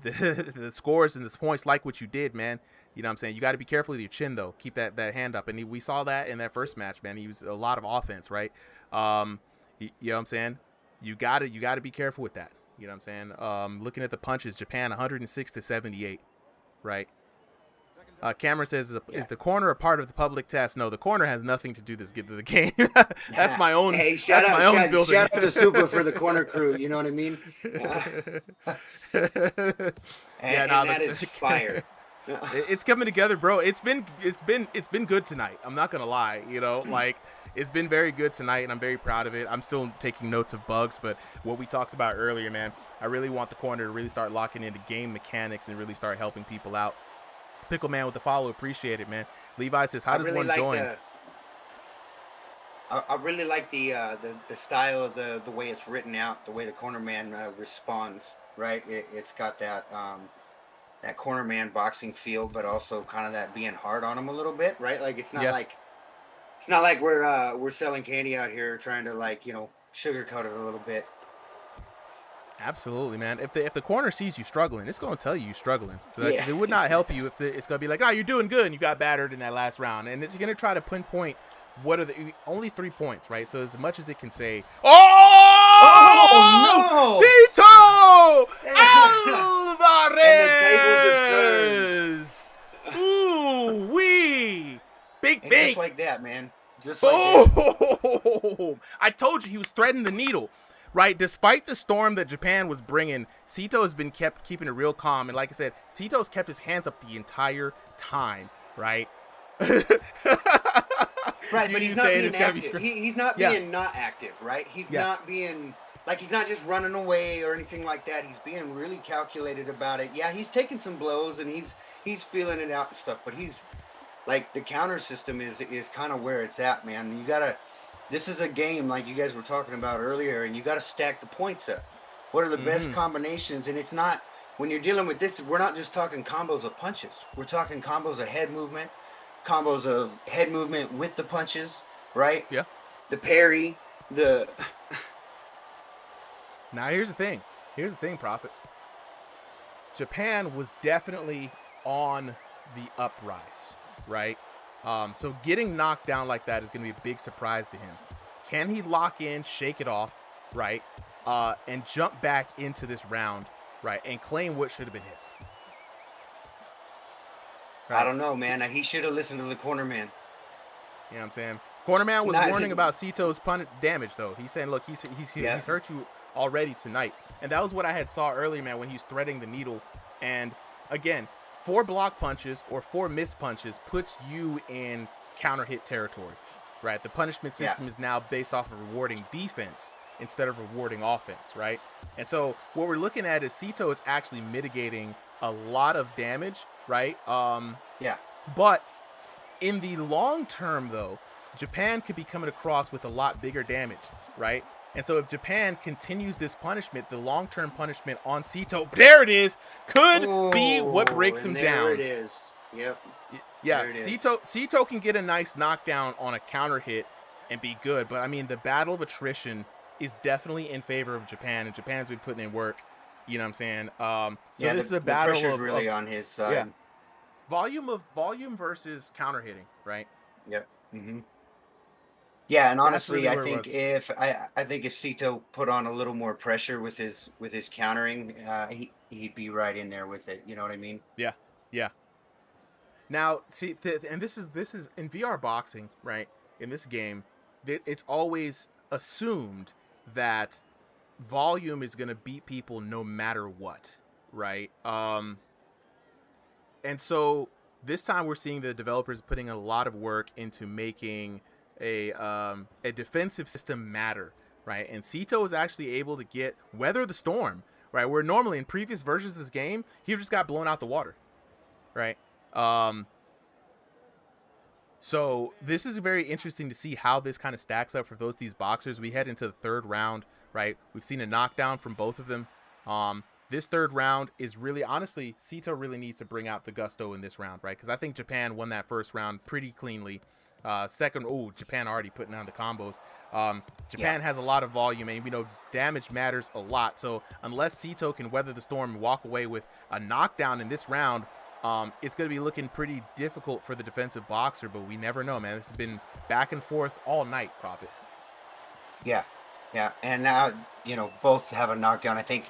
The scores and the points like what you did, man. You know what I'm saying? You got to be careful with your chin, though. Keep that hand up. And we saw that in that first match, man. He was a lot of offense, right? You know what I'm saying? You got to be careful with that. You know what I'm saying? Looking at the punches, Japan 106-78, right? Cameron says, is the corner a part of the public test? No, the corner has nothing to do with the game. That's my own. Hey, shout out to Super for the corner crew. You know what I mean? That is fire. It's coming together, bro. It's been good tonight. I'm not gonna lie. It's been very good tonight, and I'm very proud of it. I'm still taking notes of bugs, but what we talked about earlier, man, I really want the corner to really start locking into game mechanics and really start helping people out. Pickle Man with the follow, appreciate it, man. Levi says, how does one join? I really like the style of the way it's written out, the way the corner man responds, right? It's got that corner man boxing feel, but also kind of that being hard on him a little bit, right? Like it's not like we're selling candy out here trying to sugarcoat it a little bit. Absolutely, man. If the corner sees you struggling, it's going to tell you struggling. Yeah. It would not help you if it's going to be like, oh, you're doing good and you got battered in that last round. And it's going to try to pinpoint what are the only 3 points, right? So as much as it can say, Oh, Cito And the Alvarez! Ooh, wee! Big, And big! just like that, man. Just like that. Boom! I told you he was threading the needle, right? Despite the storm that Japan was bringing, Cito has been keeping it real calm. And like I said, Cito's kept his hands up the entire time, right? Right, but he's not being active. Be he's not being not active, right? He's not being, like, he's not just running away or anything like that. He's being really calculated about it. Yeah, he's taking some blows and he's feeling it out and stuff, but he's, like, the counter system is kind of where it's at, man. You gotta, this is a game like you guys were talking about earlier, and you gotta stack the points up. What are the best combinations? And it's not, when you're dealing with this, we're not just talking combos of punches. We're talking combos of head movement, combos of head movement with the punches, right? Yeah. The parry, the... Now, here's the thing, Prophet. Japan was definitely on the uprise, right? So getting knocked down like that is going to be a big surprise to him. Can he lock in, shake it off, right? And jump back into this round, right? And claim what should have been his. Right. I don't know, man. He should have listened to the corner man. You know what I'm saying? Corner man was warning about Cito's damage, though. He's saying, look, he's hurt you already tonight. And that was what I had saw earlier, man, when he was threading the needle. And again, 4 block punches or 4 missed punches puts you in counter hit territory, right? The punishment system is now based off of rewarding defense instead of rewarding offense, right? And so what we're looking at is Cito is actually mitigating a lot of damage, right? But in the long term, though, Japan could be coming across with a lot bigger damage, right? And so if Japan continues this punishment, the long-term punishment on Cito, there it is, could be what breaks him down. There it is. Yep. Yeah, Cito can get a nice knockdown on a counter hit and be good. But, I mean, the battle of attrition is definitely in favor of Japan, and Japan's been putting in work. You know what I'm saying? This is a battle the pressure's really on his side. Yeah. Volume versus counter hitting, right? Yep. Mm-hmm. Yeah, and honestly, really I think if Cito put on a little more pressure with his countering, he'd be right in there with it. You know what I mean? Yeah. Now, see, and this is in VR boxing, right? In this game, it's always assumed that volume is going to beat people no matter what, right? And so this time we're seeing the developers putting a lot of work into making a defensive system matter, right? And Cito is actually able to weather the storm, right? Where normally in previous versions of this game, he just got blown out the water, right? So this is very interesting to see how this kind of stacks up for these boxers. We head into the 3rd round, right? We've seen a knockdown from both of them. This 3rd round is really, honestly, Cito really needs to bring out the gusto in this round, right? Because I think Japan won that 1st round pretty cleanly. Second, Japan already putting on the combos. Japan has a lot of volume, and we know damage matters a lot. So unless Cito can weather the storm and walk away with a knockdown in this round, it's going to be looking pretty difficult for the defensive boxer, but we never know, man. This has been back and forth all night, Prophet. Yeah. And now, both have a knockdown. I think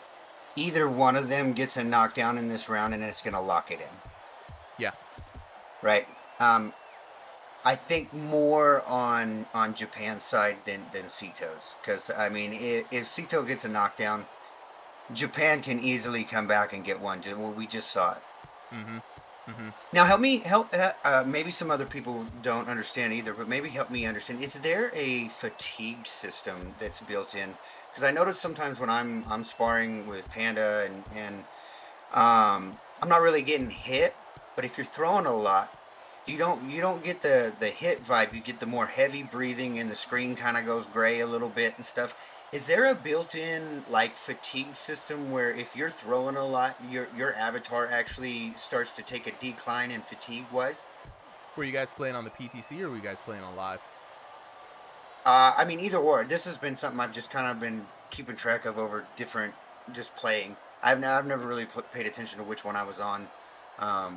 either one of them gets a knockdown in this round, and it's going to lock it in. Yeah. Right. I think more on Japan's side than Cito's, because I mean, if Cito gets a knockdown, Japan can easily come back and get one. Well, we just saw it. Now help maybe some other people don't understand either, but maybe help me understand. Is there a fatigue system that's built in? Because I notice sometimes when I'm sparring with Panda and I'm not really getting hit, but if you're throwing a lot, you don't get the hit vibe. You get the more heavy breathing, and the screen kind of goes gray a little bit and stuff. Is there a built-in like fatigue system where if you're throwing a lot, your avatar actually starts to take a decline in fatigue-wise? Were you guys playing on the PTC or were you guys playing on live? I mean, either or. This has been something I've just kind of been keeping track of over different just playing. I've never really paid attention to which one I was on.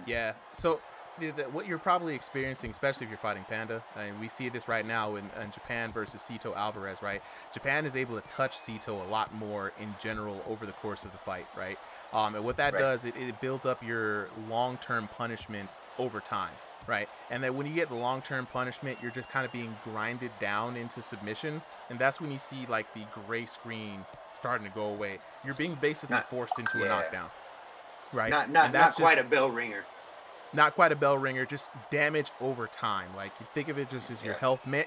Yeah. So what you're probably experiencing, especially if you're fighting Panda, I mean, we see this right now in Japan versus Sito Alvarez, right? Japan is able to touch Sito a lot more in general over the course of the fight, right? And what that does, it builds up your long-term punishment over time, right? And then when you get the long-term punishment, you're just kind of being grinded down into submission, and that's when you see like the gray screen starting to go away. You're being basically forced into a knockdown, right? Not quite a bell ringer. Not quite a bell ringer, just damage over time. Like, you think of it just as your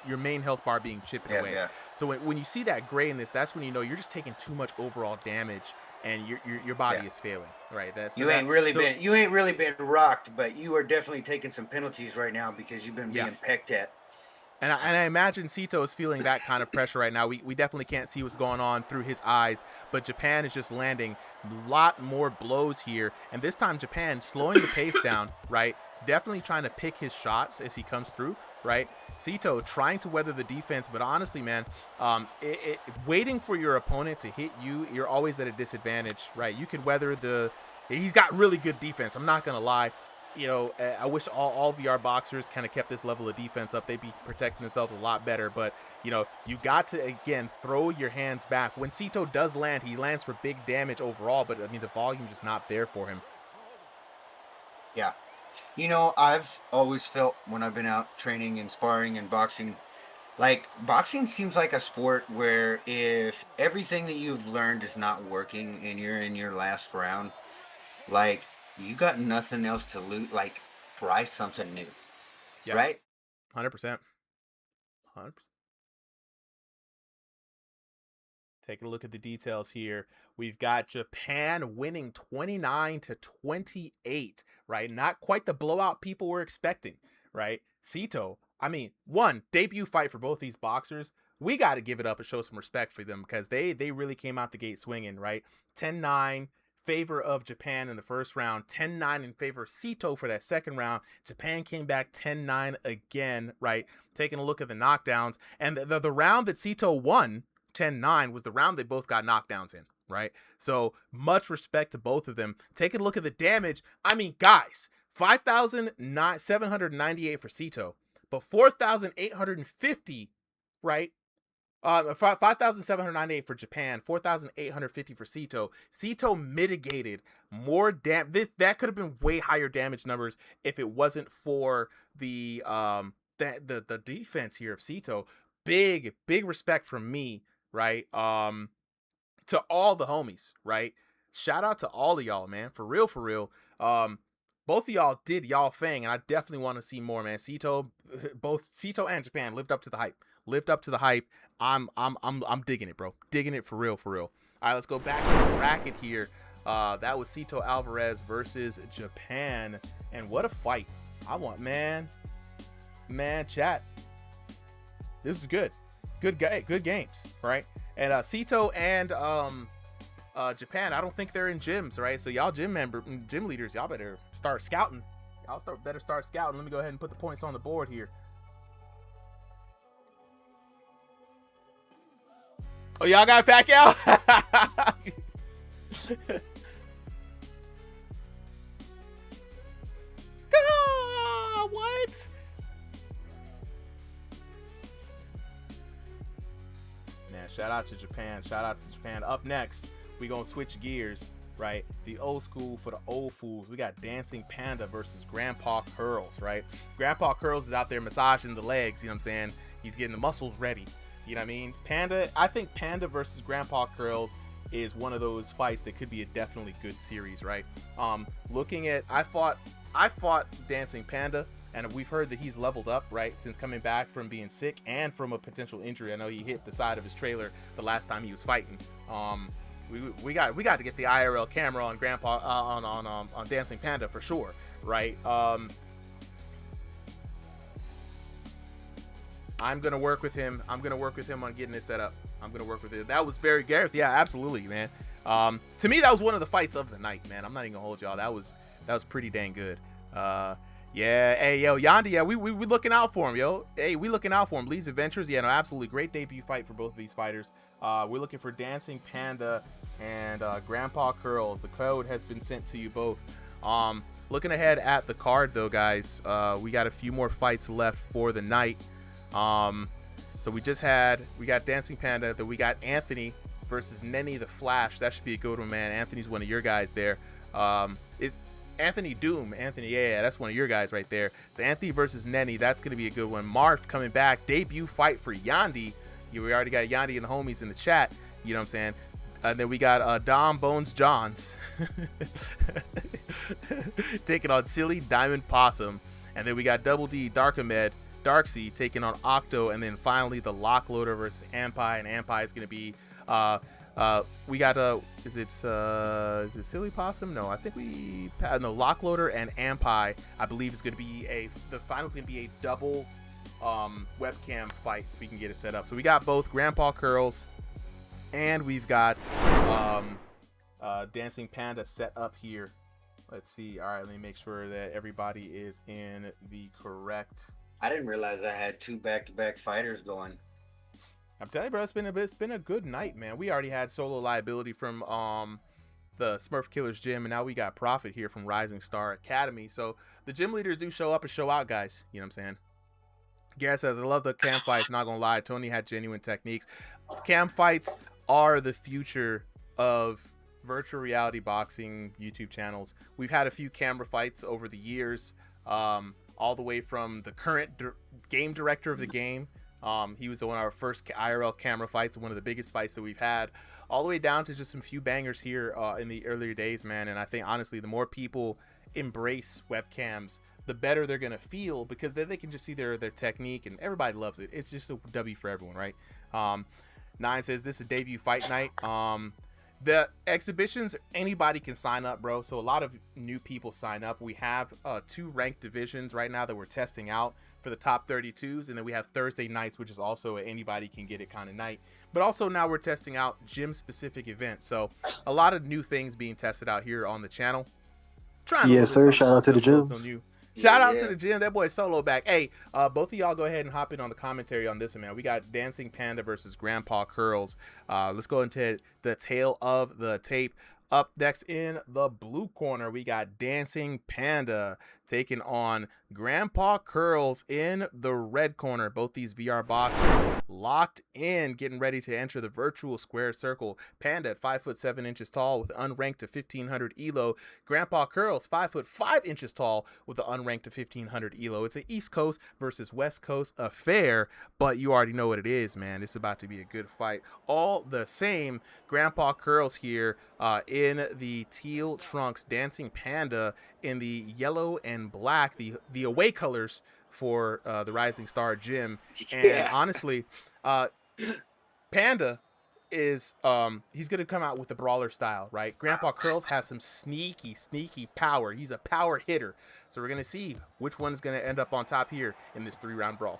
your main health bar being chipped away. Yeah. So when you see that grayness, that's when you know you're just taking too much overall damage, and your body is failing. Right. You ain't really been rocked, but you are definitely taking some penalties right now because you've been being pecked at. And I imagine Sito is feeling that kind of pressure right now. We definitely can't see what's going on through his eyes, but Japan is just landing a lot more blows here. And this time Japan slowing the pace down, right? Definitely trying to pick his shots as he comes through, right? Sito trying to weather the defense, but honestly, man, waiting for your opponent to hit you, you're always at a disadvantage, right? You can weather he's got really good defense. I'm not going to lie. You know, I wish all VR boxers kind of kept this level of defense up. They'd be protecting themselves a lot better. But, you know, you got to, again, throw your hands back. When Sito does land, he lands for big damage overall. But, I mean, the volume's just not there for him. Yeah. You know, I've always felt when I've been out training and sparring and boxing, like, boxing seems like a sport where if everything that you've learned is not working and you're in your last round, like, you got nothing else to lose. Like, try something new, right? 100%. Take a look at the details here. We've got Japan winning 29-28, right? Not quite the blowout people were expecting, right? Sito, I mean, debut fight for both these boxers. We got to give it up and show some respect for them because they really came out the gate swinging, right? 10-9. Favor of Japan in the first round, 10-9 in favor of Sito for that second round. Japan came back 10-9 again, right? Taking a look at the knockdowns, and the round that Sito won, 10-9, was the round they both got knockdowns in, right? So much respect to both of them. Taking a look at the damage, I mean, guys, 5,798 for Sito, but 4,850, right? 5,798 for Japan, 4,850 for Sito. Sito mitigated more damage. That could have been way higher damage numbers if it wasn't for the defense here of Sito. Big respect from me, right? To all the homies, right? Shout out to all of y'all, man. For real. Both of y'all did y'all thing, and I definitely want to see more, man. Both Sito and Japan lived up to the hype. I'm digging it, bro. Digging it for real. All right, let's go back to the bracket here. That was Sito Alvarez versus Japan, and what a fight! Man, chat. This is good games, right? And Sito and Japan, I don't think they're in gyms, right? So y'all gym leaders, y'all better start scouting. Better start scouting. Let me go ahead and put the points on the board here. Oh, y'all got Pacquiao? What? Man, shout out to Japan. Up next, we gonna switch gears, right? The old school for the old fools. We got Dancing Panda versus Grandpa Curls, right? Grandpa Curls is out there massaging the legs, you know what I'm saying? He's getting the muscles ready. You know what I mean? I think Panda versus Grandpa Curls is one of those fights that could be a definitely good series, right? Looking at, I fought Dancing Panda, and we've heard that he's leveled up, right, since coming back from being sick and from a potential injury. I know he hit the side of his trailer the last time he was fighting. We got to get the IRL camera on Grandpa on Dancing Panda for sure, right? I'm gonna work with him on getting it set up. That was very Gareth. Yeah, absolutely, man. To me, that was one of the fights of the night, man. I'm not even gonna hold y'all. That was pretty dang good. Yeah. Hey, yo, Yandi. Yeah, we looking out for him, yo. Hey, we looking out for him. Lee's Adventures. Yeah, no, absolutely great debut fight for both of these fighters. We're looking for Dancing Panda and Grandpa Curls. The code has been sent to you both. Looking ahead at the card, though, guys, we got a few more fights left for the night. So we got Dancing Panda, then we got Anthony versus Nenny the Flash. That should be a good one, man. Anthony's one of your guys there. Is Anthony Doom. Anthony, yeah, that's one of your guys right there. So Anthony versus Nenny, that's going to be a good one. Marth coming back. Debut fight for Yandi. We already got Yandi and the homies in the chat. You know what I'm saying? Then we got Dom Bones Johns taking on Silly Diamond Possum. And then we got Double D Darksea taking on Octo. And then finally the Lockloader versus Ampi. And Ampi is going to be... we got is it Silly Possum? No, I think Lockloader and Ampi, I believe, is going to be the final's going to be a double webcam fight if we can get it set up. So we got both Grandpa Curls and we've got Dancing Panda set up here. Let's see. All right, let me make sure that everybody is in the correct. I didn't realize I had 2 back-to-back fighters going. I'm telling you, bro, it's been a good night, man. We already had Solo Liability from the Smurf Killers gym, and now we got Profit here from Rising Star Academy. So the gym leaders do show up and show out, guys. You know what I'm saying? Garrett says, I love the cam fights, not gonna lie. Tony had genuine techniques. Cam fights are the future of virtual reality boxing YouTube channels. We've had a few camera fights over the years, all the way from the current game director of the game. He was one of our first IRL camera fights, one of the biggest fights that we've had, all the way down to just some few bangers here in the earlier days, man. And I think, honestly, the more people embrace webcams, the better they're going to feel, because then they can just see their technique, and everybody loves it. It's just a W for everyone, right? Nine says, this is a debut fight night. The exhibitions, anybody can sign up, bro. So a lot of new people sign up. We have 2 ranked divisions right now that we're testing out for the top 32s, and then we have Thursday nights, which is also anybody can get it kind of night. But also now we're testing out gym specific events. So a lot of new things being tested out here on the channel. Yes, sir. Shout out to the gyms. Shout out to the gym. That boy Solo back. Hey, both of y'all go ahead and hop in on the commentary on this one, man. We got Dancing Panda versus Grandpa Curls. Let's go into the tail of the tape. Up next in the blue corner, we got Dancing Panda taking on Grandpa Curls in the red corner. Both these VR boxers locked in, getting ready to enter the virtual square circle. Panda at 5'7" tall with unranked to 1500 elo. Grandpa Curls 5'5" tall with the unranked to 1500 elo. It's an East Coast versus West Coast affair, but you already know what it is, man. It's about to be a good fight. All the same, Grandpa Curls here in the teal trunks, Dancing Panda in the yellow and black, the away colors for the Rising Star gym. And honestly, Panda is he's gonna come out with the brawler style, right? Grandpa Curls has some sneaky power. He's a power hitter, so we're gonna see which one's gonna end up on top here in this 3-round brawl.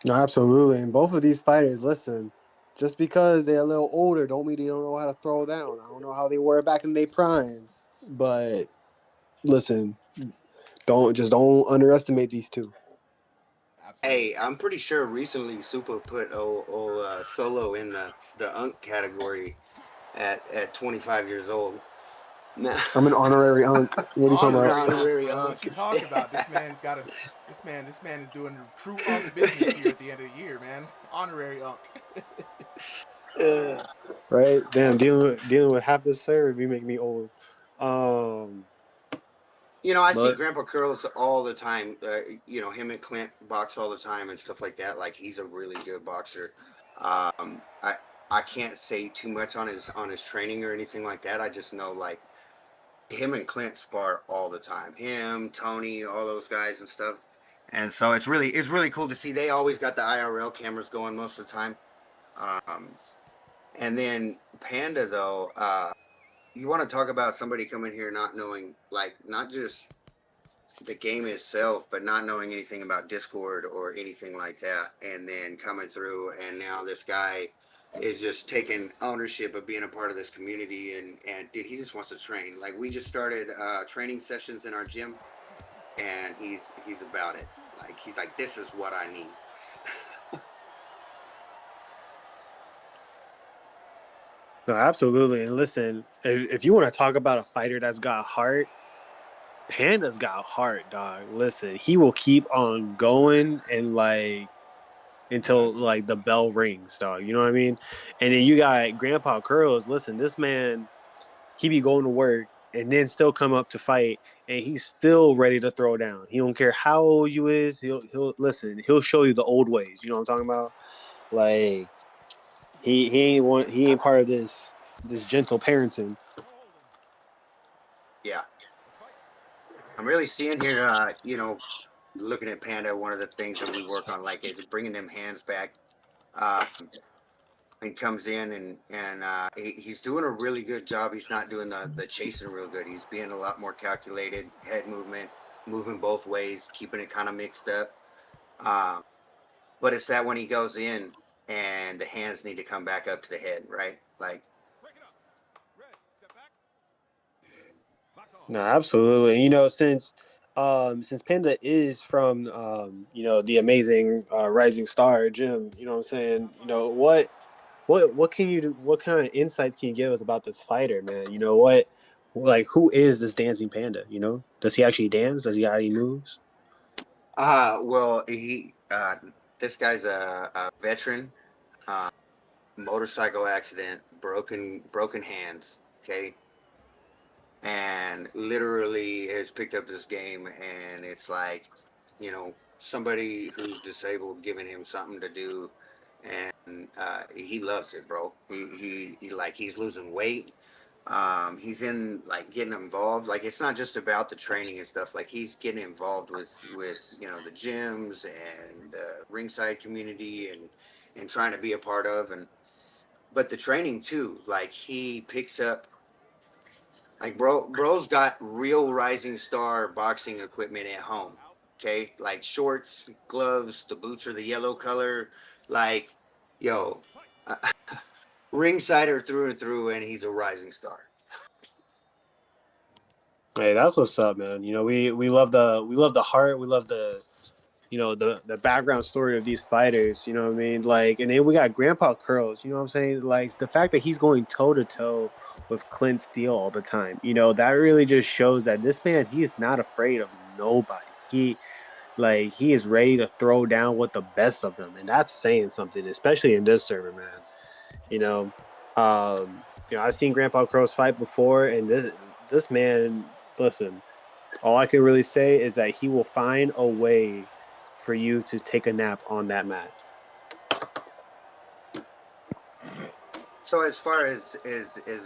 No, absolutely. And both of these fighters, listen, just because they're a little older don't mean they don't know how to throw down. I don't know how they were back in their prime, but listen, don't underestimate these two. Absolutely. Hey, I'm pretty sure recently Super put Solo in the Unk category at 25 years old. Nah. I'm an honorary Unk. What are you talking about? Honorary Unk. What you talking about? This man is doing true Unk business here at the end of the year, man. Honorary Unk. Right? Damn, dealing with half this serve, you make me old. You know, I see Grandpa Curls all the time. You know, him and Clint box all the time and stuff like that. Like, he's a really good boxer. I can't say too much on his training or anything like that. I just know, like, him and Clint spar all the time. Him, Tony, all those guys and stuff. And so it's really cool to see. They always got the IRL cameras going most of the time. And then Panda, though, you want to talk about somebody coming here not knowing, like, not just the game itself, but not knowing anything about Discord or anything like that, and then coming through, and now this guy is just taking ownership of being a part of this community, and dude, he just wants to train. Like, we just started training sessions in our gym, and he's about it. Like, he's like, this is what I need. No, absolutely. And listen, if you want to talk about a fighter that's got heart, Panda's got heart, dog. Listen, he will keep on going and like until like the bell rings, dog. You know what I mean? And then you got Grandpa Curls. Listen, this man, he be going to work and then still come up to fight, and he's still ready to throw down. He don't care how old you is. He'll listen. He'll show you the old ways. You know what I'm talking about? Like he ain't part of this gentle parenting. Yeah, I'm really seeing here. Looking at Panda, one of the things that we work on, like, is bringing them hands back. Um, and comes in and he's doing a really good job. He's not doing the chasing real good. He's being a lot more calculated, head movement, moving both ways, keeping it kind of mixed up. Um, but it's that when he goes in and the hands need to come back up to the head, right? Like, No, absolutely. You know, since Panda is from the amazing Rising Star gym, you know what I'm saying? You know, what can you do, what kind of insights can you give us about this fighter, man? You know what, like, who is this dancing panda? You know, does he actually dance? Does he got any moves? well, this guy's a veteran, uh, motorcycle accident, broken hands. Okay, and literally has picked up this game, and it's like, somebody who's disabled giving him something to do, and he loves it, bro. He like, he's losing weight. He's in, like, getting involved. Like, it's not just about the training and stuff. Like, he's getting involved with the gyms and the ringside community, and trying to be a part of, and but the training too. Like, he picks up, like, bro's got real Rising Star boxing equipment at home. Okay, like shorts, gloves. The boots are the yellow color. Like, yo, ringsider through and through, and he's a Rising Star. Hey, that's what's up, man. You know, we love the heart. We love the background story of these fighters. You know what I mean? Like, and then we got Grandpa Curls. You know what I'm saying? Like, the fact that he's going toe to toe with Clint Steele all the time. You know, that really just shows that this man, he is not afraid of nobody. He is ready to throw down with the best of them, and that's saying something, especially in this tournament, man. You know, I've seen Grandpa Curls fight before, and this man, listen, all I can really say is that he will find a way for you to take a nap on that mat. So as far as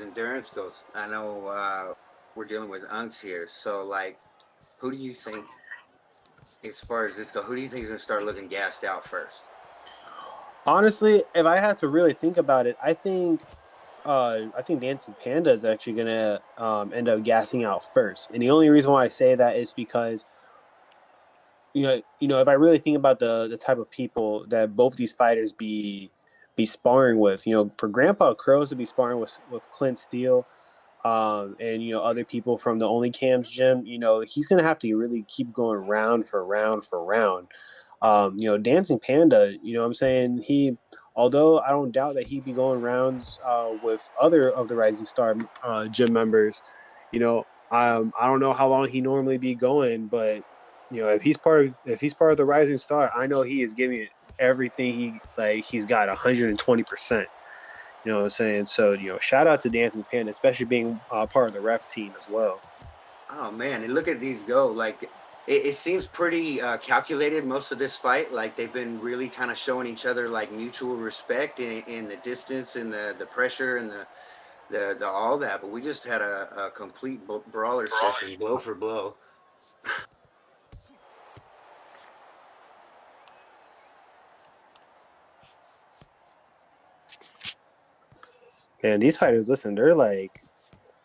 endurance goes, I know we're dealing with unks here. So, like, who do you think, as far as this go, who do you think is gonna start looking gassed out first? Honestly, if I had to really think about it, I think Dancing Panda is actually gonna end up gassing out first. And the only reason why I say that is because if I really think about the type of people that both these fighters be sparring with, for Grandpa Curls to be sparring with Clint Steele, and other people from the Only Cams gym, he's gonna have to really keep going round for round for round. Dancing Panda, what I'm saying, although I don't doubt that he'd be going rounds with other of the Rising Star gym members, I don't know how long he normally be going, but if he's part of the Rising Star, I know he is giving it everything he's got 120%. You know what I'm saying? So, shout out to Dancing Panda, especially being part of the ref team as well. Oh man, and look at these go. Like, it seems pretty calculated, most of this fight. Like, they've been really kind of showing each other, like, mutual respect in the distance and the pressure and the all that. But we just had a complete brawler session, blow for blow. And these fighters, listen, they're like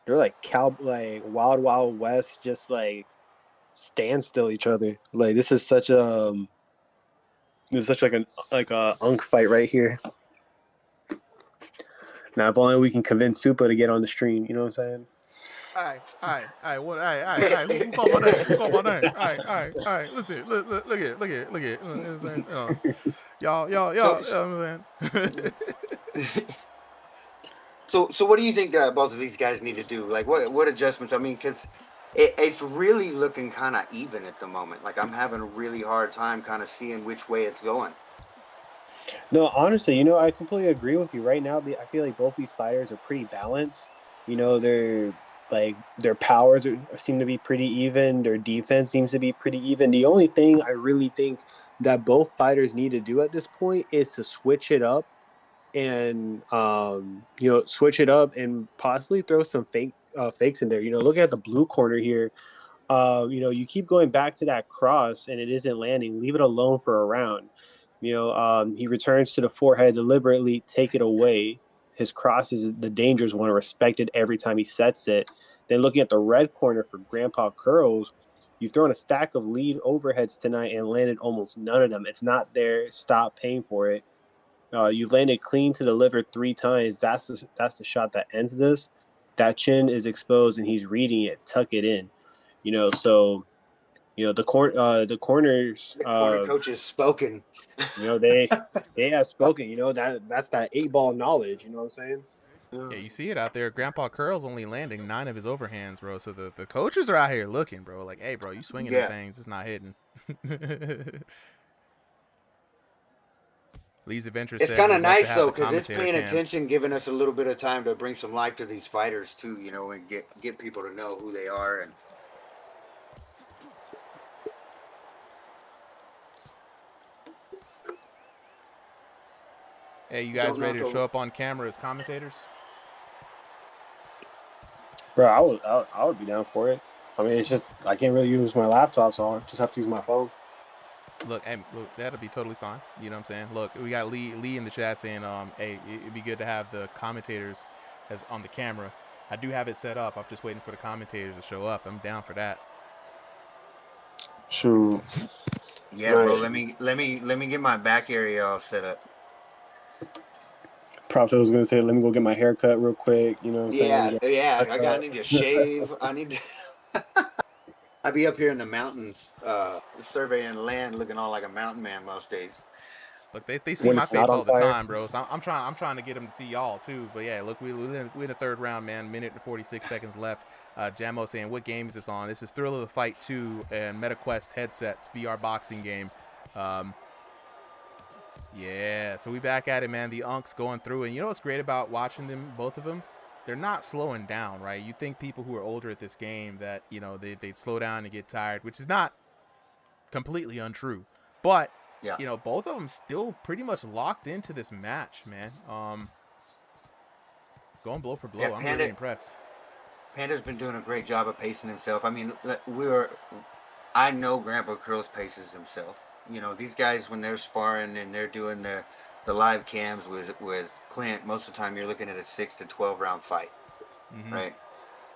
wild wild west, just like standstill each other. Like, this is such like a unk fight right here. Now, if only we can convince Supa to get on the stream. You know what I'm saying? What? Who called my name? Who called my name? All right. Listen, look at. You know what I'm saying? Y'all. You So, know what I'm saying? So what do you think both of these guys need to do? Like, what adjustments? I mean, because it's really looking kind of even at the moment. Like, I'm having a really hard time kind of seeing which way it's going. No, honestly, I completely agree with you. Right now, I feel like both these fighters are pretty balanced. Their powers seem to be pretty even. Their defense seems to be pretty even. The only thing I really think that both fighters need to do at this point is to switch it up and switch it up and possibly throw some fakes in there. Look at the blue corner here. You keep going back to that cross and it isn't landing. Leave it alone for a round. He returns to the forehead deliberately, take it away. His cross is the dangerous one, respected every time he sets it. Then looking at the red corner for Grandpa Curls, you've thrown a stack of lead overheads tonight and landed almost none of them. It's not there. Stop paying for it. You landed clean to the liver 3 times. That's the shot that ends this. That chin is exposed and he's reading it. Tuck it in. So the corners. The corner coach has spoken. They have spoken. That's that 8 ball knowledge. You know what I'm saying? Yeah, you see it out there. Grandpa Curl's only landing 9 of his overhands, bro. So the coaches are out here looking, bro. Like, hey, bro, you swinging them things. It's not hitting. Lee's Adventure It's said, kind "We'd of love to nice have though, the because it's commentator paying cams." attention, giving us a little bit of time to bring some life to these fighters too, and get people to know who they are. And Hey, you guys ready to show up on camera as commentators? Bro, I would be down for it. I mean, it's just I can't really use my laptop, so I just have to use my phone. Look, that'll be totally fine. You know what I'm saying? Look, we got Lee in the chat saying, hey, it'd be good to have the commentators as on the camera. I do have it set up. I'm just waiting for the commentators to show up. I'm down for that. Shoot. Yeah, bro. Let me get my back area all set up. Prophet was gonna say, let me go get my hair cut real quick. You know what I'm saying? Yeah. I need to shave. I need to. I be up here in the mountains, surveying land, looking all like a mountain man most days. Look, they see my face all the time, bro. So I'm trying to get them to see y'all too. But yeah, look, we're in the 3rd round, man. Minute and 46 seconds left. Jamo saying, what game is this on? This is Thrill of the Fight 2 and MetaQuest headsets VR boxing game. Yeah, so we back at it, man. The Unks going through, and you know what's great about watching them, both of them? They're not slowing down, right? You think people who are older at this game that they'd slow down and get tired, which is not completely untrue, but yeah, both of them still pretty much locked into this match, man. Going blow for blow. Yeah, I'm really impressed. Panda's been doing a great job of pacing himself. I mean, I know Grandpa Curls paces himself. These guys, when they're sparring and they're doing the live cams with Clint, most of the time you're looking at a 6 to 12 round fight, right?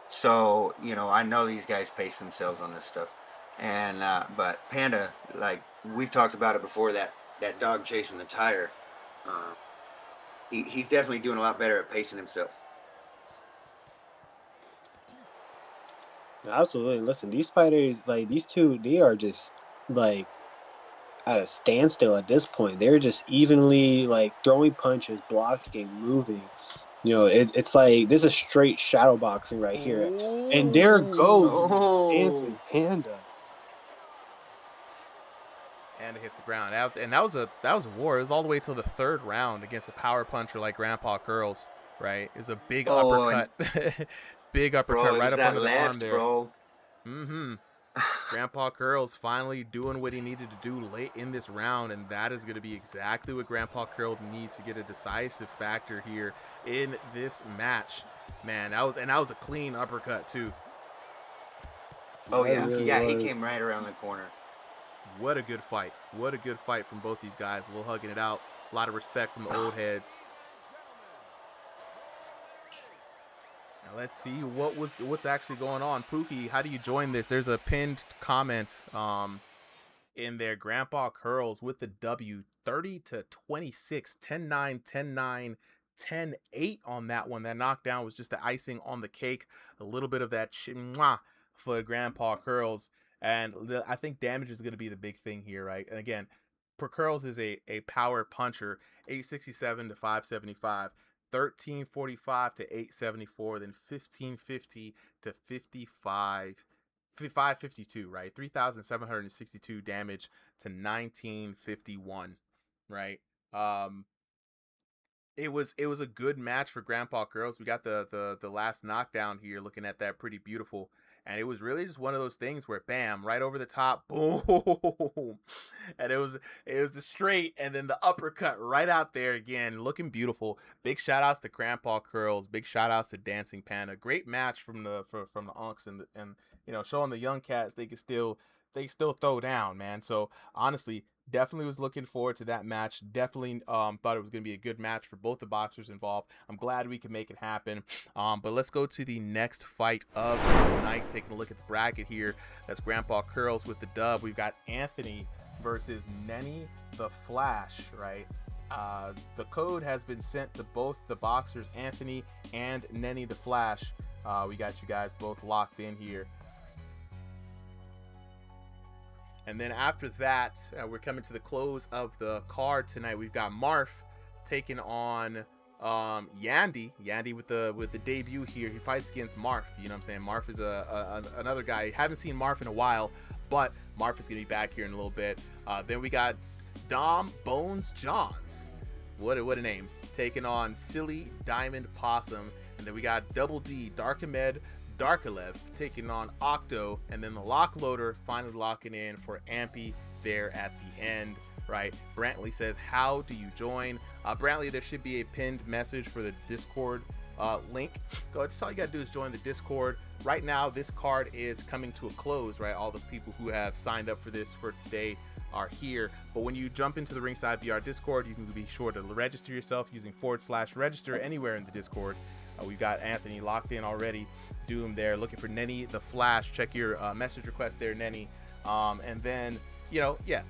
So I know these guys pace themselves on this stuff, and but Panda, like we've talked about it before, that dog chasing the tire, he's definitely doing a lot better at pacing himself. Absolutely. Listen, these fighters, like these two, they are just like at a standstill at this point. They're just evenly like throwing punches, blocking, moving. It's like this is straight shadow boxing right here. And there goes Panda. And it hits the ground. And that was a war. It was all the way till the 3rd round against a power puncher like Grandpa Curls, right? It's a big uppercut. Big uppercut right up under the arm there. Bro. Grandpa Curls finally doing what he needed to do late in this round, and that is going to be exactly what Grandpa Curl needs to get a decisive factor here in this match. Man, that was a clean uppercut too. Oh yeah, he came right around the corner. What a good fight. What a good fight from both these guys. A little hugging it out. A lot of respect from the old heads. Now let's see what's actually going on. Pookie, how do you join this? There's a pinned comment in there. Grandpa Curls with the W, 30-26, 10-9, 10-9, 10-8 on that one. That knockdown was just the icing on the cake. A little bit of that for Grandpa Curls. And I think damage is going to be the big thing here, right? And again, Curls is a power puncher, 867 to 575. 1345 to 874, then 1550 to 552, right? 3,762 damage to 1951, right? It was a good match for Grandpa Girls. We got the last knockdown here, looking at that, pretty beautiful. And it was really just one of those things where bam, right over the top, boom. And it was the straight and then the uppercut right out there again, looking beautiful. Big shout outs to Grandpa Curls, big shout outs to Dancing Panda. Great match from the Unks, and showing the young cats they can still throw down, man. So honestly, definitely was looking forward to that match. Definitely thought it was going to be a good match for both the boxers involved. I'm glad we could make it happen. But let's go to the next fight of the night. Taking a look at the bracket here. That's Grandpa Curls with the dub. We've got Anthony versus Nenny the Flash, right? The code has been sent to both the boxers, Anthony and Nenny the Flash. We got you guys both locked in here. And then after that, we're coming to the close of the card tonight. We've got Marf taking on Yandy. Yandy with the debut here. He fights against Marf. You know what I'm saying? Marf is another guy. Haven't seen Marf in a while, but Marf is going to be back here in a little bit. Then we got Dom Bones Johns. What a name. Taking on Silly Diamond Possum. And then we got Double D Darkamed Darkalev taking on Octo, and then the lock loader finally locking in for Ampy there at the end, right? Brantley says, how do you join? Brantley, there should be a pinned message for the Discord link. Just all you gotta do is join the Discord. Right now, this card is coming to a close, right? All the people who have signed up for this for today are here, but when you jump into the Ringside VR Discord, you can be sure to register yourself using /register anywhere in the Discord. We've got Anthony locked in already. Doom there, looking for Nenny the Flash. Check your message request there, Nenny. And then, yeah.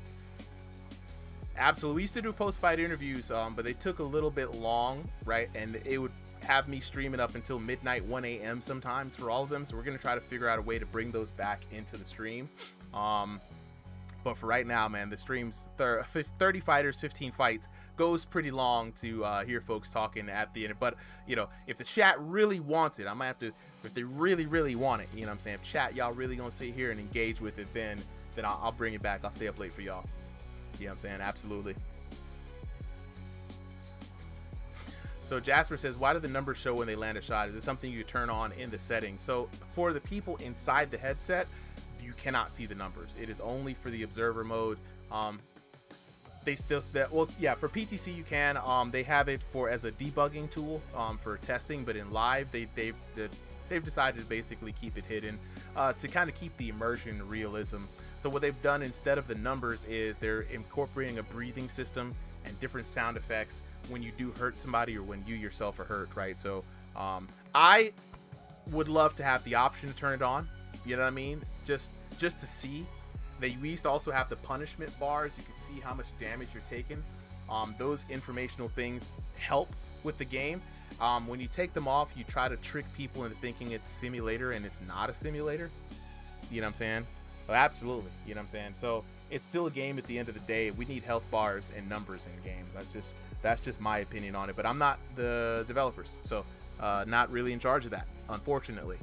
Absolutely. We used to do post-fight interviews, but they took a little bit long, right? And it would have me streaming up until midnight, 1 a.m. sometimes for all of them. So we're going to try to figure out a way to bring those back into the stream. But for right now, man, the stream's 30 fighters, 15 fights goes pretty long to hear folks talking at the end. But, if the chat really wants it, I might have to, if they really, really want it, you know what I'm saying? If chat, y'all really going to sit here and engage with it, then I'll bring it back. I'll stay up late for y'all. You know what I'm saying? Absolutely. So Jasper says, why do the numbers show when they land a shot? Is it something you turn on in the settings? So for the people inside the headset, you cannot see the numbers. It is only for the observer mode. For PTC you can. They have it as a debugging tool for testing, but in live they've decided to basically keep it hidden to kind of keep the immersion and realism. So what they've done instead of the numbers is they're incorporating a breathing system and different sound effects when you do hurt somebody or when you yourself are hurt, right? So I would love to have the option to turn it on. You know what I mean? Just to see. We used to also have the punishment bars. You could see how much damage you're taking. Those informational things help with the game. When you take them off, you try to trick people into thinking it's a simulator, and it's not a simulator. You know what I'm saying? Well, absolutely. You know what I'm saying? So it's still a game at the end of the day. We need health bars and numbers in games. That's just my opinion on it. But I'm not the developers, so not really in charge of that, unfortunately.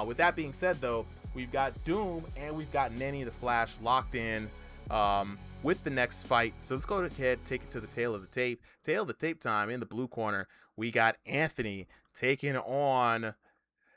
With that being said, though, we've got Doom and we've got Nenny the Flash locked in with the next fight. So let's go ahead, take it to the tail of the tape. Tail of the tape time. In the blue corner, we got Anthony taking on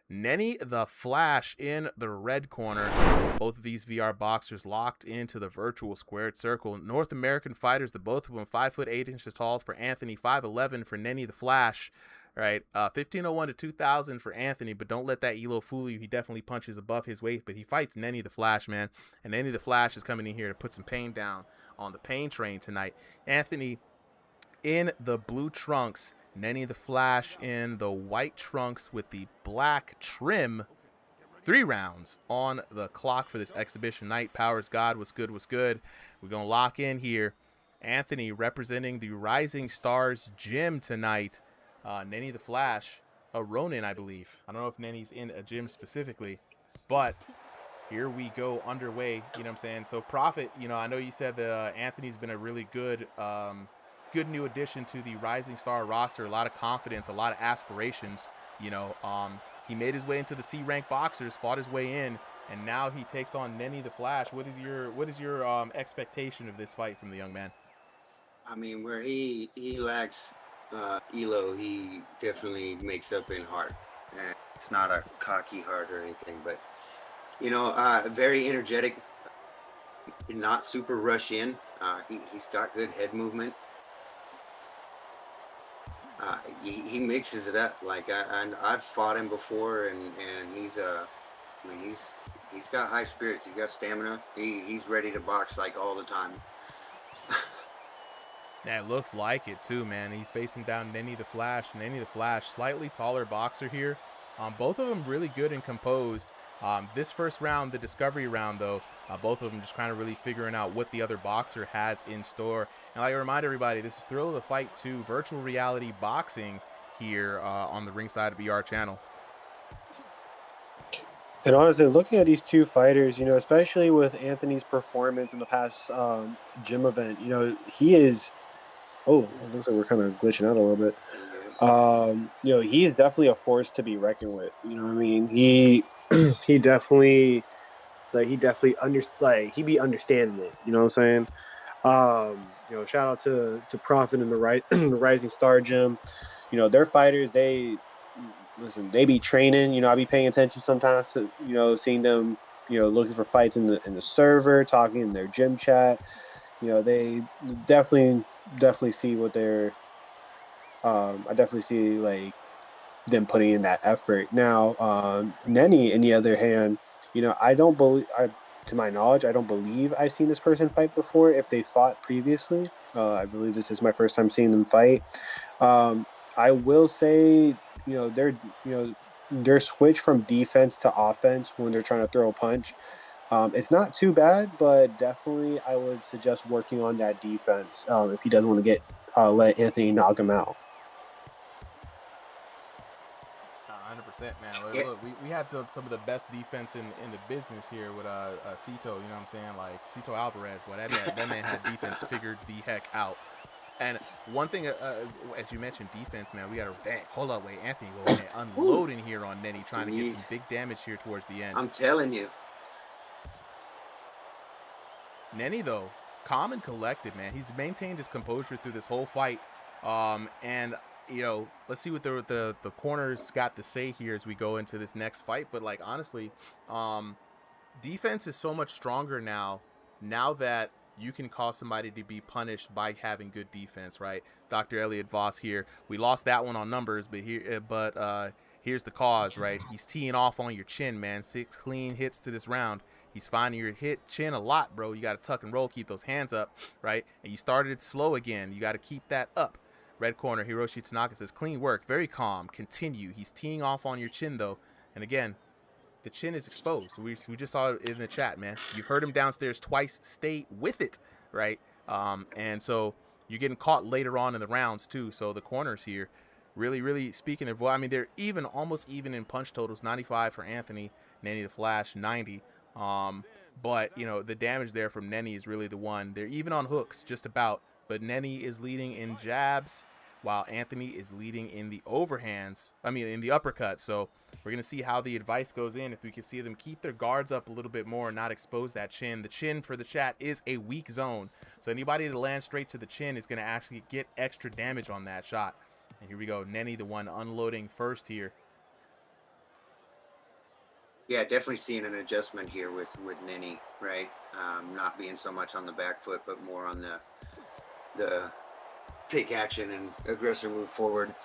Nenny the Flash in the red corner. Both of these VR boxers locked into the virtual squared circle. North American fighters, the both of them 5'8" tall for Anthony, 5'11" for Nenny the Flash. Right, 1501 to 2000 for Anthony, but don't let that elo fool you. He definitely punches above his weight, but he fights Nenny the Flash, man. And Nenny the Flash is coming in here to put some pain down on the pain train tonight. Anthony in the blue trunks, Nenny the Flash in the white trunks with the black trim. 3 rounds on the clock for this exhibition night. Powers God, what's good, what's good. We're going to lock in here. Anthony representing the Rising Stars gym tonight. Nenny the Flash, a Ronin, I believe. I don't know if Nenny's in a gym specifically, but here we go underway. You know what I'm saying? So Prophet, I know you said that Anthony's been a really good good new addition to the Rising Star roster. A lot of confidence, a lot of aspirations. You know, he made his way into the C-rank boxers, fought his way in, and now he takes on Nenny the Flash. What is your expectation of this fight from the young man? I mean, where he lacks elo, he definitely makes up in heart. And it's not a cocky heart or anything, but you know, very energetic, not super rush in. He's got good head movement. He mixes it up. Like I've fought him before, and he's I mean he's got high spirits. He's got stamina. He's ready to box like all the time. Yeah, it looks like it too, man. He's facing down Nenny the Flash. Nenny the Flash, slightly taller boxer here. Both of them really good and composed. This first round, the discovery round, though, both of them just kind of really figuring out what the other boxer has in store. And like I remind everybody, this is Thrill of the Fight 2 virtual reality boxing here on the Ringside VR channel. And honestly, looking at these two fighters, you know, especially with Anthony's performance in the past gym event, you know, he is. Oh, it looks like we're kind of glitching out a little bit. You know, he is definitely a force to be reckoned with. You know what I mean? He definitely he be understanding it. You know what I'm saying? You know, shout out to Profit and the Rising Star Gym. You know, their fighters, they be training. You know, I be paying attention sometimes to, you know, seeing them, you know, looking for fights in the server, talking in their gym chat. You know, they definitely see what they're I definitely see like them putting in that effort. Now, Nenny, on the other hand, you know, to my knowledge, I don't believe I've seen this person fight before. If they fought previously, I believe this is my first time seeing them fight. I will say, you know, their switch from defense to offense when they're trying to throw a punch. It's not too bad, but definitely I would suggest working on that defense if he doesn't want to let Anthony knock him out. 100%, man. Yeah, Look, we have some of the best defense in the business here with Cito. You know what I'm saying? Like Cito Alvarez, boy, that man had defense figured the heck out. And one thing, as you mentioned, defense, man, we got to, hold up, wait, Anthony going unloading here on Nenny, trying to get some big damage here towards the end. I'm telling you. Nenny, though, calm and collected, man. He's maintained his composure through this whole fight. And, you know, let's see what the corners got to say here as we go into this next fight. But, like, honestly, defense is so much stronger now that you can cause somebody to be punished by having good defense, right? Dr. Elliot Voss here. We lost that one on numbers, but here's the cause, right? He's teeing off on your chin, man. 6 clean hits to this round. He's finding your chin a lot, bro. You got to tuck and roll, keep those hands up, right? And you started slow again. You got to keep that up. Red corner, Hiroshi Tanaka says, clean work, very calm, continue. He's teeing off on your chin, though. And again, the chin is exposed. We just saw it in the chat, man. You've heard him downstairs twice. Stay with it, right? And so you're getting caught later on in the rounds, too. So the corners here really speaking their voice. I mean, they're almost even in punch totals. 95 for Anthony, Nenny the Flash, 90. But, you know, the damage there from Nenny is really the one. They're even on hooks, just about. But Nenny is leading in jabs, while Anthony is leading in the overhands. I mean, in the uppercut. So we're going to see how the advice goes in. If we can see them keep their guards up a little bit more and not expose that chin. The chin for the chat is a weak zone. So anybody that lands straight to the chin is going to actually get extra damage on that shot. And here we go. Nenny, the one unloading first here. Yeah, definitely seeing an adjustment here with Nenny, right? Not being so much on the back foot, but more on the take action and aggressor move forward.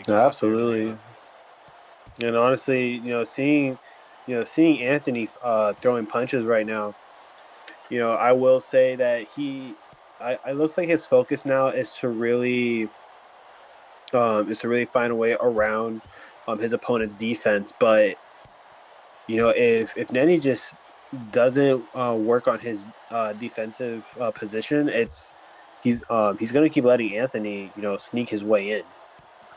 Ooh, absolutely. And honestly, you know, seeing Anthony throwing punches right now, you know, I will say that it looks like his focus now is to really find a way around his opponent's defense. But you know, if Nenny just doesn't work on his defensive position, he's going to keep letting Anthony, you know, sneak his way in.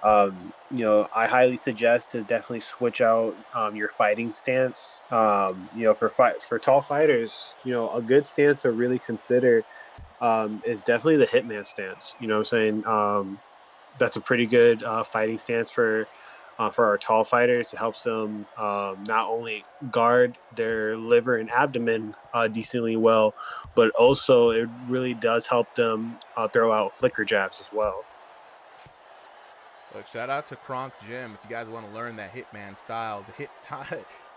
You know, I highly suggest to definitely switch out your fighting stance. You know, for tall fighters, you know, a good stance to really consider is definitely the hitman stance. You know what I'm saying? That's a pretty good fighting stance for our tall fighters. It helps them not only guard their liver and abdomen decently well, but also it really does help them throw out flicker jabs as well. Look, shout out to Kronk Jim. If you guys want to learn that Hitman style,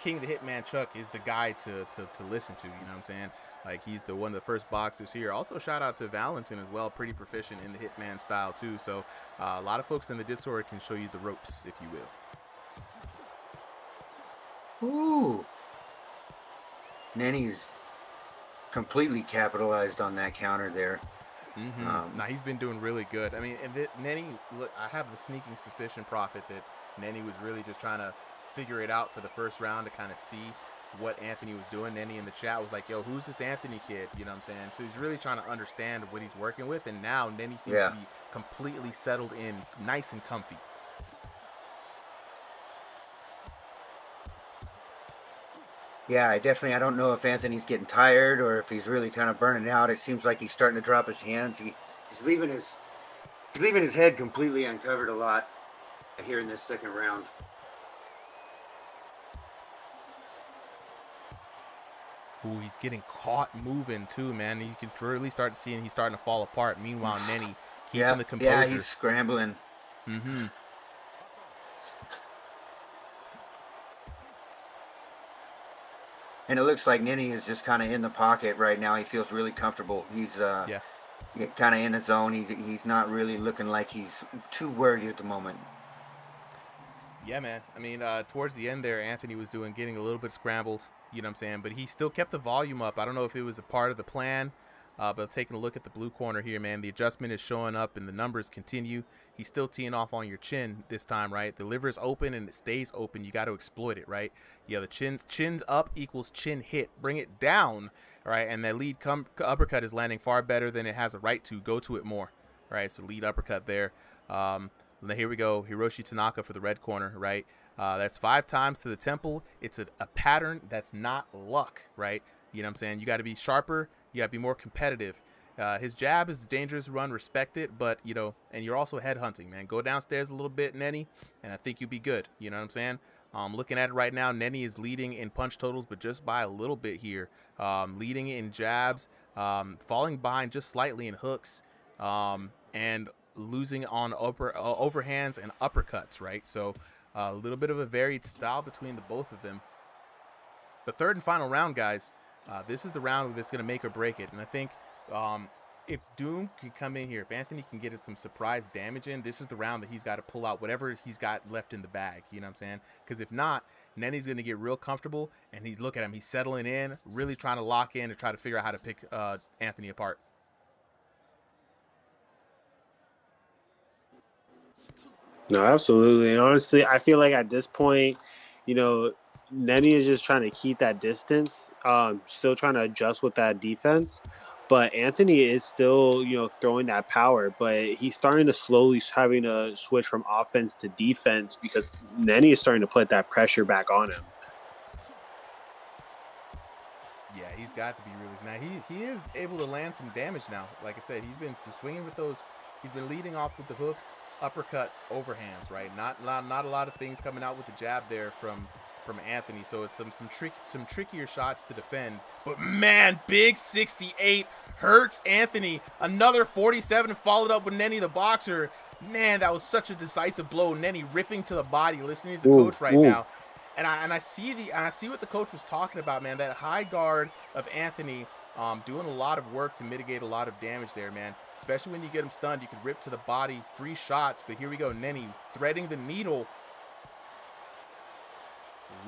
King the Hitman Chuck is the guy to listen to. You know what I'm saying? Like, he's the one of the first boxers here. Also, shout out to Valentin as well. Pretty proficient in the Hitman style too. So a lot of folks in the Discord can show you the ropes, if you will. Ooh. Nenny's completely capitalized on that counter there. Now he's been doing really good. I mean, and Nenny, look, I have the sneaking suspicion, Prophet, that Nenny was really just trying to figure it out for the first round to kind of see what Anthony was doing. Nenny in the chat was like, yo, who's this Anthony kid? You know what I'm saying? So he's really trying to understand what he's working with, and now Nenny seems to be completely settled in, nice and comfy. Yeah, I don't know if Anthony's getting tired or if he's really kind of burning out. It seems like he's starting to drop his hands. He's leaving his head completely uncovered a lot here in this second round. Ooh, he's getting caught moving too, man. You can really start to see he's starting to fall apart. Meanwhile, Nenny keeping the composure. Yeah, he's scrambling. And it looks like Nenny is just kind of in the pocket right now. He feels really comfortable. He's kind of in the zone. He's not really looking like he's too worried at the moment. Yeah, man. I mean, towards the end there, Anthony was getting a little bit scrambled. You know what I'm saying? But he still kept the volume up. I don't know if it was a part of the plan, but taking a look at the blue corner here, man, the adjustment is showing up and the numbers continue. He's still teeing off on your chin this time, right? The liver's open and it stays open. You got to exploit it, right? Yeah, the chin's up equals chin hit. Bring it down, right? And that lead uppercut is landing far better than it has a right to. Go to it more, right? So lead uppercut there. Here we go. Hiroshi Tanaka for the red corner, right? That's 5 times to the temple. It's a pattern that's not luck, right? You know what I'm saying? You got to be sharper. You got to be more competitive. His jab is the dangerous run. Respect it. But, you know, and you're also head hunting, man. Go downstairs a little bit, Nenny, and I think you'll be good. You know what I'm saying? Looking at it right now, Nenny is leading in punch totals, but just by a little bit here. Leading in jabs, falling behind just slightly in hooks, and losing on overhands and uppercuts, right? So a little bit of a varied style between the both of them. The third and final round, guys, this is the round that's going to make or break it. And I think if Doom can come in here, if Anthony can get some surprise damage in, this is the round that he's got to pull out whatever he's got left in the bag. You know what I'm saying? Because if not, Nenny's going to get real comfortable, and look at him. He's settling in, really trying to lock in and try to figure out how to pick Anthony apart. No, absolutely. And honestly, I feel like at this point, you know, Nenny is just trying to keep that distance, still trying to adjust with that defense. But Anthony is still, you know, throwing that power, but he's starting to slowly having to switch from offense to defense because Nenny is starting to put that pressure back on him. Yeah, he's got to be really now. He is able to land some damage now. Like I said, he's been swinging with those. He's been leading off with the hooks, uppercuts, overhands, right? Not a lot of things coming out with the jab there from Anthony. So it's some trickier shots to defend. But man, big 68 hurts Anthony. Another 47 followed up with Nenny the boxer. Man, that was such a decisive blow. Nenny ripping to the body. Listening to the coach right now. And I see what the coach was talking about, man. That high guard of Anthony doing a lot of work to mitigate a lot of damage there, man. Especially when you get him stunned, you can rip to the body, free shots. But here we go, Nenny threading the needle,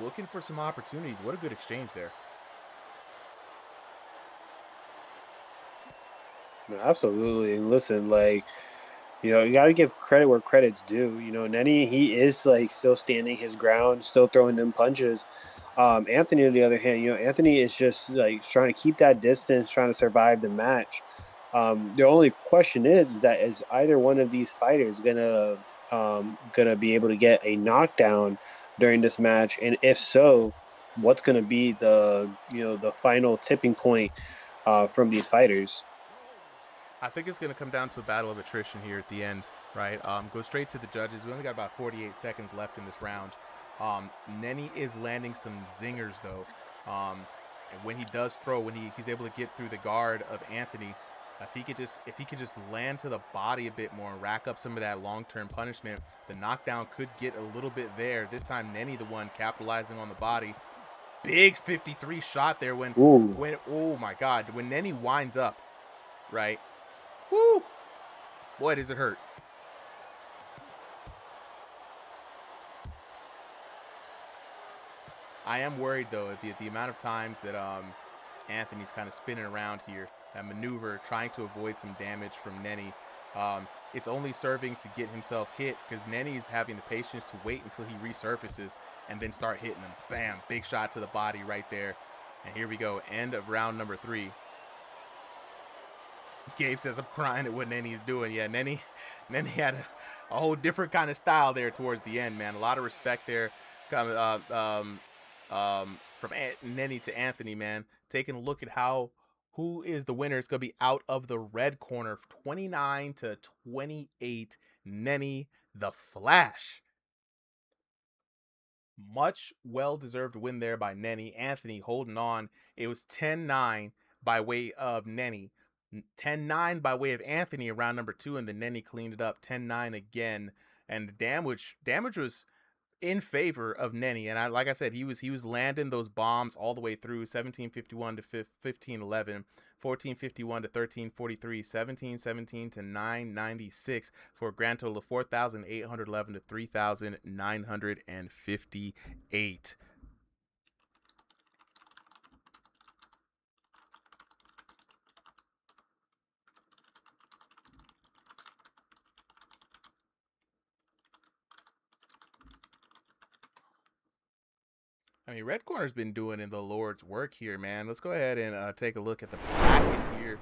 looking for some opportunities. What a good exchange there. Absolutely. And listen, like, you know, you got to give credit where credit's due. You know, Nenny, he is like still standing his ground, still throwing them punches. Anthony, on the other hand, you know, Anthony is just like trying to keep that distance, trying to survive the match. The only question is that is either one of these fighters gonna gonna be able to get a knockdown during this match? And if so, what's gonna be the final tipping point from these fighters? I think it's going to come down to a battle of attrition here at the end, right? Go straight to the judges. We only got about 48 seconds left in this round. Nenny is landing some zingers, though. And when he does throw, when he's able to get through the guard of Anthony, if he could just land to the body a bit more and rack up some of that long-term punishment, the knockdown could get a little bit there. This time, Nenny the one capitalizing on the body. Big 53 shot there when oh my God, when Nenny winds up, right? Woo! Boy, does it hurt. I am worried, though, at the amount of times that Anthony's kind of spinning around here. That maneuver, trying to avoid some damage from Nenny. It's only serving to get himself hit because Nenny's having the patience to wait until he resurfaces and then start hitting him. Bam! Big shot to the body right there. And here we go. End of round number 3. Gabe says, I'm crying at what Nenny's doing. Yeah, Nenny had a whole different kind of style there towards the end, man. A lot of respect there coming from Nenny to Anthony, man. Taking a look at who is the winner. It's going to be out of the red corner, 29-28, Nenny the Flash. Much well-deserved win there by Nenny. Anthony holding on. It was 10-9 by way of Nenny. 10-9 by way of Anthony around number 2, and then Nenny cleaned it up 10-9 again. And the damage was in favor of Nenny. And like I said, he was landing those bombs all the way through. 1751 to 1511, 1451 to 1343, 1717 to 996 for a grand total of 4,811 to 3,958. I mean, Red Corner's been doing in the Lord's work here, man. Let's go ahead and take a look at the bracket here.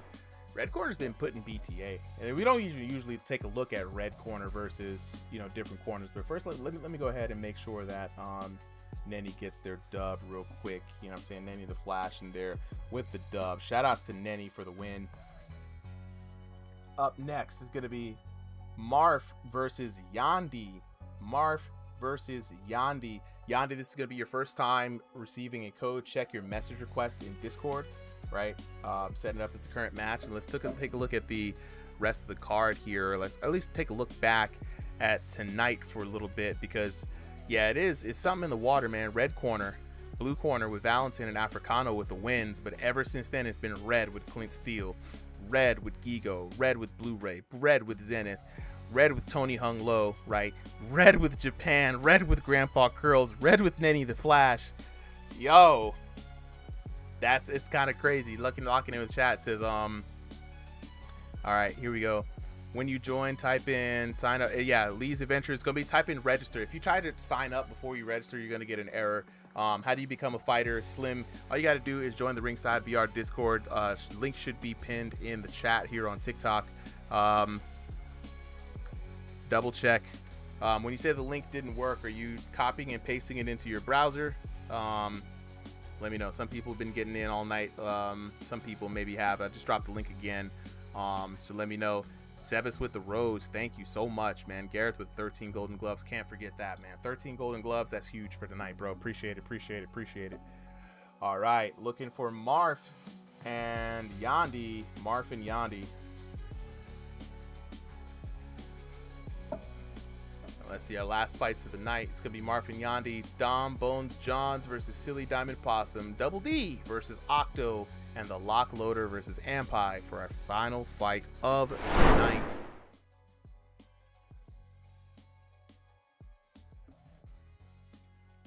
Red Corner's been putting BTA, and we don't usually take a look at Red Corner versus different corners. But first, let me go ahead and make sure that Nenny gets their dub real quick. You know what I'm saying? Nenny the Flash in there with the dub. Shout outs to Nenny for the win. Up next is gonna be Marf versus Yandi. Marf versus Yandi. Yandi, this is going to be your first time receiving a code. Check your message request in Discord, right? Setting it up as the current match. And let's take a look at the rest of the card here. Let's at least take a look back at tonight for a little bit because, yeah, it's something in the water, man. Red corner, blue corner with Valentin and Africano with the wins. But ever since then, it's been red with Clint Steele, red with Gigo, red with Blu-ray, red with Zenith, red with Tony Hung Low, right? Red with Japan, red with Grandpa Curls, red with Nenny the Flash. Yo, it's kind of crazy. Locking in with chat says, all right, here we go. When you join, type in sign up. Yeah, Lee's Adventure is gonna be type in register. If you try to sign up before you register, you're gonna get an error. How do you become a fighter? Slim. All you got to do is join the Ringside VR Discord. Link should be pinned in the chat here on TikTok. Double check. When you say the link didn't work, are you copying and pasting it into your browser? Let me know. Some people have been getting in all night. Some people maybe have. I just dropped the link again. So let me know. Sebas with the rose. Thank you so much, man. Gareth with 13 golden gloves. Can't forget that, man. 13 golden gloves. That's huge for tonight, bro. Appreciate it. All right. Looking for Marf and Yandi. Marf and Yandi. Let's see our last fights of the night. It's going to be Marf and Yandi, Dom Bones Johns versus Silly Diamond Possum, Double D versus Octo, and the Lock Loader versus Ampi for our final fight of the night.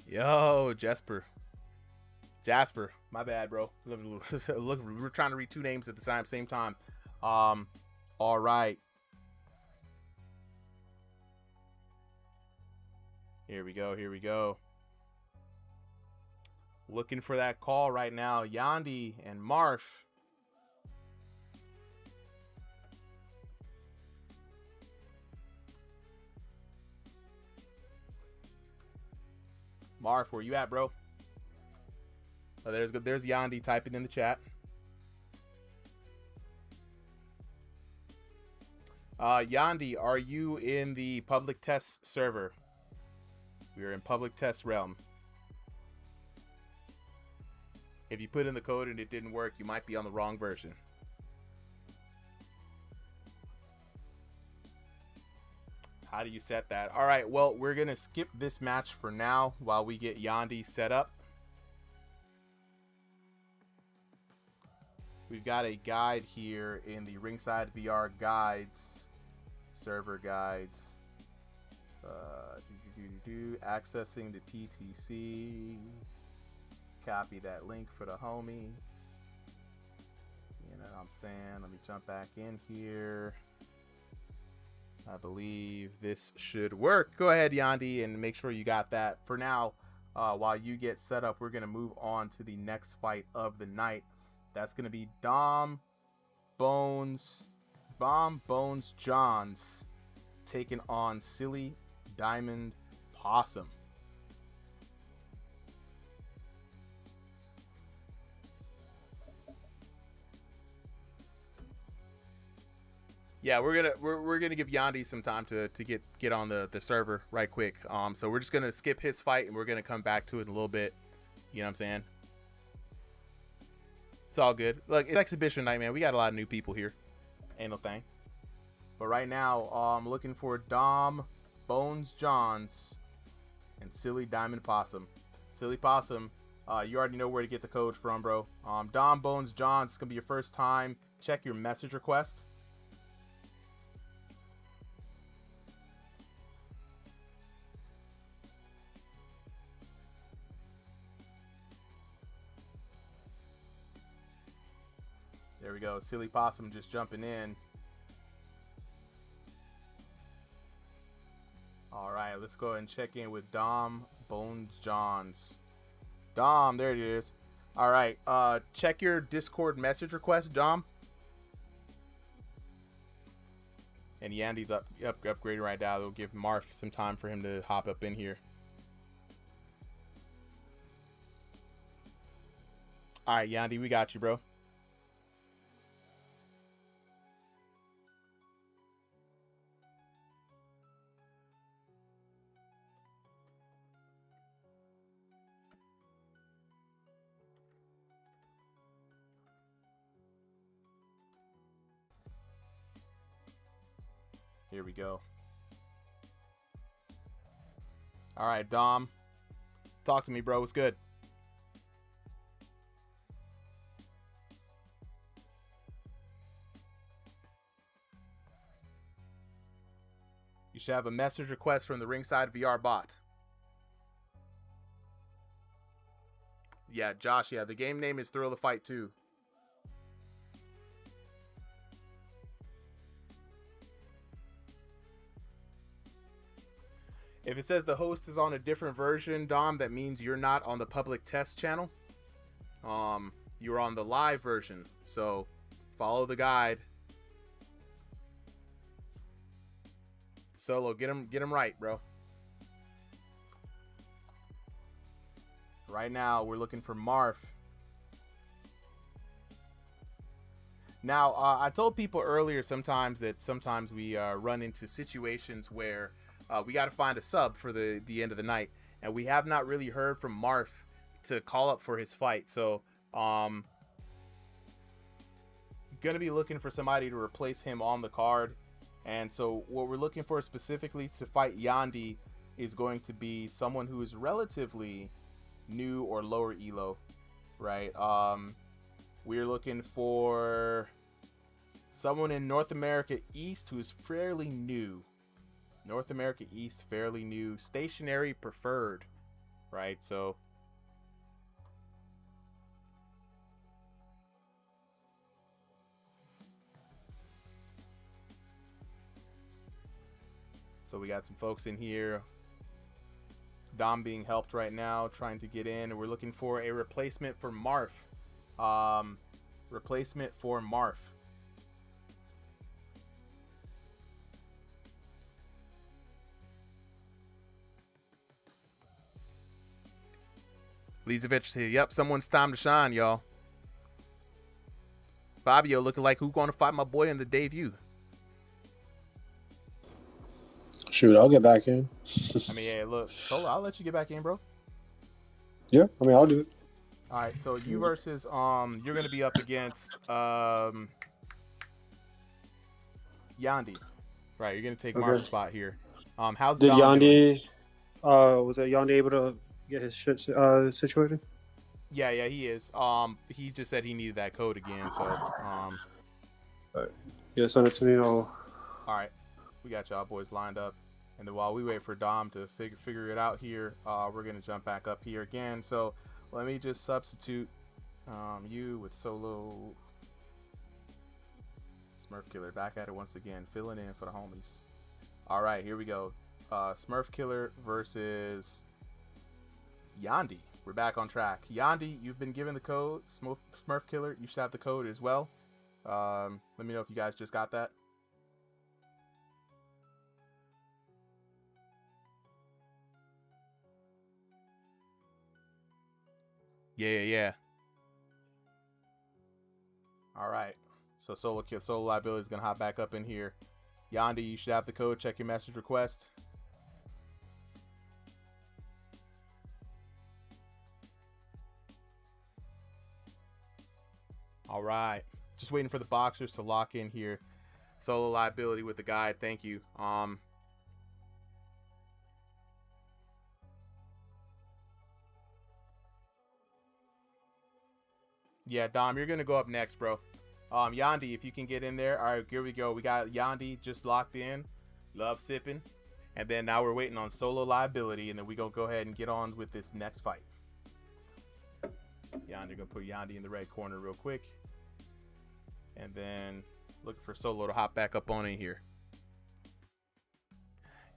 Yo, Jasper, my bad, bro. Look, we're trying to read two names at the same time. All right. Here we go. Looking for that call right now. Yandi and Marf. Marf, where you at, bro? Oh, there's Yandi typing in the chat. Yandi, are you in the public test server? We are in public test realm. If you put in the code and it didn't work, you might be on the wrong version. How do you set that? All right, well, we're going to skip this match for now while we get Yandi set up. We've got a guide here in the RingsideVR guides, server guides. Accessing the PTC. Copy that link for the homies. You know what I'm saying? Let me jump back in here. I believe this should work. Go ahead, Yandi, and make sure you got that. For now, while you get set up, we're going to move on to the next fight of the night. That's going to be Bomb Bones Johns taking on Silly Diamond Possum. Yeah, we're gonna give Yandi some time to get on the server right quick. So we're just gonna skip his fight and we're gonna come back to it in a little bit. You know what I'm saying? It's all good. Look, it's exhibition night, man. We got a lot of new people here. Ain't no thing. But right now, I'm looking for Dom Bones Johns and Silly Diamond Possum. Silly Possum, you already know where to get the code from, bro. Dom Bones Johns, it's gonna be your first time. Check your message request. There we go. Silly Possum just jumping in. All right, let's go ahead and check in with Dom Bones Johns. Dom, there it is. All right, check your Discord message request, Dom. And Yandi's upgrading right now. They'll give Marf some time for him to hop up in here. All right, Yandi, we got you, bro. Here we go. All right, Dom. Talk to me, bro. What's good? You should have a message request from the RingsideVR bot. Yeah, Josh, yeah. The game name is Thrill of Fight 2. If it says the host is on a different version, Dom, that means you're not on the public test channel. You're on the live version. So follow the guide. Solo, get him right, bro. Right now, we're looking for Marf. Now, I told people earlier sometimes we run into situations where we got to find a sub for the end of the night, and we have not really heard from Marf to call up for his fight. So, gonna be looking for somebody to replace him on the card. And so, what we're looking for specifically to fight Yandi is going to be someone who is relatively new or lower elo, right? We're looking for someone in North America East who's fairly new. North America East, fairly new. Stationary preferred, right? So we got some folks in here. Dom being helped right now, trying to get in, and we're looking for a replacement for Marf. Replacement for Marf. Lizevich here. Yep, someone's time to shine, y'all. Fabio looking like who's going to fight my boy in the debut. Shoot, I'll get back in. I mean, yeah, look, Solo, I'll let you get back in, bro. Yeah, I mean, I'll do it. All right, so you versus you're gonna be up against Yandy. Right, you're gonna take Mark's spot here. How's Did Dom doing? Yandy? Was that Yandy able to get his shit situated? Yeah, he is. He just said he needed that code again, so Yeah, send it to me. All right, we got y'all boys lined up, and then while we wait for Dom to figure it out here, we're gonna jump back up here again. So let me just substitute you with Solo. Smurf Killer back at it once again, filling in for the homies. All right, here we go. Smurf Killer versus Yandy. We're back on track. Yandy, you've been given the code. Smurf Killer, you should have the code as well. Let me know if you guys just got that. Yeah. All right. So Solo Liability is going to hop back up in here. Yandy, you should have the code. Check your message request. All right. Just waiting for the boxers to lock in here. Solo Liability with the guide. Thank you. Yeah, Dom, you're going to go up next, bro. Yandy, if you can get in there. All right, here we go. We got Yandy just locked in. Love sipping. And then now we're waiting on Solo Liability, and then we going to go ahead and get on with this next fight. Yandy, going to put Yandy in the red corner real quick. And then looking for Solo to hop back up on in here.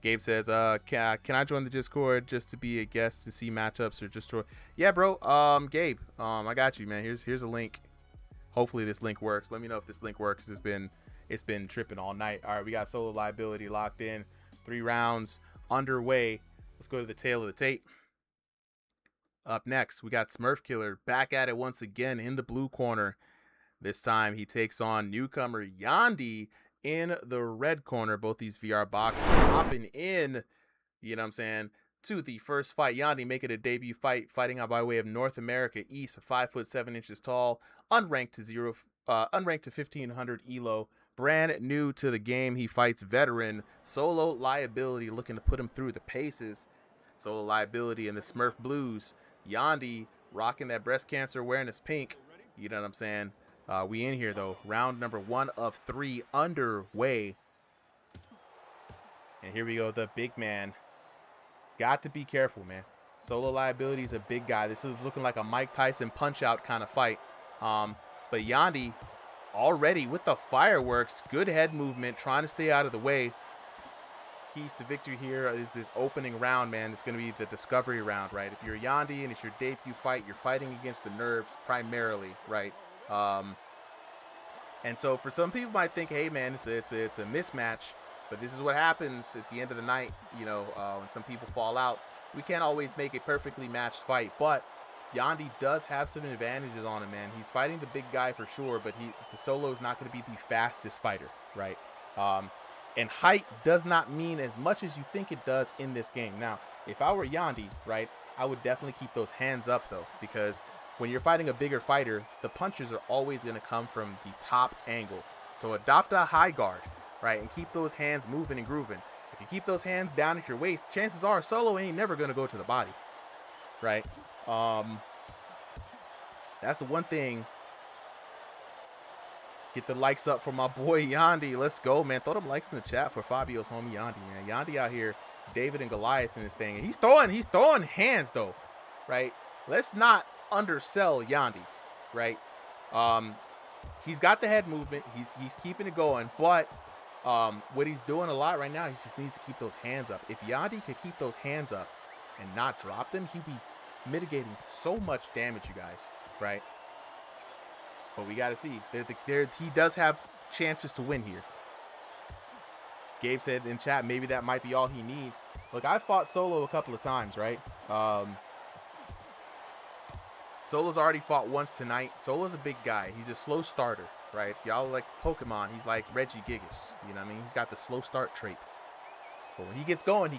Gabe says, can I join the Discord just to be a guest to see matchups or just to... Yeah, bro. Gabe, I got you, man. Here's a link. Hopefully this link works. Let me know if this link works. It's been tripping all night. All right, we got Solo Liability locked in. 3 rounds underway. Let's go to the tail of the tape. Up next, we got Smurf Killer back at it once again in the blue corner. This time he takes on newcomer Yandy in the red corner. Both these VR boxers hopping in, you know what I'm saying, to the first fight. Yandy making a debut fight, fighting out by way of North America East, 5'7" tall, unranked to 1500 elo, brand new to the game. He fights veteran Solo Liability, looking to put him through the paces. Solo Liability in the Smurf Blues. Yandy rocking that breast cancer awareness pink. You know what I'm saying? We in here though. Round number 1 of 3 underway. And here we go. The big man. Got to be careful, man. Solo Liability is a big guy. This is looking like a Mike Tyson punch-out kind of fight. But Yandy already with the fireworks. Good head movement. Trying to stay out of the way. Keys to victory here is this opening round, man. It's going to be the discovery round, right? If you're Yandy and it's your debut fight, you're fighting against the nerves primarily, right? And so for some people might think, hey, man, it's a mismatch. But this is what happens at the end of the night, you know, when some people fall out. We can't always make a perfectly matched fight, but Yandy does have some advantages on him, man. He's fighting the big guy for sure, but the Solo is not going to be the fastest fighter, right? And height does not mean as much as you think it does in this game. Now, if I were Yandy, right, I would definitely keep those hands up, though, because when you're fighting a bigger fighter, the punches are always going to come from the top angle. So adopt a high guard, right, and keep those hands moving and grooving. If you keep those hands down at your waist, chances are Solo ain't never going to go to the body, right? That's the one thing. Get the likes up for my boy Yandy. Let's go, man. Throw them likes in the chat for Fabio's homie Yandy, man. Yandy out here, David and Goliath in this thing. And he's throwing hands, though, right? Let's not undersell Yandy, right? He's got the head movement. He's keeping it going. But what he's doing a lot right now, he just needs to keep those hands up. If Yandy could keep those hands up and not drop them, he'd be mitigating so much damage, you guys, right? But we got to see. He does have chances to win here. Gabe said in chat, maybe that might be all he needs. Look, I fought Solo a couple of times, right? Solo's already fought once tonight. Solo's a big guy. He's a slow starter, right? If y'all like Pokemon, he's like Reggie Gigas. You know what I mean? He's got the slow start trait. But when he gets going,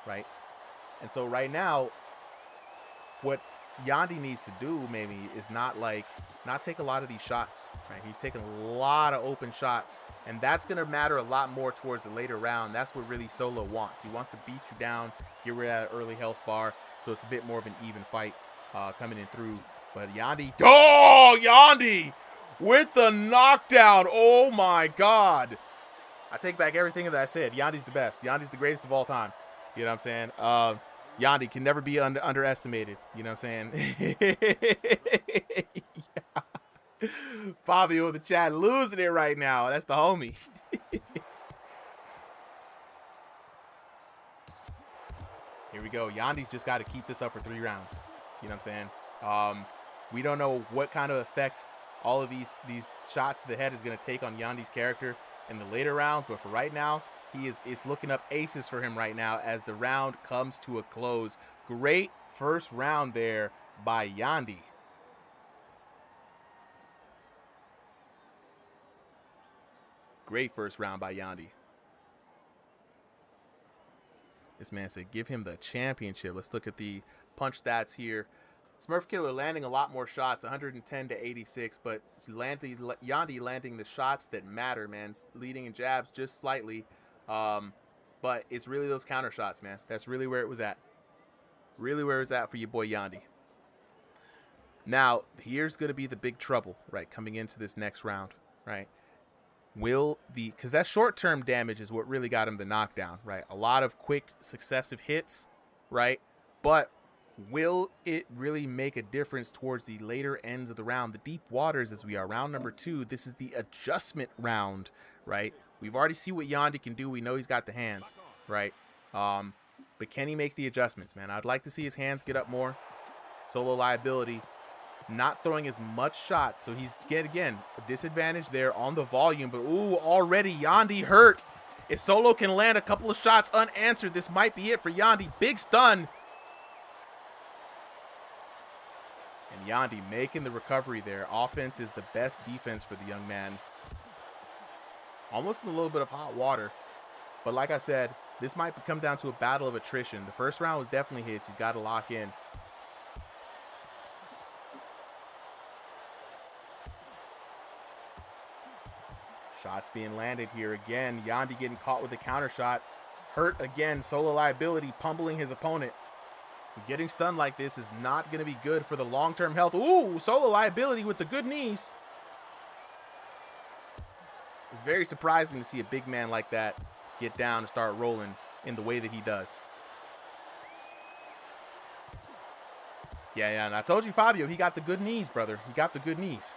right? And so right now, what Yandy needs to do maybe is not take a lot of these shots, right? He's taking a lot of open shots, and that's going to matter a lot more towards the later round. That's what really Solo wants. He wants to beat you down, get rid of that early health bar, so it's a bit more of an even fight coming in through. But Yandy with the knockdown. Oh my God. I take back everything that I said. Yandy's the best. Yandy's the greatest of all time. You know what I'm saying? Yandy can never be underestimated. You know what I'm saying? Yeah. Fabio in the chat losing it right now. That's the homie. Here we go. Yandy's just got to keep this up for 3 rounds. You know what I'm saying? We don't know what kind of effect all of these shots to the head is going to take on Yandy's character in the later rounds, but for right now, it's looking up aces for him right now as the round comes to a close. Great first round there by Yandy. Great first round by Yandy. This man said, give him the championship. Let's look at the punch stats here. Smurf Killer landing a lot more shots, 110 to 86, but Yandy landing the shots that matter, man. Leading in jabs just slightly, but it's really those counter shots, man. That's really where it was at. Really where it was at for your boy Yandy. Now, here's going to be the big trouble, right, coming into this next round, right? Because that short-term damage is what really got him the knockdown, right? A lot of quick, successive hits, right? But will it really make a difference towards the later ends of the round? The deep waters as we are. Round number 2, this is the adjustment round, right? We've already seen what Yandy can do. We know he's got the hands, right? But can he make the adjustments, man? I'd like to see his hands get up more. Solo liability. Not throwing as much shots, so he's, again, a disadvantage there on the volume. But, ooh, already Yandy hurt. If Solo can land a couple of shots unanswered, this might be it for Yandy. Big stun. And Yandy making the recovery there. Offense is the best defense for the young man. Almost in a little bit of hot water. But like I said, this might come down to a battle of attrition. The first round was definitely his. He's got to lock in. Shots being landed here again. Yandy getting caught with a counter shot. Hurt again. Solo liability pummeling his opponent. Getting stunned like this is not going to be good for the long-term health. Ooh, Solo liability with the good knees. It's very surprising to see a big man like that get down and start rolling in the way that he does. Yeah, and I told you, Fabio, he got the good knees, brother. He got the good knees.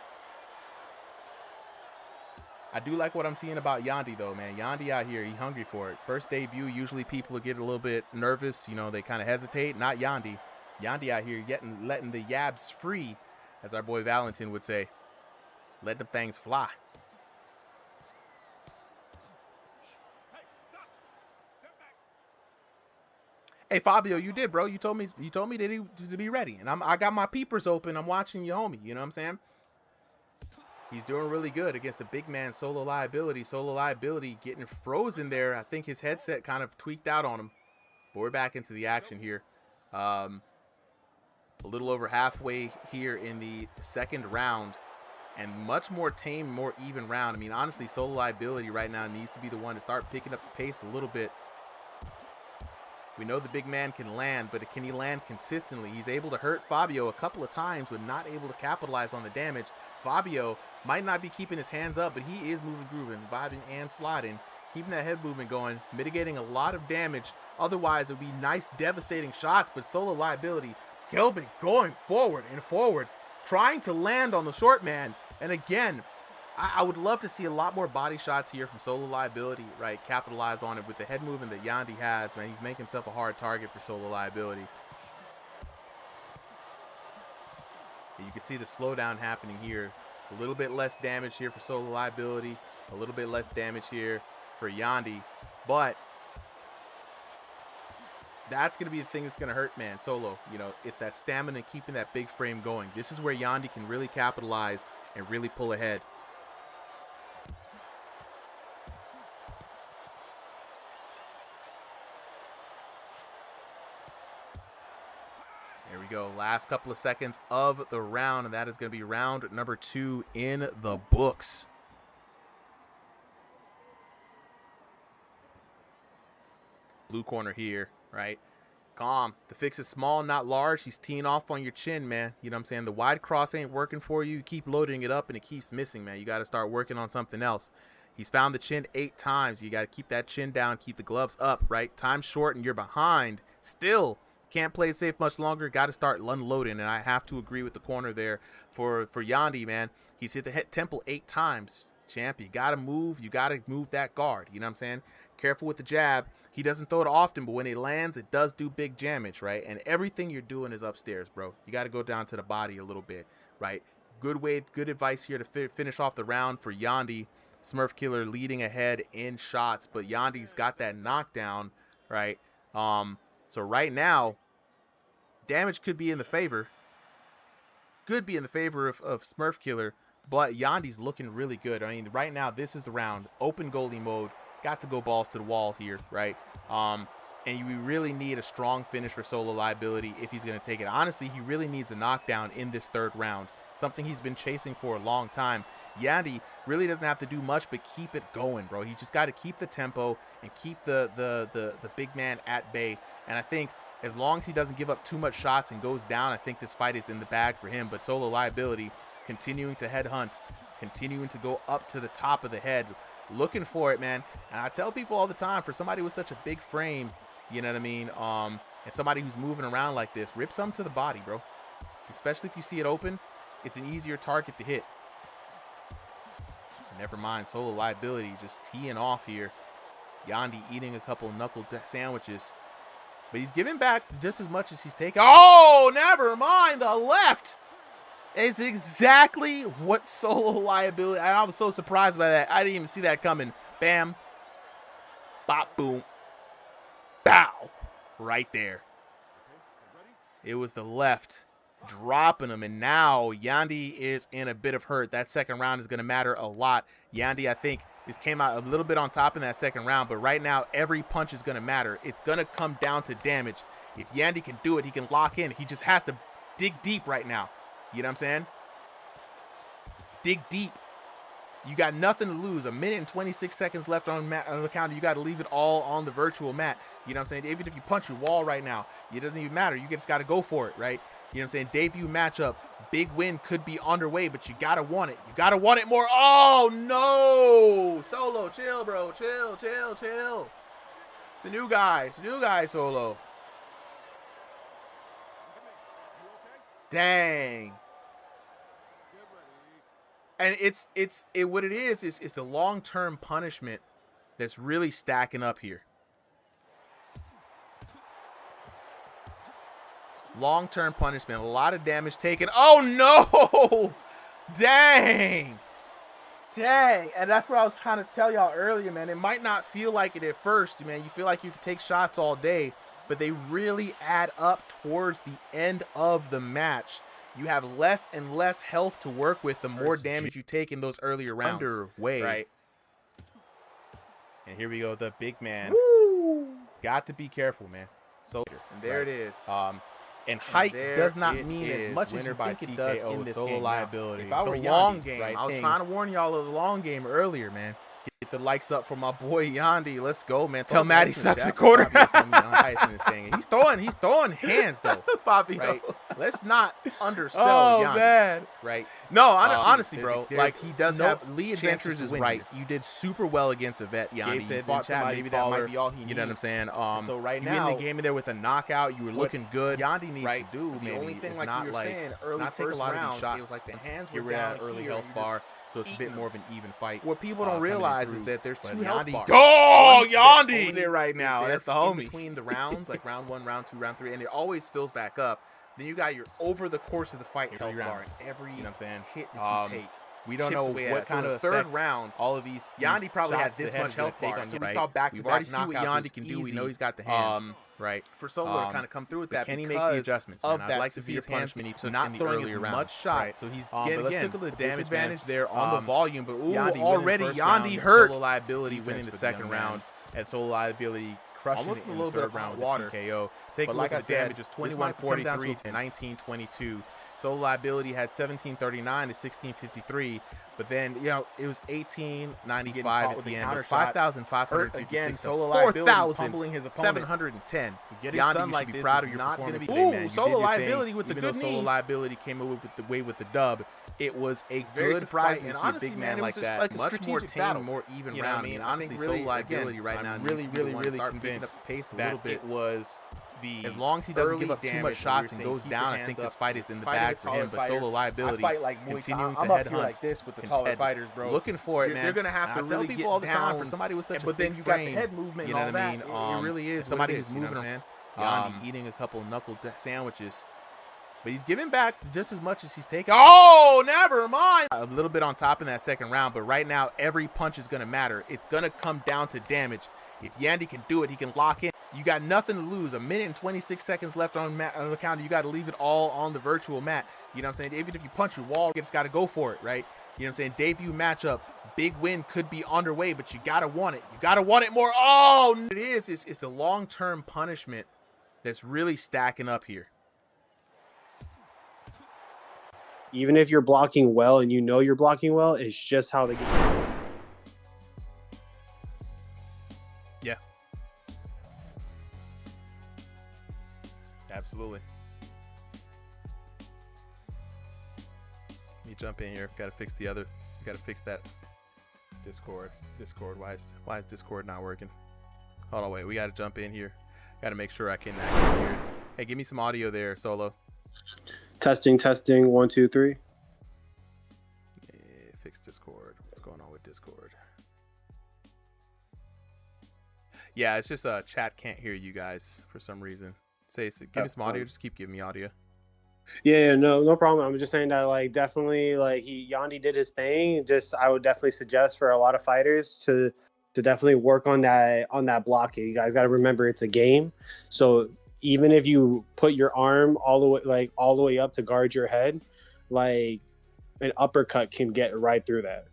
I do like what I'm seeing about Yandy, though, man. Yandy out here, he's hungry for it. First debut, usually people get a little bit nervous. You know, they kind of hesitate. Not Yandy. Yandy out here letting the yabs free, as our boy Valentin would say. Let them things fly. Hey, Fabio, you did, bro. You told me to be ready. And I got my peepers open. I'm watching you, homie. You know what I'm saying? He's doing really good against the big man, Solo liability. Solo liability getting frozen there. I think his headset kind of tweaked out on him. But we're back into the action here. A little over halfway here in the second round. And much more tame, more even round. I mean, honestly, Solo liability right now needs to be the one to start picking up the pace a little bit. We know the big man can land, but can he land consistently? He's able to hurt Fabio a couple of times, but not able to capitalize on the damage. Fabio might not be keeping his hands up, but he is moving, grooving, vibing, and sliding, keeping that head movement going, mitigating a lot of damage. Otherwise, it would be nice, devastating shots, but Solo liability, Kelvin going forward and forward, trying to land on the short man. And again, I would love to see a lot more body shots here from Solo liability, right? Capitalize on it with the head movement that Yandy has, man. He's making himself a hard target for Solo liability. You can see the slowdown happening here. A little bit less damage here for Solo liability. A little bit less damage here for Yandy. But That's going to be the thing that's going to hurt, man. Solo, you know, it's that stamina and keeping that big frame going. This is where Yandy can really capitalize and really pull ahead. There we go. Last couple of seconds of the round, and that is going to be round number 2 in the books. Blue corner here, right? Calm. The fix is small, not large. He's teeing off on your chin, man. You know what I'm saying? The wide cross ain't working for you. You keep loading it up, and it keeps missing, man. You got to start working on something else. He's found the chin 8 times. You got to keep that chin down, keep the gloves up, right? Time's short, and you're behind. Still can't play it safe much longer. Got to start unloading, and I have to agree with the corner there for Yandy, man. He's hit the temple 8 times. Champ, you got to move. You got to move that guard. You know what I'm saying? Careful with the jab. He doesn't throw it often, but when it lands, it does do big damage, right? And everything you're doing is upstairs, bro. You got to go down to the body a little bit, right? Good advice here to finish off the round for Yandy. Smurf Killer leading ahead in shots, but Yandy's got that knockdown, right? So right now, damage could be in the favor. Could be in the favor of Smurf Killer, but Yandy's looking really good. I mean, right now, this is the round. Open goalie mode. Got to go balls to the wall here, right? And you really need a strong finish for Solo Liability if he's going to take it. Honestly, he really needs a knockdown in this 3rd round, something he's been chasing for a long time. Yandy really doesn't have to do much but keep it going, bro. He just got to keep the tempo and keep the big man at bay. And I think as long as he doesn't give up too much shots and goes down, I think this fight is in the bag for him. But Solo Liability continuing to headhunt, continuing to go up to the top of the head, looking for it, man. And I tell people all the time, for somebody with such a big frame, you know what I mean, and somebody who's moving around like this, rip some to the body, bro. Especially if you see it open, it's an easier target to hit. Never mind, Solo Liability just teeing off here. Yandy eating a couple knuckle sandwiches. But he's giving back just as much as he's taking. Oh, never mind. The left is exactly what Solo Liability. I was so surprised by that. I didn't even see that coming. Bam. Bop, boom. Bow. Right there. It was the left dropping him, and now Yandy is in a bit of hurt. That second round is going to matter a lot. Yandy, I think, came out a little bit on top in that second round, but right now every punch is going to matter. It's going to come down to damage. If Yandy can do it, he can lock in. He just has to dig deep right now. You know what I'm saying? Dig deep. You got nothing to lose. 1 minute and 26 seconds left on the counter. You got to leave it all on the virtual mat. You know what I'm saying? Even if you punch your wall right now, it doesn't even matter. You just got to go for it, right? You know what I'm saying? Debut matchup. Big win could be underway, but you got to want it. You got to want it more. Oh, no. Solo, chill, bro. Chill, chill, chill. It's a new guy. It's a new guy, Solo. Dang. And what it is the long-term punishment that's really stacking up here. Long-term punishment, a lot of damage taken. Oh no! Dang! Dang! And that's what I was trying to tell y'all earlier, man. It might not feel like it at first, man. You feel like you could take shots all day, but they really add up towards the end of the match. You have less and less health to work with the more damage you take in those earlier rounds. Underway. Right. And here we go, the big man. Woo! Got to be careful, man. So, and there it is. And height does not mean as much as you think it does in this game. Liability. If I were the long game, right, I was trying to warn y'all of the long game earlier, man. Get the likes up for my boy Yandy. Let's go, man. Tell Matt he sucks the quarter. He's throwing hands though. Fabio. Right? Let's not undersell Yandy. Man. Right? No, honestly, bro. Like he does have Lee adventures is right. You did super well against a vet, Yandy. You fought somebody maybe that might be all he needs. You know what I'm saying? So right now, you in the game in there with a knockout. You were looking good. Yandy needs to do. The only thing, like you were saying, early first round, it was like the hands were down early health bar. So it's a bit more of an even fight. What people don't realize is that there's 2 health bars. Oh, Yandy! There right now. That's the homie. Between the rounds, like round 1, round 2, round 3, and it always fills back up. Then you got your over the course of the fight health bar. Every you know what I'm saying? Hit that you take. We don't know what kind of third round. All of these Yandy probably has this much health bar. So we saw back to back. We already see what Yandy can do. We know he's got the hands. right, for Solo to kind of come through with that. Can he make the adjustments of that like severe punishment he took not in the throwing as much shot, right? So he's getting again the damage advantage there on the volume, but already Yandi hurt. Solo liability winning the second round, and Solo liability crushing it in the third round with the TKO. Take a look at the damage, is 2143 to 1922. Solo liability had 1739 to 1653, but then it was 1895 at the end. 5,556 again. Solo liability pummeling his opponent. 710. Yandi, you should be proud of your performance today, man. Solo liability with the good knees. Solo liability came away with the dub. It was a very surprising to see a big man like that. Like much more tame, more even round. I mean, honestly, Solo liability right now. Really convinced that it was. As long as he doesn't give up too much shots and goes down, I think this fight is in the bag for him. But Solo liability continuing to headhunt like this with the taller fighters, bro. Looking for it, man. They're gonna have to really tell people all the time for somebody with such a big frame. But then you got the head movement and all that. It really is somebody who's moving around. Yandi eating a couple knuckle sandwiches. But he's giving back just as much as he's taking. Oh, never mind. A little bit on top in that second round, but right now every punch is gonna matter. It's gonna come down to damage. If Yandi can do it, he can lock in. You got nothing to lose. A minute and 26 seconds left on the counter. You got to leave it all on the virtual mat. You know what I'm saying? Even if you punch your wall, you just got to go for it, right? You know what I'm saying? Debut matchup, big win could be underway, but you got to want it. You got to want it more. Oh, it is. It's the long-term punishment that's really stacking up here. Even if you're blocking well and you know you're blocking well, it's just how the game. Yeah. Absolutely. Let me jump in here. Got to fix the other. Got to fix that Discord. Why is Discord not working? Hold on, wait. We got to jump in here. Got to make sure I can actually hear it. Hey, give me some audio there, Solo. Testing. 1, 2, 3. Yeah, fix Discord. What's going on with Discord? Yeah, it's just chat can't hear you guys for some reason. Give me some audio. Just keep giving me audio. Yeah, no problem. I'm just saying that, like, definitely, like, Yandi did his thing. Just, I would definitely suggest for a lot of fighters to definitely work on that blocking. You guys got to remember it's a game. So even if you put your arm all the way up to guard your head, like, an uppercut can get right through that.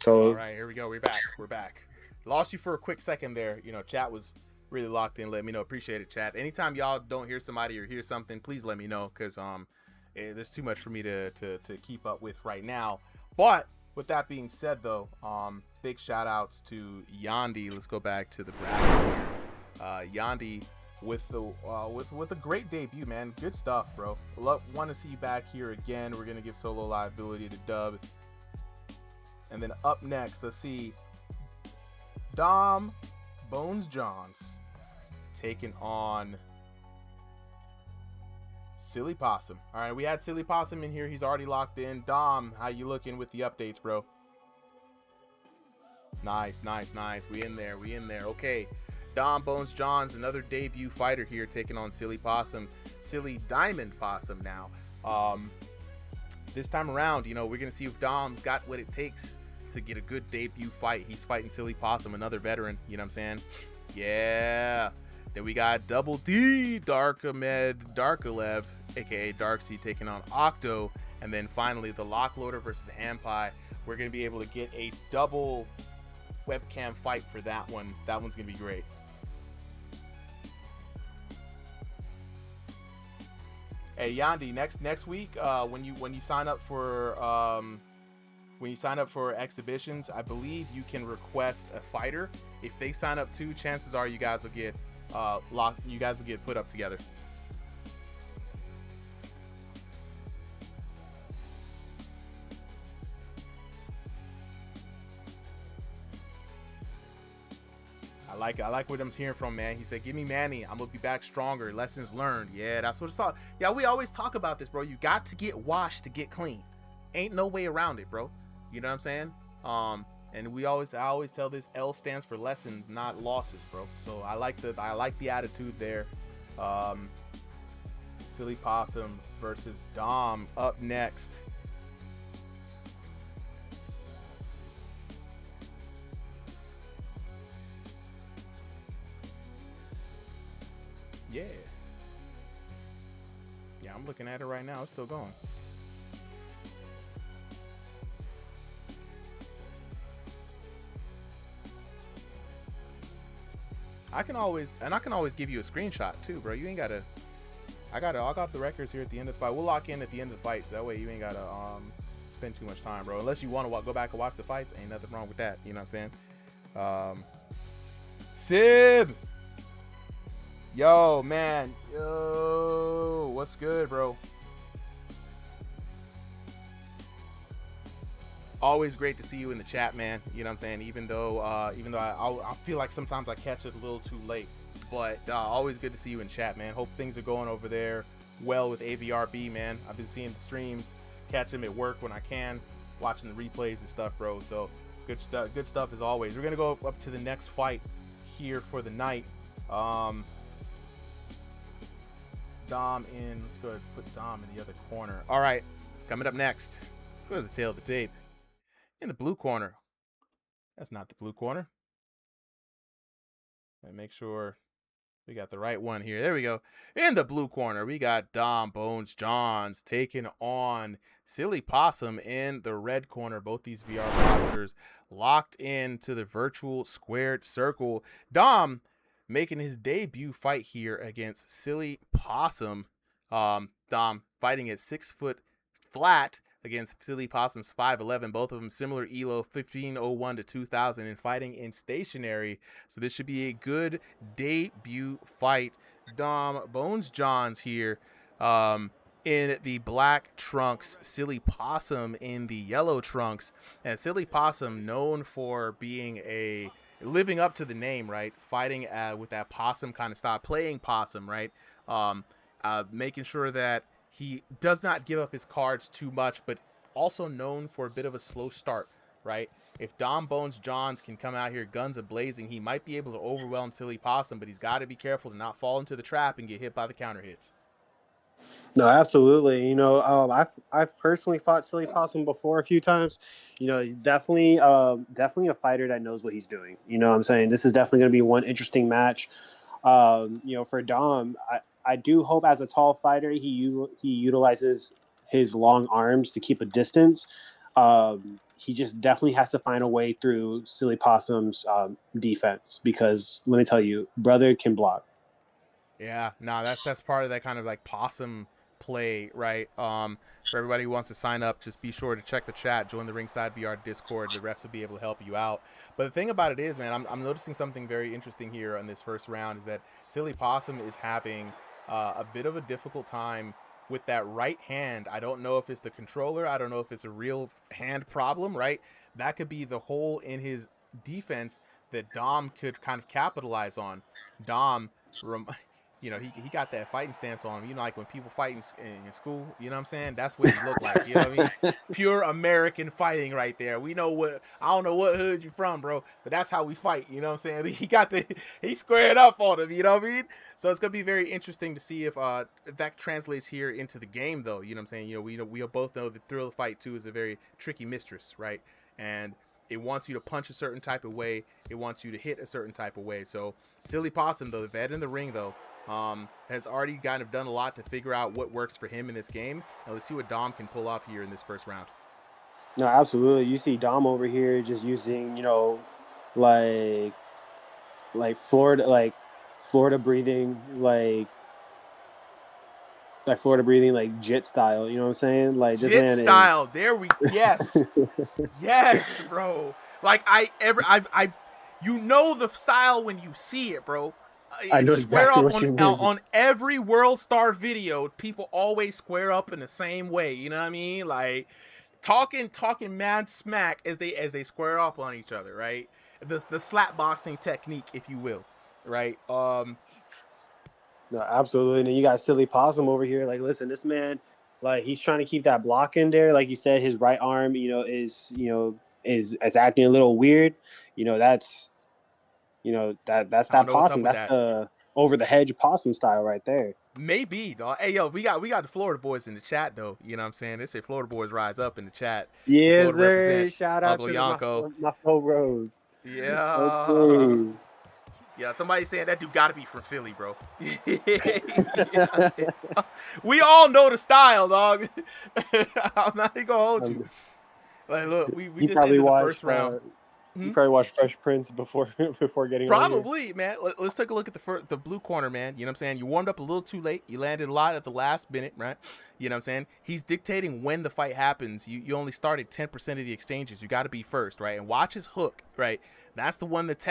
So all right, here we go. We're back. Lost you for a quick second there. Chat was really locked in. Let me know. Appreciate it, chat. Anytime y'all don't hear somebody or hear something, please let me know, because there's too much for me to keep up with right now. But with that being said, though, big shout outs to Yandi. Let's go back to the bracket here. Yandi with a great debut, man. Good stuff, bro. Want to see you back here again. We're gonna give Solo liability the dub, and then up next, let's see Dom Bones Johns taking on Silly Possum. All right, we had Silly Possum in here. He's already locked in. Dom, how you looking with the updates, bro? Nice. We in there. Okay. Dom Bones Johns, another debut fighter here, taking on Silly Possum. Silly Diamond Possum now. This time around, we're going to see if Dom's got what it takes to get a good debut fight. He's fighting Silly Possum, another veteran. You know what I'm saying? Yeah. Then we got Double D, Darkalev, aka Darksea, taking on Octo. And then finally, the Lockloader versus Ampi. We're going to be able to get a double webcam fight for that one. That one's going to be great. Hey Yandi, next week, when you sign up for exhibitions, I believe you can request a fighter. If they sign up too, chances are you guys will get locked. You guys will get put up together. I like what I'm hearing from, man. He said, give me Manny. I'm going to be back stronger. Lessons learned. Yeah, that's what it's all. Yeah, we always talk about this, bro. You got to get washed to get clean. Ain't no way around it, bro. You know what I'm saying? And I always tell this, L stands for lessons, not losses, bro. So I like the attitude there. Silly Possum versus Dom up next. Yeah, I'm looking at it right now. It's still going. I can always give you a screenshot too, bro. You ain't gotta. I'll got the records here at the end of the fight. We'll lock in at the end of the fight. That way you ain't gotta spend too much time, bro. Unless you want to go back and watch the fights, ain't nothing wrong with that. You know what I'm saying? Sib, yo, man, yo, what's good, bro? Always great to see you in the chat, man. You know what I'm saying? Even though I feel like sometimes I catch it a little too late, but always good to see you in chat, man. Hope things are going over there well with AVRB, man. I've been seeing the streams, catch them at work when I can, watching the replays and stuff, bro. So good stuff as always. We're gonna go up to the next fight here for the night. Dom in. Let's go ahead and put Dom in the other corner. All right, coming up next. Let's go to the tail of the tape. In the blue corner. That's not the blue corner. And make sure we got the right one here. There we go. In the blue corner, we got Dom Bones Johns taking on Silly Possum in the red corner. Both these VR boxers locked into the virtual squared circle. Dom making his debut fight here against Silly Possum. Dom fighting at 6 foot flat against Silly Possum's 5'11", both of them similar ELO 1501 to 2000 and fighting in stationary. So this should be a good debut fight. Dom Bones Johns here in the black trunks, Silly Possum in the yellow trunks. And Silly Possum known for being living up to the name, right? Fighting with that possum kind of style, playing possum, right? Making sure that he does not give up his cards too much, but also known for a bit of a slow start, right? If Dom Bones Johns can come out here guns a-blazing, he might be able to overwhelm Silly Possum, but he's got to be careful to not fall into the trap and get hit by the counter hits. No, absolutely. You know, I've personally fought Silly Possum before a few times. You know, he's definitely a fighter that knows what he's doing. You know what I'm saying? This is definitely going to be one interesting match. You know, for Dom, I do hope as a tall fighter he utilizes his long arms to keep a distance. He just definitely has to find a way through Silly Possum's defense because let me tell you, brother can block. Yeah, no, that's part of that kind of like possum play, right? For everybody who wants to sign up, just be sure to check the chat, join the Ringside VR Discord. The refs will be able to help you out. But the thing about it is, man, I'm noticing something very interesting here on this first round is that Silly Possum is having a bit of a difficult time with that right hand. I don't know if it's the controller. I don't know if it's a real hand problem, right? That could be the hole in his defense that Dom could kind of capitalize on. Dom, you know, he got that fighting stance on him. You know, like when people fight in school, you know what I'm saying? That's what he looked like, you know what I mean? Pure American fighting right there. We know I don't know what hood you from, bro, but that's how we fight, you know what I'm saying? He squared up on him, you know what I mean? So it's going to be very interesting to see if that translates here into the game, though, you know what I'm saying? You know, we both know that Thrill Fight 2 is a very tricky mistress, right? And it wants you to punch a certain type of way. It wants you to hit a certain type of way. So Silly Possum, though, the vet in the ring, though, has already kind of done a lot to figure out what works for him in this game. And let's see what Dom can pull off here in this first round. No, absolutely. You see Dom over here just using, you know, like Florida breathing, like Florida breathing, like JIT style. You know what I'm saying? Like this JIT man style. There we yes, yes, bro. Like you know the style when you see it, bro. I know Square exactly up what you mean. on every World Star video. People always square up in the same way. You know what I mean? Like talking mad smack as they square up on each other, right? The slap boxing technique, if you will, right? No, absolutely. And then you got Silly Possum over here. Like, listen, this man, like, he's trying to keep that block in there. Like you said, his right arm, is acting a little weird. You know, that's that possum. That's the over the hedge possum style right there. Maybe, dog. Hey, yo, we got the Florida boys in the chat, though. You know what I'm saying? They say Florida boys rise up in the chat. Yes, Florida sir. represent Shout out Uncle to Yonko. my Rose. Yeah. Okay. Yeah, somebody saying that dude got to be from Philly, bro. So, we all know the style, dog. I'm not even gonna hold you. Like, look, we He just probably ended the first watched. round. He probably watched Fresh Prince before before getting on here. Probably, man. Let's take a look at the blue corner, man. You know what I'm saying? You warmed up a little too late. You landed a lot at the last minute, right? You know what I'm saying? He's dictating when the fight happens. You only started 10% of the exchanges. You got to be first, right? And watch his hook, right? That's the one that's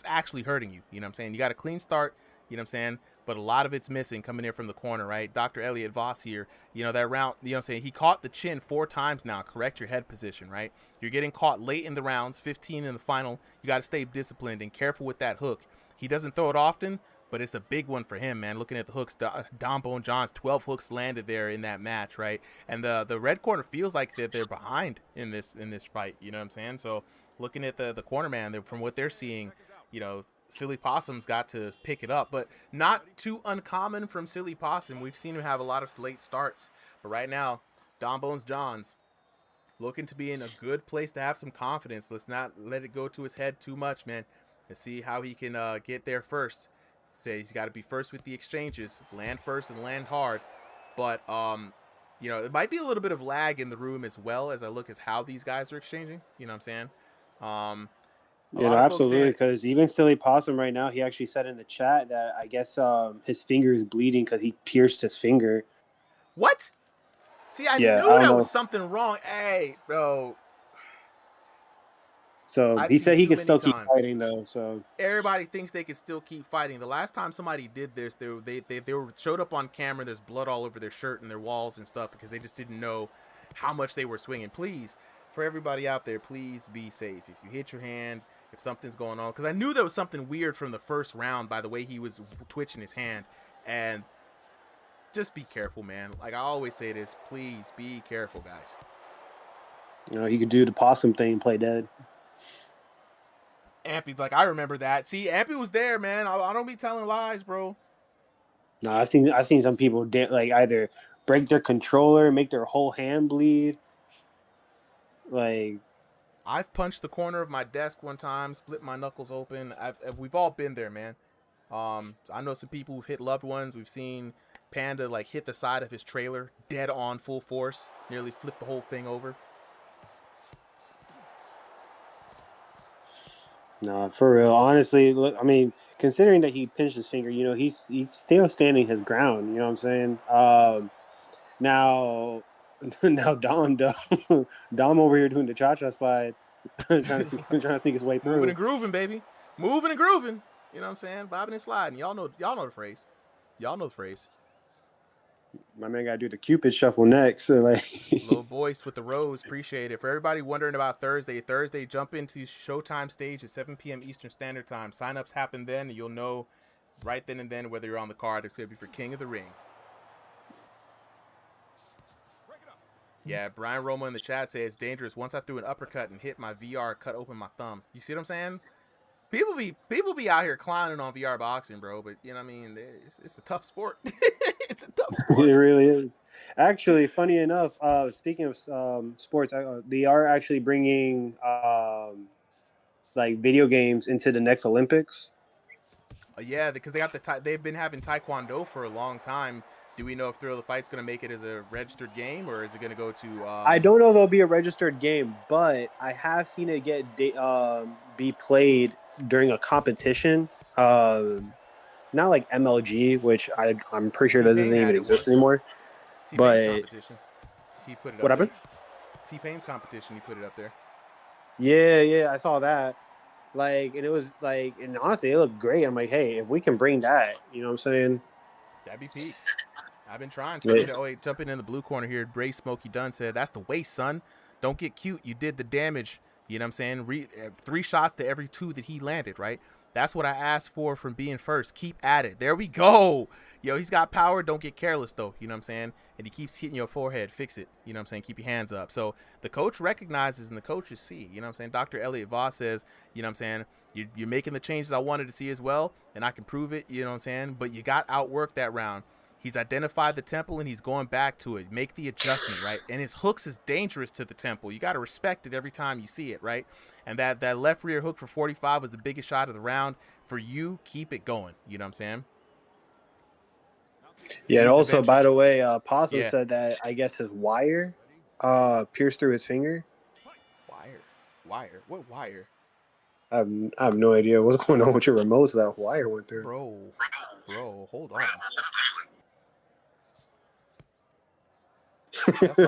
actually hurting you. You know what I'm saying? You got a clean start. You know what I'm saying? But a lot of it's missing coming in from the corner, right? Dr. Elliot Voss here, you know, that round, you know what I'm saying? He caught the chin 4 times now. Correct your head position, right? You're getting caught late in the rounds, 15 in the final. You got to stay disciplined and careful with that hook. He doesn't throw it often, but it's a big one for him, man. Looking at the hooks, Don Bone John's 12 hooks landed there in that match, right? And the red corner feels like that they're behind in this fight, you know what I'm saying? So looking at the corner man, from what they're seeing, you know, Silly Possum's got to pick it up, but not too uncommon from Silly Possum. We've seen him have a lot of late starts, but right now, Don Bones Johns looking to be in a good place to have some confidence. Let's not let it go to his head too much, man. Let's see how he can get there first. Say he's got to be first with the exchanges, land first and land hard. But you know, it might be a little bit of lag in the room as well as I look at how these guys are exchanging. You know what I'm saying? You know, absolutely, because even Silly Possum right now, he actually said in the chat that I guess his finger is bleeding because he pierced his finger. What? See, I knew that was something wrong. Hey, bro. So he said he could still keep fighting, though. So everybody thinks they can still keep fighting. The last time somebody did this, they were showed up on camera. There's blood all over their shirt and their walls and stuff because they just didn't know how much they were swinging. Please, for everybody out there, please be safe. If you hit your hand, if something's going on, because I knew there was something weird from the first round by the way he was twitching his hand, and just be careful, man. Like I always say this, please be careful, guys. You know, he could do the possum thing and play dead. Ampy's like, I remember that. See, Ampy was there, man. I don't be telling lies, bro. No, I've seen some people like either break their controller, make their whole hand bleed. Like, I've punched the corner of my desk one time, split my knuckles open. We've all been there, man. I know some people who've hit loved ones. We've seen Panda like hit the side of his trailer, dead on, full force, nearly flipped the whole thing over. No, for real. Honestly, look, I mean, considering that he pinched his finger, you know, he's still standing his ground. You know what I'm saying? Now Dom over here doing the cha-cha slide, trying to sneak his way through. Moving and grooving, baby. Moving and grooving. You know what I'm saying? Bobbing and sliding. Y'all know the phrase. Y'all know the phrase. My man got to do the Cupid shuffle next. So like, little voice with the rose. Appreciate it. For everybody wondering about Thursday, jump into Showtime stage at 7 p.m. Eastern Standard Time. Sign-ups happen then, and you'll know right then and then whether you're on the card. It's going to be for King of the Ring. Yeah, Brian Roma in the chat says it's dangerous. Once I threw an uppercut and hit my VR, cut open my thumb. You see what I'm saying? People be out here clowning on VR boxing, bro. But you know what I mean? It's a tough sport. It's a tough sport. It really is. Actually, funny enough, speaking of sports, they are actually bringing like video games into the next Olympics. Yeah, because they've been having Taekwondo for a long time. Do we know if Thrill of the Fight's going to make it as a registered game, or is it going to go to... I don't know if there'll be a registered game, but I have seen it be played during a competition. Not like MLG, which I'm pretty sure doesn't even exist anymore. T-Pain's competition. He put it up. What happened? T-Pain's competition, he put it up there. Yeah, I saw that. Like, and it was like, and honestly, it looked great. I'm like, hey, if we can bring that, you know what I'm saying? That'd be peak. I've been trying to. Oh, wait, jumping in the blue corner here, Bray Smokey Dunn said, that's the waste, son. Don't get cute. You did the damage. You know what I'm saying? 3 shots to every 2 that he landed, right? That's what I asked for from being first. Keep at it. There we go. Yo, he's got power. Don't get careless, though. You know what I'm saying? And he keeps hitting your forehead. Fix it. You know what I'm saying? Keep your hands up. So the coach recognizes and the coaches see. You know what I'm saying? Dr. Elliot Voss says, you know what I'm saying? You're making the changes I wanted to see as well, and I can prove it. You know what I'm saying? But you got outworked that round. He's identified the temple and he's going back to it. Make the adjustment, right? And his hooks is dangerous to the temple. You got to respect it every time you see it, right? And that left rear hook for 45 was the biggest shot of the round. For you, keep it going. You know what I'm saying? Yeah, and These also, adventures- by the way, Possum Yeah. said that I guess his wire pierced through his finger. Wire? What wire? I have no idea what's going on with your remote, so that wire went through. Bro, hold on.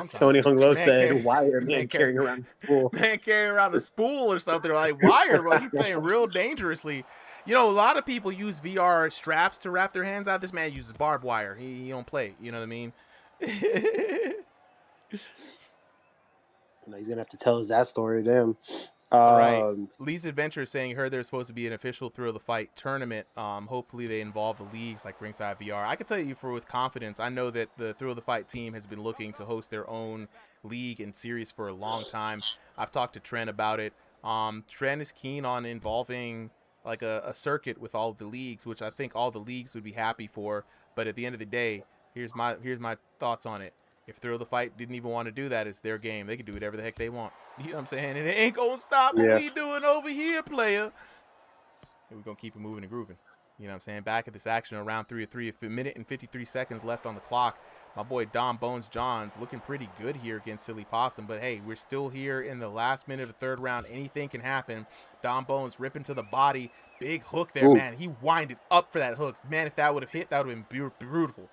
Tony Hung Low said carry- wire man man carry- carrying around the spool. Man carrying around a spool or something, or like wire, bro. He's saying real dangerously. You know, a lot of people use VR straps to wrap their hands out. This man uses barbed wire. He don't play. You know what I mean? He's gonna have to tell us that story. Damn. All right. Lee's Adventure is saying, heard there's supposed to be an official Thrill of the Fight tournament. Hopefully they involve the leagues like Ringside VR. I can tell you with confidence, I know that the Thrill of the Fight team has been looking to host their own league and series for a long time. I've talked to Trent about it. Trent is keen on involving like a circuit with all of the leagues, which I think all the leagues would be happy for. But at the end of the day, here's my thoughts on it. If Thrill of the Fight didn't even want to do that, it's their game. They can do whatever the heck they want. You know what I'm saying? And it ain't gonna stop what we doing over here, player. And we're gonna keep it moving and grooving. You know what I'm saying? Back at this action around 3-3, a minute and 53 seconds left on the clock. My boy Dom Bones Johns looking pretty good here against Silly Possum. But hey, we're still here in the last minute of the third round. Anything can happen. Dom Bones ripping to the body. Big hook there, man. He winded up for that hook. Man, if that would have hit, that would have been beautiful.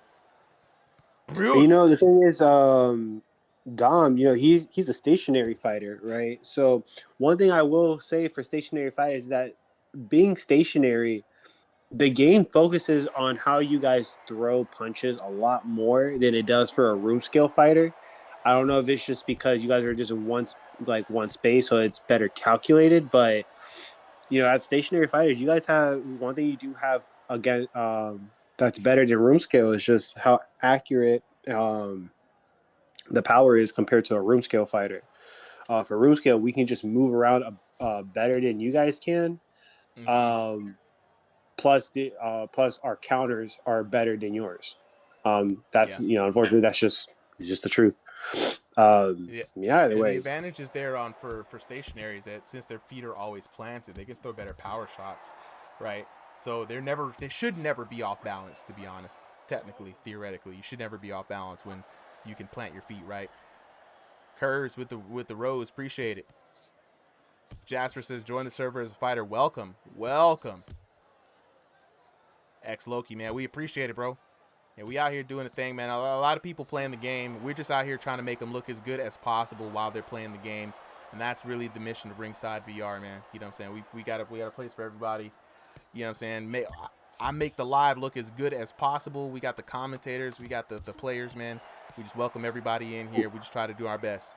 You know, the thing is, Dom, you know, he's a stationary fighter, right? So one thing I will say for stationary fighters is that being stationary, the game focuses on how you guys throw punches a lot more than it does for a room scale fighter. I don't know if it's just because you guys are just in one space, so it's better calculated. But you know, as stationary fighters, you guys have one thing you do have again that's better than room scale is just how accurate the power is compared to a room scale fighter. For room scale, we can just move around better than you guys can. Mm-hmm. Plus our counters are better than yours. That's you know, unfortunately, that's just the truth. Either way, the advantage is there on for stationary is that since their feet are always planted, they can throw better power shots, right? So they should never be off balance, to be honest. Technically, theoretically, you should never be off balance when you can plant your feet, right? Curves with the rose, appreciate it. Jasper says, join the server as a fighter. Welcome. Ex Loki, man, we appreciate it, bro. And we out here doing the thing, man. A lot of people playing the game. We're just out here trying to make them look as good as possible while they're playing the game, and that's really the mission of Ringside VR, man. You know what I'm saying? We got a place for everybody. You know what I'm saying? I make the live look as good as possible. We got the commentators, we got the players, man. We just welcome everybody in here. We just try to do our best.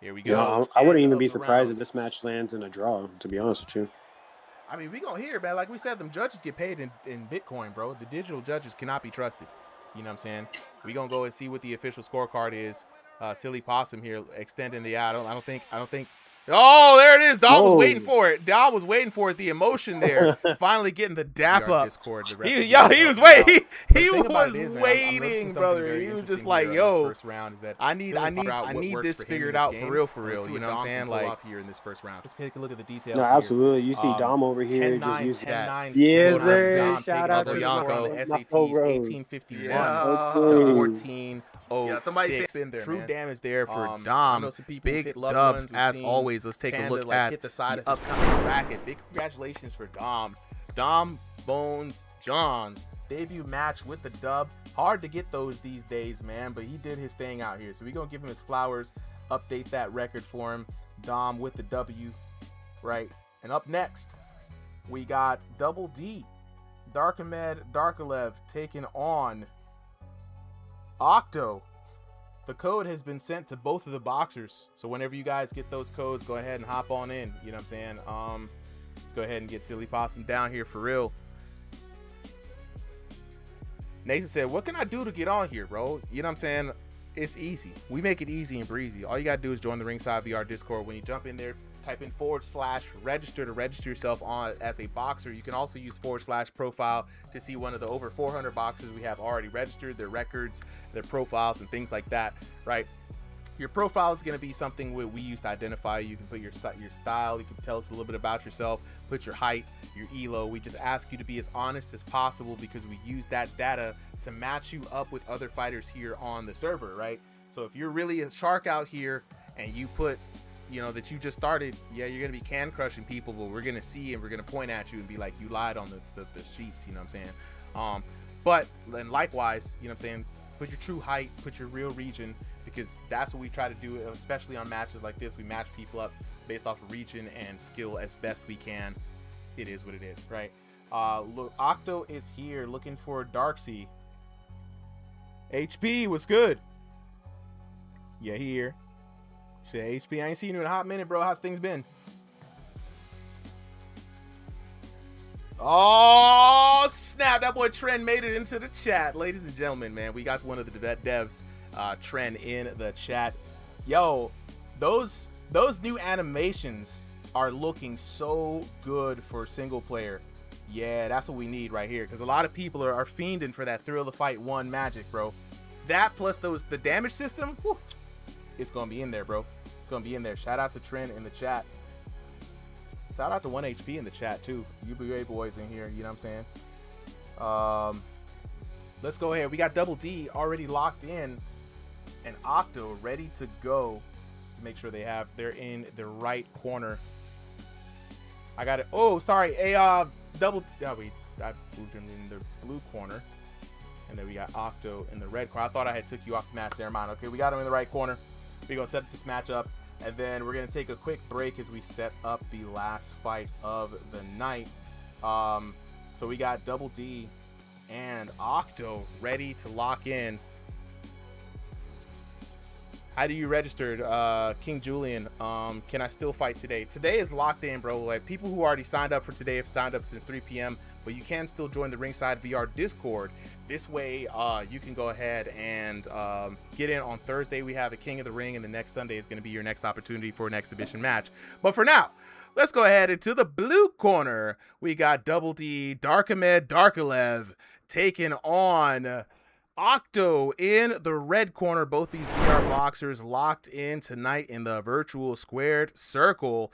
Here we go. Yeah, I wouldn't even be surprised if this match lands in a draw, to be honest with you. I mean, we gonna hear, man. Like we said, them judges get paid in Bitcoin, bro. The digital judges cannot be trusted. You know what I'm saying? We gonna go and see what the official scorecard is. Silly Possum here extending the I don't think. Oh, there it is. Dom was waiting for it. Dom was waiting for it. The emotion there. Finally getting the dap up. Discord, he was waiting. He was waiting, brother. He was just like, yo, I need this figured out for real. You know what I'm saying? Like here in this first round. Let's take a look at the details. No, absolutely. You see Dom over here just use that. Yes, sir. Shout out to Yonko. SATs 1851 to 14. Somebody in there. True damage there for Dom. Big dubs as always. Let's take a look at the upcoming bracket. Big congratulations for Dom. Dom Bones Johns. Debut match with the dub. Hard to get those these days, man, but he did his thing out here. So we're going to give him his flowers, update that record for him. Dom with the W, right? And up next, we got Double D. Darkamed Darkalev taking on Octo. The code has been sent to both of the boxers. So whenever you guys get those codes, go ahead and hop on in. You know what I'm saying? Let's go ahead and get Silly Possum down here for real. Nathan said, what can I do to get on here, bro? You know what I'm saying? It's easy. We make it easy and breezy. All you got to do is join the Ringside VR Discord. When you jump in there, type in /register to register yourself on as a boxer. You can also use /profile to see one of the over 400 boxers we have already registered, their records, their profiles, and things like that, right? Your profile is going to be something we use to identify you. You can put your style, you can tell us a little bit about yourself, put your height, your elo. We just ask you to be as honest as possible because we use that data to match you up with other fighters here on the server, right? So if you're really a shark out here and you put, you know, that you just started, yeah, you're going to be can crushing people, but we're going to see and we're going to point at you and be like, you lied on the sheets, you know what I'm saying? But then likewise, you know what I'm saying, put your true height, put your real region, because that's what we try to do, especially on matches like this. We match people up based off of region and skill as best we can. It is what it is, right? Look, Octo is here looking for Darksy. HP, what's good? Yeah, here. Shit, HP, I ain't seen you in a hot minute, bro. How's things been? Oh, snap. That boy Trent made it into the chat. Ladies and gentlemen, man, we got one of the devs, Trent, in the chat. Yo, those new animations are looking so good for single player. Yeah, that's what we need right here, because a lot of people are fiending for that Thrill of the Fight 1 magic, bro. That plus the damage system, whew, it's going to be in there, bro. It's going to be in there. Shout out to Trent in the chat. Shout out to 1HP in the chat, too. UBA boys in here, you know what I'm saying? Let's go ahead. We got Double D already locked in, and Octo ready to go to make sure they're in the right corner. I got it. Oh, sorry. I moved him in the blue corner, and then we got Octo in the red corner. I thought I had took you off the match. Never mind. Okay, we got him in the right corner. We're going to set this match up, and then we're going to take a quick break as we set up the last fight of the night. So we got Double D and Octo ready to lock in. How do you register, King Julian? Can I still fight today? Today is locked in, bro. Like, people who already signed up for today have signed up since 3 p.m., but you can still join the Ringside VR Discord. This way, you can go ahead and get in on Thursday. We have a King of the Ring, and the next Sunday is going to be your next opportunity for an exhibition match. But for now, let's go ahead into the blue corner. We got Double D, Darkamed, Darkalev taking on Octo in the red corner. Both these VR boxers locked in tonight in the virtual squared circle.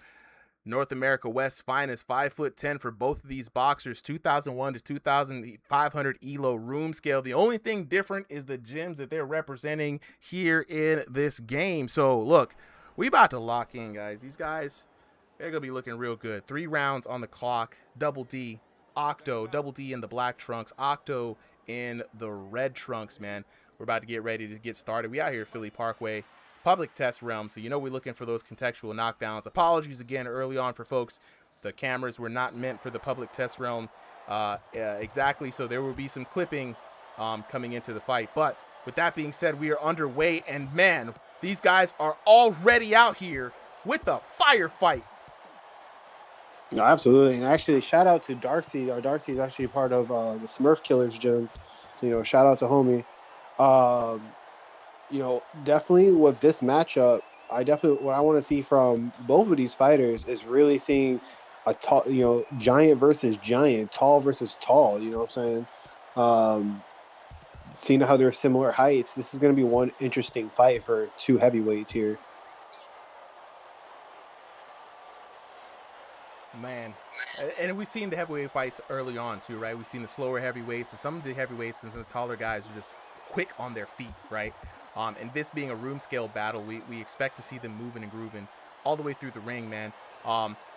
North America West finest, 5'10" for both of these boxers, 2001 to 2500 elo room scale. The only thing different is the gyms that they're representing here in this game. So look, we about to lock in, guys. These guys, they're gonna be looking real good. 3 rounds on the clock. Double D, Octo, Double D in the black trunks, Octo in the red trunks, man. We're about to get ready to get started. We out here at Philly Parkway, public test realm, so you know we're looking for those contextual knockdowns. Apologies again early on for folks. The cameras were not meant for the public test realm exactly, so there will be some clipping coming into the fight. But with that being said, we are underway, and man, these guys are already out here with the firefight. No, absolutely. And actually, shout out to Darcy. Darcy is actually part of the Smurf Killers gym. So, you know, shout out to homie. You know, definitely with this matchup, what I want to see from both of these fighters is really seeing a tall, you know, giant versus giant, tall versus tall. You know what I'm saying? Seeing how they're similar heights, this is going to be one interesting fight for 2 heavyweights here. Man, and we've seen the heavyweight fights early on too, right? We've seen the slower heavyweights, and some of the heavyweights and the taller guys are just quick on their feet, right? And this being a room scale battle, we expect to see them moving and grooving all the way through the ring, man.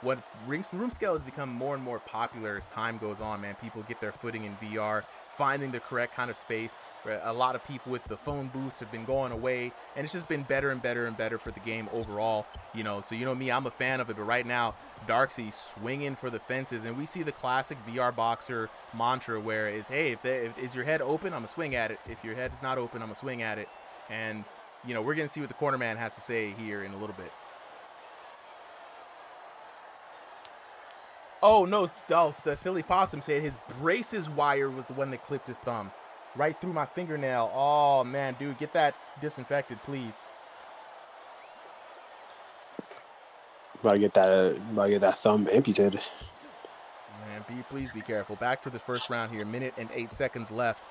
What room scale has become more and more popular as time goes on, man. People get their footing in VR, finding the correct kind of space. A lot of people with the phone booths have been going away, and it's just been better and better and better for the game overall, you know. So, you know me, I'm a fan of it, but right now, Darksy swinging for the fences, and we see the classic VR boxer mantra where is, hey, is your head open, I'm gonna swing at it. If your head is not open, I'm gonna swing at it. And, you know, we're gonna see what the corner man has to say here in a little bit. Oh, no, Silly Possum said his braces wire was the one that clipped his thumb. Right through my fingernail. Oh, man, dude, get that disinfected, please. About to get that thumb amputated. Man, please be careful. Back to the first round here. Minute and 8 seconds left.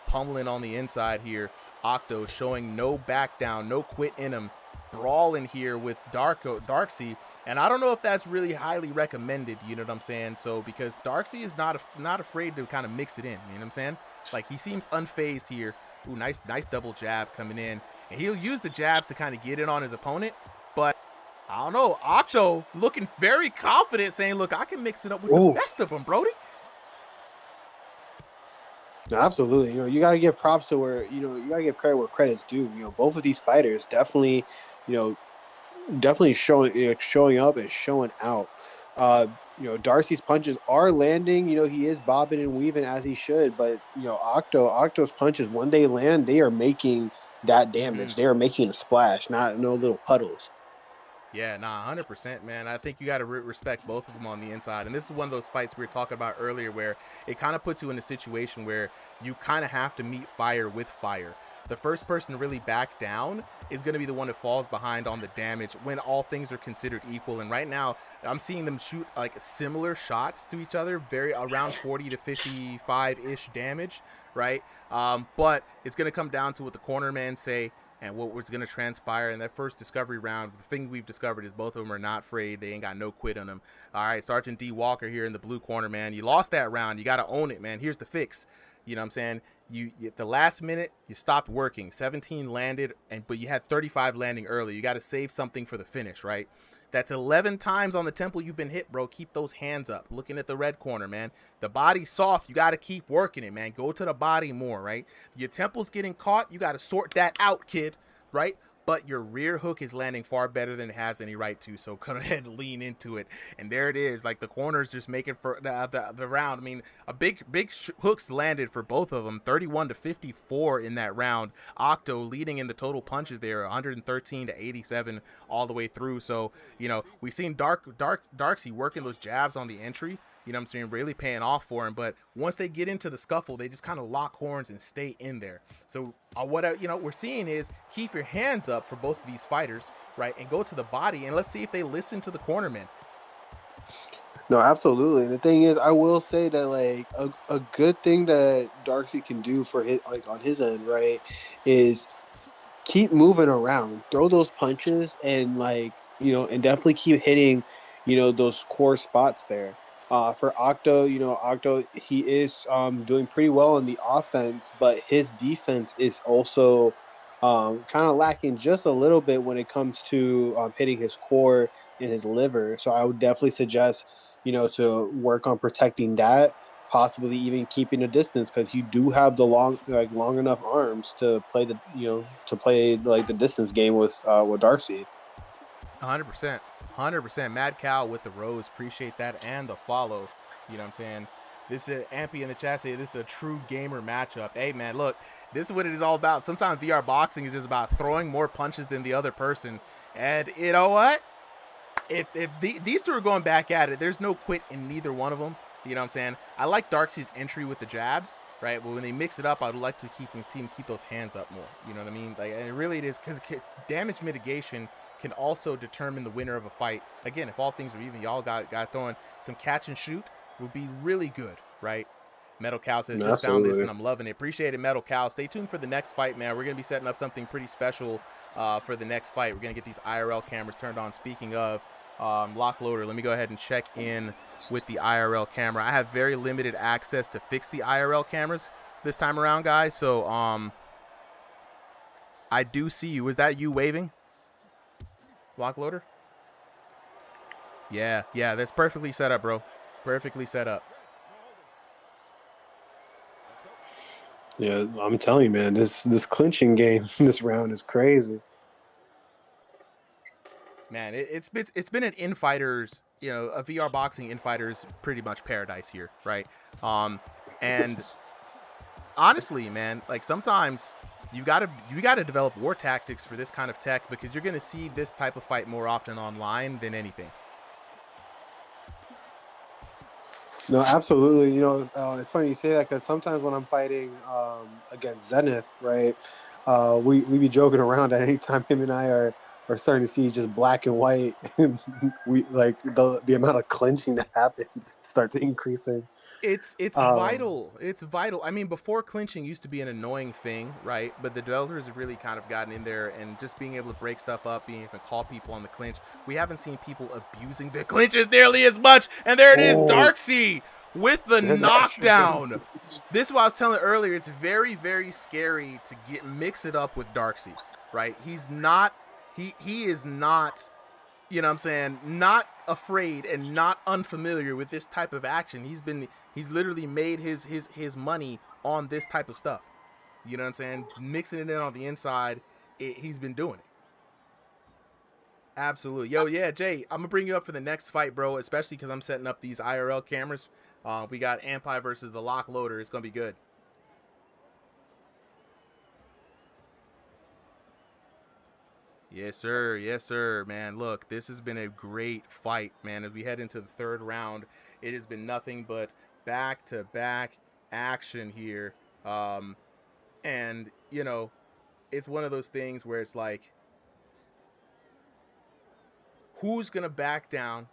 Pummeling on the inside here. Octo showing no back down, no quit in him. Brawling here with Darksy. And I don't know if that's really highly recommended, you know what I'm saying? So, because Darksy is not afraid to kind of mix it in, you know what I'm saying? Like, he seems unfazed here. Ooh, nice double jab coming in. And he'll use the jabs to kind of get in on his opponent. But I don't know. Octo looking very confident, saying, look, I can mix it up with the best of them, Brody. No, absolutely. You know, you got to give props to where, you know, you got to give credit where credit's due. You know, both of these fighters definitely, you know, showing up and showing out. You know, Darcy's punches are landing. You know, he is bobbing and weaving as he should. But, you know, Octo's punches, when they land, they are making that damage. They are making a splash, not no little puddles. Yeah, nah, 100%, man. I think you got to respect both of them on the inside. And this is one of those fights we were talking about earlier where it kind of puts you in a situation where you kind of have to meet fire with fire. The first person to really back down is going to be the one that falls behind on the damage when all things are considered equal. And right now, I'm seeing them shoot like similar shots to each other, very around 40 to 55-ish damage, right? But it's going to come down to what the corner men say and what was going to transpire in that first discovery round. The thing we've discovered is both of them are not afraid. They ain't got no quit on them. All right, Sergeant D. Walker here in the blue corner, man. You lost that round. You got to own it, man. Here's the fix. You know what I'm saying? You at the last minute, you stopped working. 17 landed, but you had 35 landing early. You got to save something for the finish, right? That's 11 times on the temple you've been hit, bro. Keep those hands up. Looking at the red corner, man. The body's soft. You got to keep working it, man. Go to the body more, right? Your temple's getting caught. You got to sort that out, kid, right? But your rear hook is landing far better than it has any right to. So go ahead and lean into it. And there it is. Like the corner's just making for the round. I mean, a big hooks landed for both of them. 31 to 54 in that round. Octo leading in the total punches there. 113 to 87 all the way through. So, you know, we've seen Darksy working those jabs on the entry. You know what I'm saying? Really paying off for him. But once they get into the scuffle, they just kind of lock horns and stay in there. So what we're seeing is keep your hands up for both of these fighters, right? And go to the body, and let's see if they listen to the cornermen. No, absolutely. The thing is, I will say that like a good thing that Darcy can do for his like on his end, right, is keep moving around, throw those punches, and like and definitely keep hitting, those core spots there. For Octo, Octo, he is doing pretty well on the offense, but his defense is also kind of lacking just a little bit when it comes to hitting his core and his liver. So I would definitely suggest, to work on protecting that, possibly even keeping a distance, because you do have the long enough arms to play the distance game with Darcy. 100%. 100%. Mad Cow with the rose. Appreciate that. And the follow. You know what I'm saying? This is Ampy in the chat say this is a true gamer matchup. Hey, man, look, this is what it is all about. Sometimes VR boxing is just about throwing more punches than the other person. And you know what? If these two are going back at it, there's no quit in neither one of them. You know what I'm saying? I like Darksy's entry with the jabs, right? But when they mix it up, I would like to see him keep those hands up more. You know what I mean? Like, and it really it is, because damage mitigation can also determine the winner of a fight. Again, if all things are even, y'all got throwing some catch and shoot would be really good, right? Metal Cow says, just found this and I'm loving it. Appreciate it, Metal Cow. Stay tuned for the next fight, man. We're going to be setting up something pretty special for the next fight. We're going to get these IRL cameras turned on. Speaking of lock loader, let me go ahead and check in with the IRL camera. I have very limited access to fix the IRL cameras this time around, guys. So I do see you. Was that you waving? Lock loader? Yeah, that's perfectly set up, bro. Perfectly set up. Yeah, I'm telling you, man, this clinching game this round is crazy. Man, it's been an infighters, a VR boxing infighters pretty much paradise here, right? And honestly, man, like sometimes you gotta develop war tactics for this kind of tech, because you're gonna see this type of fight more often online than anything. No, absolutely. It's funny you say that, because sometimes when I'm fighting against Zenith, right, we be joking around at any time him and I are are starting to see just black and white, and we like the amount of clinching that happens starts increasing. It's vital. It's vital. I mean, before clinching used to be an annoying thing, right? But the developers have really kind of gotten in there and just being able to break stuff up, being able to call people on the clinch. We haven't seen people abusing the clinches nearly as much. And there it is, Darksea with the knockdown. This is what I was telling earlier. It's very, very scary to mix it up with Darksea, right? He is not, you know what I'm saying, not afraid and not unfamiliar with this type of action. He's literally made his money on this type of stuff. You know what I'm saying? Mixing it in on the inside, he's been doing it. Absolutely. Yo, yeah, Jay, I'm going to bring you up for the next fight, bro, especially because I'm setting up these IRL cameras. We got Ampi versus the Lock Loader. It's going to be good. Yes, sir. Yes, sir, man. Look, this has been a great fight, man. As we head into the third round, it has been nothing but back-to-back action here. And, you know, it's one of those things where it's like, who's going to back down?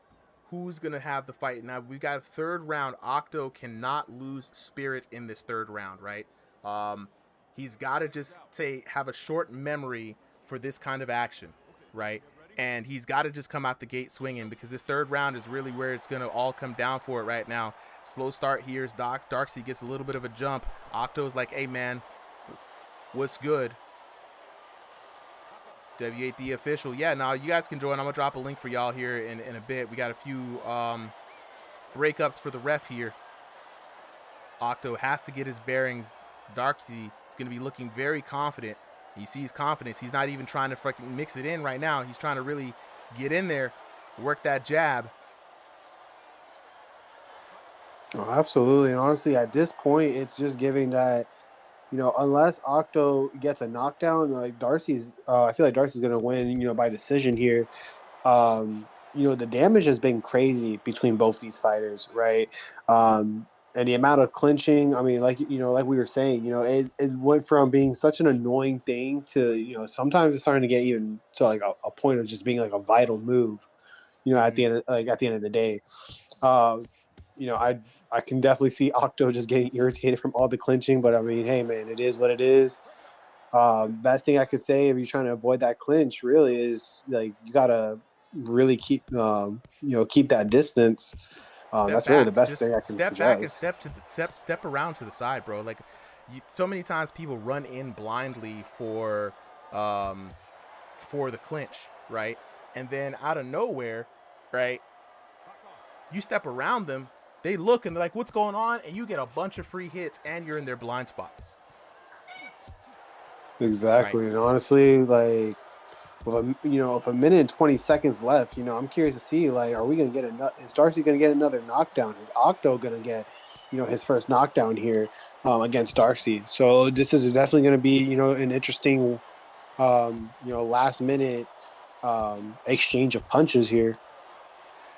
Who's going to have the fight? Now, we got a third round. Octo cannot lose spirit in this third round, right? He's got to just have a short memory for this kind of action, right? And he's got to just come out the gate swinging, because this third round is really where it's going to all come down for it right now. Slow start here as Darksea gets a little bit of a jump. Octo's like, hey, man, what's good? W8D official. Yeah, now you guys can join. I'm going to drop a link for y'all here in a bit. We got a few breakups for the ref here. Octo has to get his bearings. Darksea is going to be looking very confident. You see his confidence. He's not even trying to fucking mix it in right now. He's trying to really get in there, work that jab. Oh, absolutely. And honestly, at this point, it's just giving that, you know, unless Octo gets a knockdown, like Darcy's, I feel like Darcy's going to win, you know, by decision here. You know, the damage has been crazy between both these fighters, right? And the amount of clinching, I mean, like, you know, like we were saying, you know, it went from being such an annoying thing to, you know, sometimes it's starting to get even to like a point of just being like a vital move, you know, at the end of the day. You know, I can definitely see Octo just getting irritated from all the clinching, but I mean, hey man, it is what it is. Best thing I could say if you're trying to avoid that clinch really is like you gotta really keep you know, keep that distance. That's really the best thing I can step back and suggest. step around to the side, bro. Like, so many times people run in blindly for the clinch, right? And then out of nowhere, right, you step around them, they look and they're like, what's going on? And you get a bunch of free hits and you're in their blind spot. Exactly. Right. And honestly, like with a minute and 20 seconds left, you know, I'm curious to see, like, are we going to get is Darcy going to get another knockdown? Is Octo going to get, you know, his first knockdown here against Darcy? So this is definitely going to be, you know, an interesting, you know, last minute exchange of punches here.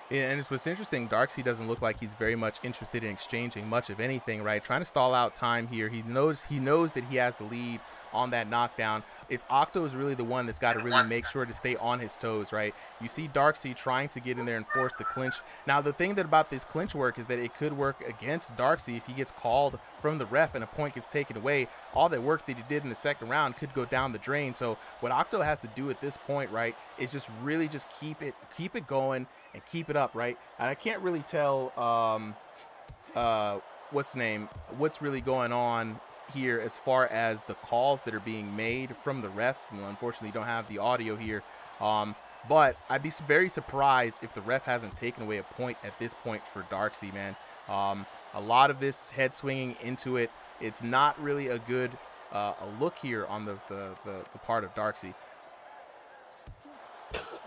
Yeah, and it's what's interesting, Darksea doesn't look like he's very much interested in exchanging much of anything, right? Trying to stall out time here. He knows that he has the lead on that knockdown. It's Octo is really the one that's got to really make sure to stay on his toes, right? You see Darksea trying to get in there and force the clinch. Now, the thing about this clinch work is that it could work against Darksea if he gets called from the ref and a point gets taken away. All that work that he did in the second round could go down the drain. So what Octo has to do at this point, right, is just really just keep it going and keep it up, right? And I can't really tell what's really going on here as far as the calls that are being made from the ref. Unfortunately, don't have the audio here, but I'd be very surprised if the ref hasn't taken away a point at this point for Darksea, man. A lot of this head swinging into it, it's not really a good a look here on the part of Darksea.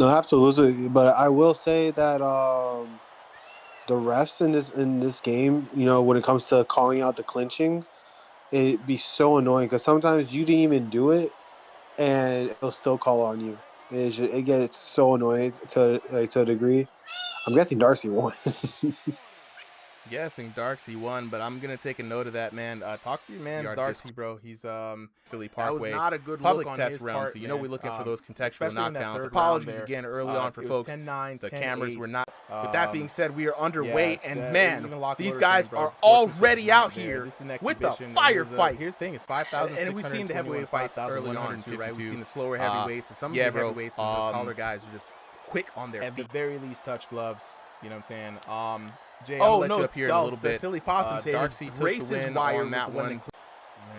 No, absolutely. But I will say that the refs in this game, you know, when it comes to calling out the clinching, it'd be so annoying because sometimes you didn't even do it, and it'll still call on you. It gets so annoying to a degree. I'm guessing Darcy won. Guessing Darcy won, but I'm gonna take a note of that, man. Talk to your man Darcy, bro. He's Philly Parkway. That was not a good public look on test his round, part, so you know we're looking for those contextual knockdowns. Apologies again early on for folks. 10-9, the cameras 10-8. were not. With that being said, we are underway, and even man, lock these loader guys saying, bro, are the sports already is not out there. here This is an with the exhibition. firefight. Here's the thing: it's 5,000, And we've seen the heavyweight fights early on too, right? We've seen the slower heavyweights, and some of the heavyweights and the taller guys are just quick on their at feet. the very least, touch gloves. You know what I'm saying? Jay, Oh, let no, you up here in a little bit. Silly Possum Darcy took the win wire on that one.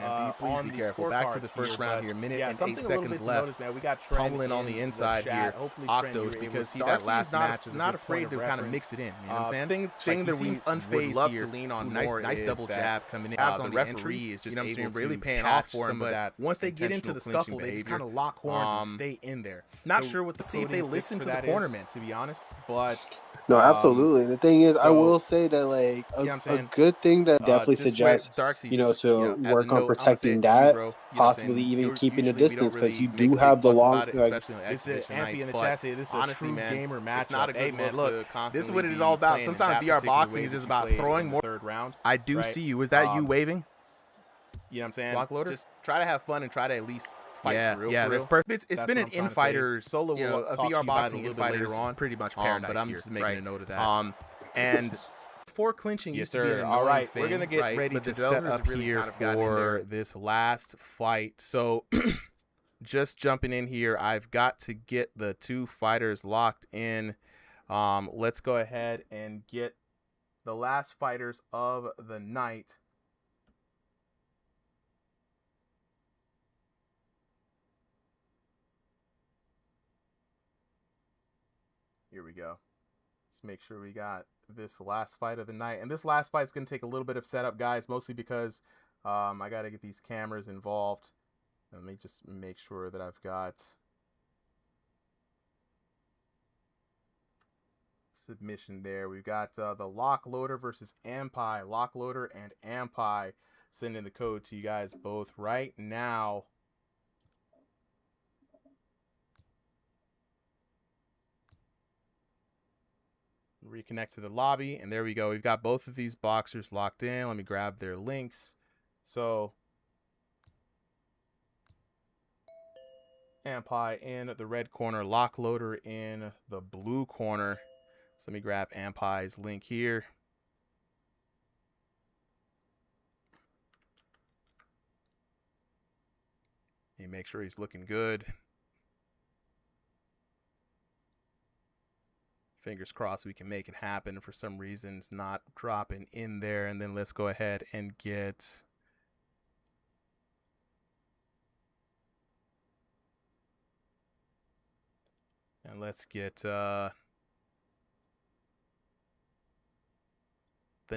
Man, please be careful. Back to the first round here. Minute and 8 seconds left. Man. We got Pummeling on the inside here. Octos, because he that last match is not afraid to kind of mix it in. You know what I'm saying? Thing that seems unfazed love here. to lean on Nice double jab coming in. The On the referee is just able to really paying catch off for him. some of But that. once they get into the scuffle, they just kind of lock horns and stay in there. Not sure what the see if they listen to the cornerman, cornerman, to be honest. But no, absolutely. The thing is, I so- will say that like You know what I'm a saying? good thing that definitely this way, suggests Darcy you know just, to as a work note, on I'ma say protecting it to you, that, bro. You know what I'm possibly saying? even keeping the Usually we don't distance, because really you make do a big have the fuss long. about it, Like, especially on the This is exhibition Ampy nights, and the but Chassis. This is honestly, a true man, gamer matchup. it's not a good Hey, man, look look, to this is constantly what it is be all about. playing in Sometimes that VR particular boxing way is that just you about play in throwing the more. Third round. I do right? see you. Was that you waving? You know what I'm saying? Block loader? Just try to have fun and try to at least fight Yeah, for real. yeah, for that's real. perfect. It's That's been what an I'm trying to in-fighters, Solo you know, will a talk to VR you about it boxing a little bit in-fighters later on. pretty much But paradise I'm here, just making right? a note of that. And before clinching Yes, used to be an sir. annoying All right, thing, we're gonna get right? ready But to the set developers up have really here kind of gotten in there for this last fight. So just jumping in here, I've got to get the two fighters locked in. Let's go ahead and get the last fighters of the night. Here we go. Let's make sure we got this last fight of the night. And this last fight is going to take a little bit of setup, guys, mostly because I got to get these cameras involved. Let me just make sure that I've got submission there. We've got the Lock Loader versus Ampi. Lock Loader and Ampi, sending the code to you guys both right now. Reconnect to the lobby, and there we go. We've got both of these boxers locked in. Let me grab their links. So Ampi in the red corner, Lock Loader in the blue corner. So let me grab Ampi's link here. And make sure he's looking good. Fingers crossed we can make it happen. For some reason, it's not dropping in there. And then let's go ahead and get the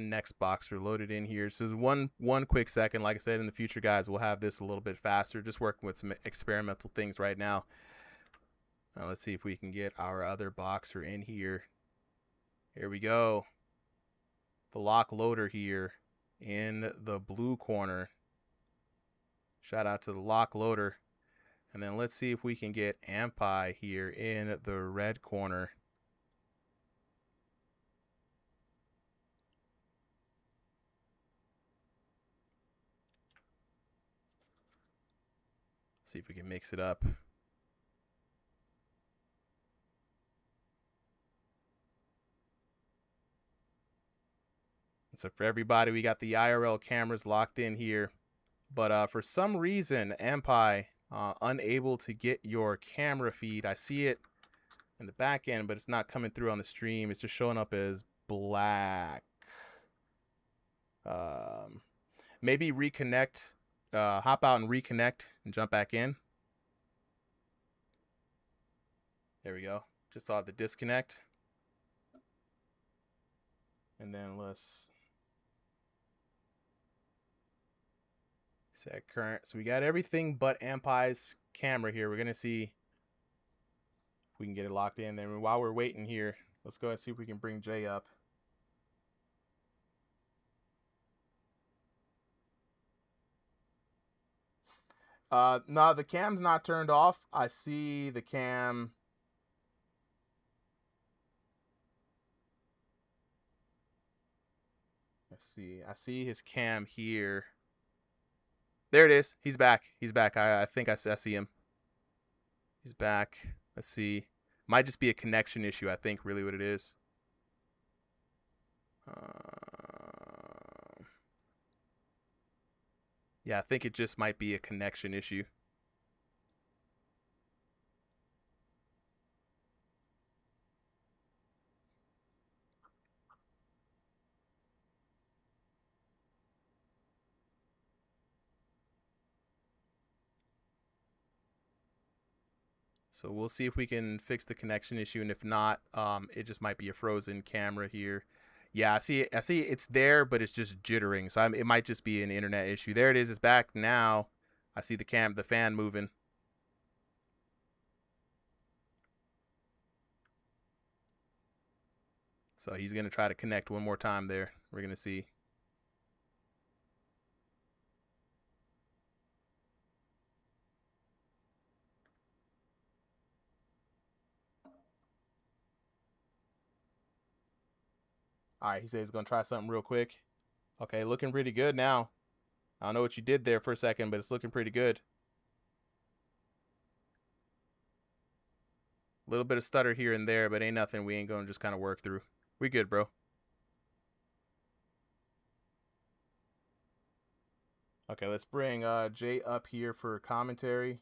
next boxer loaded in here. So one quick second. Like I said, in the future, guys, we'll have this a little bit faster. Just working with some experimental things right now. Now let's see if we can get our other boxer in here. Here we go. The Lock Loader here in the blue corner. Shout out to the Lock Loader. And then let's see if we can get Ampi here in the red corner. See if we can mix it up. So for everybody, we got the IRL cameras locked in here. But for some reason, Ampi, unable to get your camera feed. I see it in the back end, but it's not coming through on the stream. It's just showing up as black. Maybe reconnect, hop out and reconnect and jump back in. There we go. Just saw the disconnect. And then let's set current. So we got everything but Ampi's camera here. We're going to see if we can get it locked in. Then while we're waiting here, let's go and see if we can bring Jay up. No, the cam's not turned off. I see the cam. see. I see his cam here. There it is. He's back. He's back. I think I see him. He's back. Let's see. Might just be a connection issue, I think, really what it is. Yeah, I think it just might be a connection issue. So we'll see if we can fix the connection issue, and if not, it just might be a frozen camera here. Yeah, I see it's there, but it's just jittering. So it might just be an internet issue. There it is. It's back now. I see the fan moving. So he's going to try to connect one more time there. We're going to see. All right, he says he's going to try something real quick. Okay, looking pretty good now. I don't know what you did there for a second, but it's looking pretty good. A little bit of stutter here and there, but ain't nothing we ain't going to just kind of work through. We good, bro. Okay, let's bring Jay up here for commentary.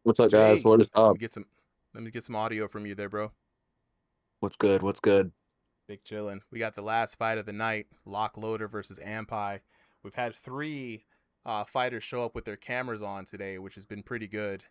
What's up, Jay, guys? What is up? Let me get some audio from you there, bro. What's good? What's good? Big chillin'. We got the last fight of the night, Lock Loader versus Ampi. We've had 3 fighters show up with their cameras on today, which has been pretty good.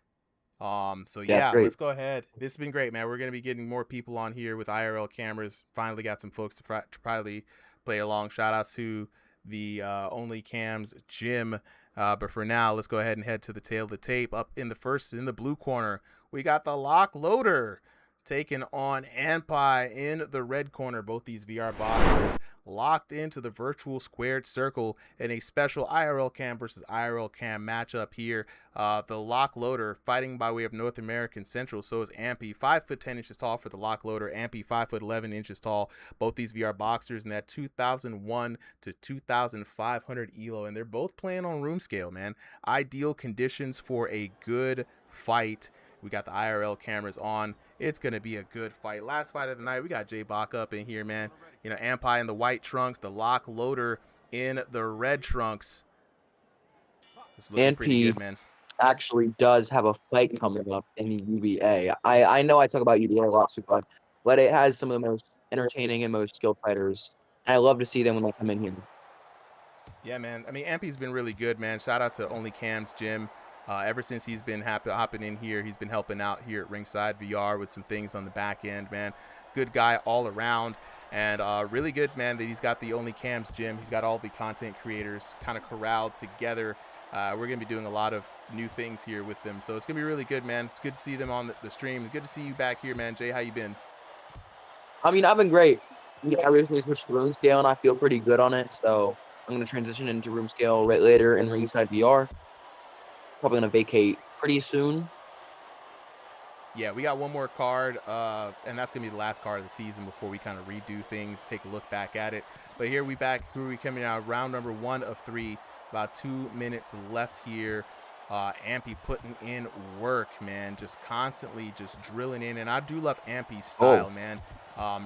So yeah, let's go ahead. This has been great, man. We're gonna be getting more people on here with IRL cameras. Finally got some folks to probably play along. Shout outs to the Only Cams Gym. But for now, let's go ahead and head to the tail of the tape. Up in the blue corner, we got the Lock Loader taking on Ampi in the red corner. Both these VR boxers locked into the virtual squared circle in a special IRL cam versus IRL cam matchup here. The Lock Loader fighting by way of North American Central. So is Ampi, 5'10" tall for the Lock Loader. Ampi 5'11" tall. Both these VR boxers in that 2001 to 2500 elo, and they're both playing on room scale, man. Ideal conditions for a good fight. We got the IRL cameras on. It's going to be a good fight. Last fight of the night, we got Jay Bach up in here, man. You know, Ampi in the white trunks, the Lock Loader in the red trunks. It's looking pretty good, man. Actually does have a fight coming up in the UBA. I know I talk about UBA a lot, but it has some of the most entertaining and most skilled fighters. And I love to see them when they come in here. Yeah, man. I mean, Ampi's been really good, man. Shout out to Only Cam's Gym. Ever since he's been hopping in here, he's been helping out here at RingsideVR with some things on the back end, man. Good guy all around, and really good, man, that he's got the Only Cam's Gym. He's got all the content creators kind of corralled together. We're going to be doing a lot of new things here with them, so it's going to be really good, man. It's good to see them on the stream. It's good to see you back here, man. Jay, how you been? I mean, I've been great. Yeah, I recently switched to room scale, and I feel pretty good on it, so I'm going to transition into room scale right later in RingsideVR. Probably going to vacate pretty soon. Yeah, we got one more card, and that's going to be the last card of the season before we kind of redo things, take a look back at it. But here we coming out, round number 1 of 3, about 2 minutes left here. Ampy putting in work, man, just constantly just drilling in, and I do love Ampy's style, man.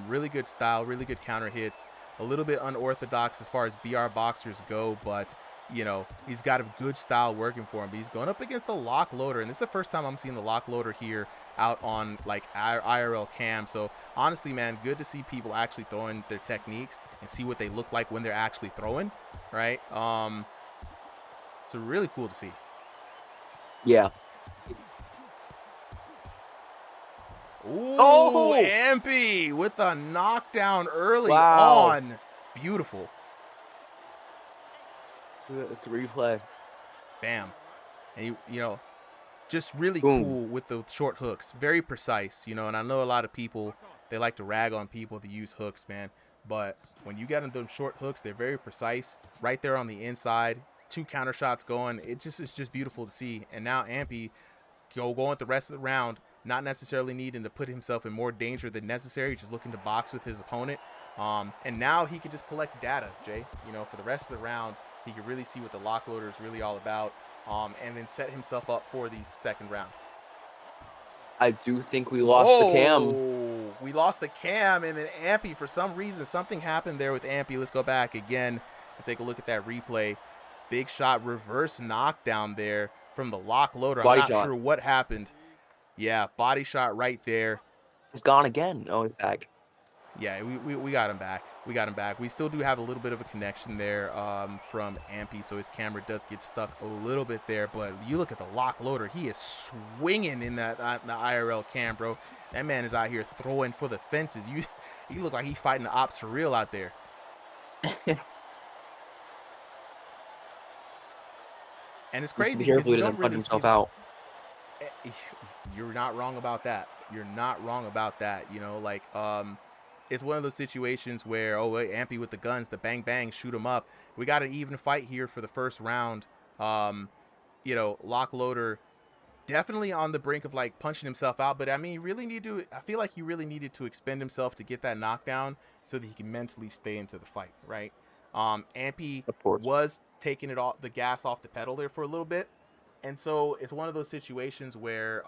Really good style, really good counter hits, a little bit unorthodox as far as BR boxers go, but you know, he's got a good style working for him. But he's going up against the Lock Loader, and this is the first time I'm seeing the Lock Loader here out on like IRL cam. So honestly, man, good to see people actually throwing their techniques and see what they look like when they're actually throwing, right? So really cool to see. Yeah. Ooh, Ampy with a knockdown early on. Beautiful. It's a replay. Bam. And you know, just really cool with the short hooks. Very precise, you know, and I know a lot of people, they like to rag on people that use hooks, man. But when you get them short hooks, they're very precise. Right there on the inside. 2 counter shots going. It's just beautiful to see. And now Ampy going with the rest of the round. not necessarily needing to put himself in more danger than necessary, just looking to box with his opponent. And now he can just collect data, Jay. You know, for the rest of the round, he can really see what the lock loader is really all about, and then set himself up for the second round. I do think we lost the cam. We lost the cam, and then Ampy, for some reason, something happened there with Ampy. Let's go back again and take a look at that replay. Big shot, reverse knockdown there from the lock loader. I'm not sure what happened. Yeah, body shot right there. He's gone again. Oh, he's back. Yeah, we got him back. We got him back. We still do have a little bit of a connection there from Ampy, so his camera does get stuck a little bit there. But you look at the lock loader, he is swinging in that the IRL cam, bro. That man is out here throwing for the fences. You look like he's fighting the ops for real out there. And it's crazy. Be careful he doesn't punch himself out. You're not wrong about that. You're not wrong about that. You know, like it's one of those situations where, oh, wait, Ampy with the guns, the bang bang, shoot him up. We got an even fight here for the first round. You know, lock loader definitely on the brink of like punching himself out, but I mean, I feel like he really needed to expend himself to get that knockdown so that he can mentally stay into the fight, right? Ampy was taking the gas off the pedal there for a little bit, and so it's one of those situations where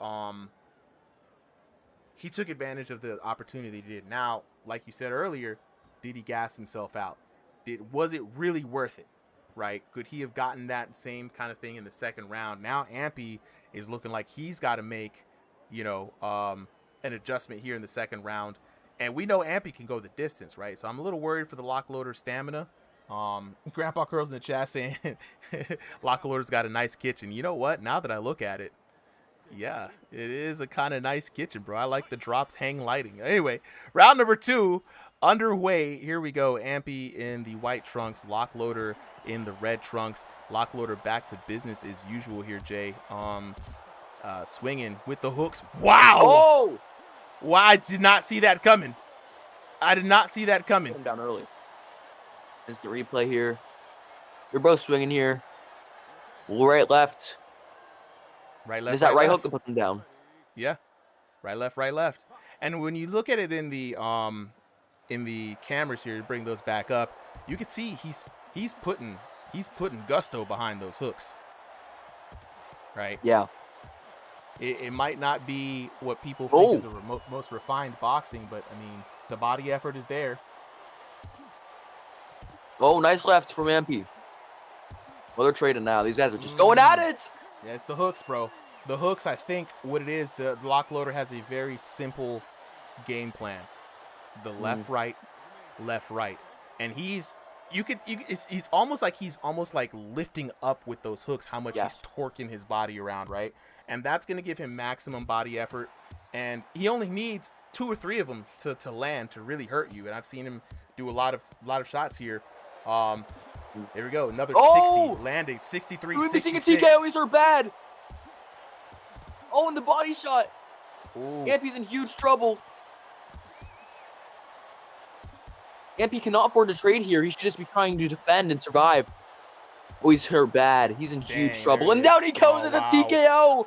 he took advantage of the opportunity he did. Now, like you said earlier, did he gas himself out? Was it really worth it, right? Could he have gotten that same kind of thing in the second round? Now Ampy is looking like he's got to make, you know, an adjustment here in the second round, and we know Ampy can go the distance, right? So I'm a little worried for the lock loader stamina. Grandpa Curls in the chat saying lock loader's got a nice kitchen. You know what? Now that I look at it, yeah, it is a kind of nice kitchen, bro. I like the dropped hang lighting. Anyway, round number 2 underway. Here we go. Ampy in the white trunks, lock loader in the red trunks. Lock loader back to business as usual here, Jay. Swinging with the hooks. Wow. Oh! Wow, I did not see that coming. I did not see that coming. Down early. Instant replay here. They're both swinging here. Right, left. Right, left. Is that right left. hook to put them down? Yeah. Right, left, right, left. And when you look at it in the cameras here to bring those back up, you can see he's putting gusto behind those hooks. Right? Yeah. It might not be what people think is the most refined boxing, but I mean, the body effort is there. Oh, nice left from Ampy. Well, they're trading now. These guys are just going at it. Yeah, it's the hooks, bro. The hooks, I think what it is, the lock loader has a very simple game plan. The left, right, left, right. And he's almost like lifting up with those hooks how much he's torquing his body around, right? And that's going to give him maximum body effort. And he only needs 2 or 3 of them to land, to really hurt you. And I've seen him do a lot of shots here. There we go. Another 60 landing. 63, 66. TKOs are bad. Oh, and the body shot. Ooh. Ampy's in huge trouble. Ampy cannot afford to trade here. He should just be trying to defend and survive. Oh, he's hurt bad. He's in huge trouble. And down he goes with a TKO.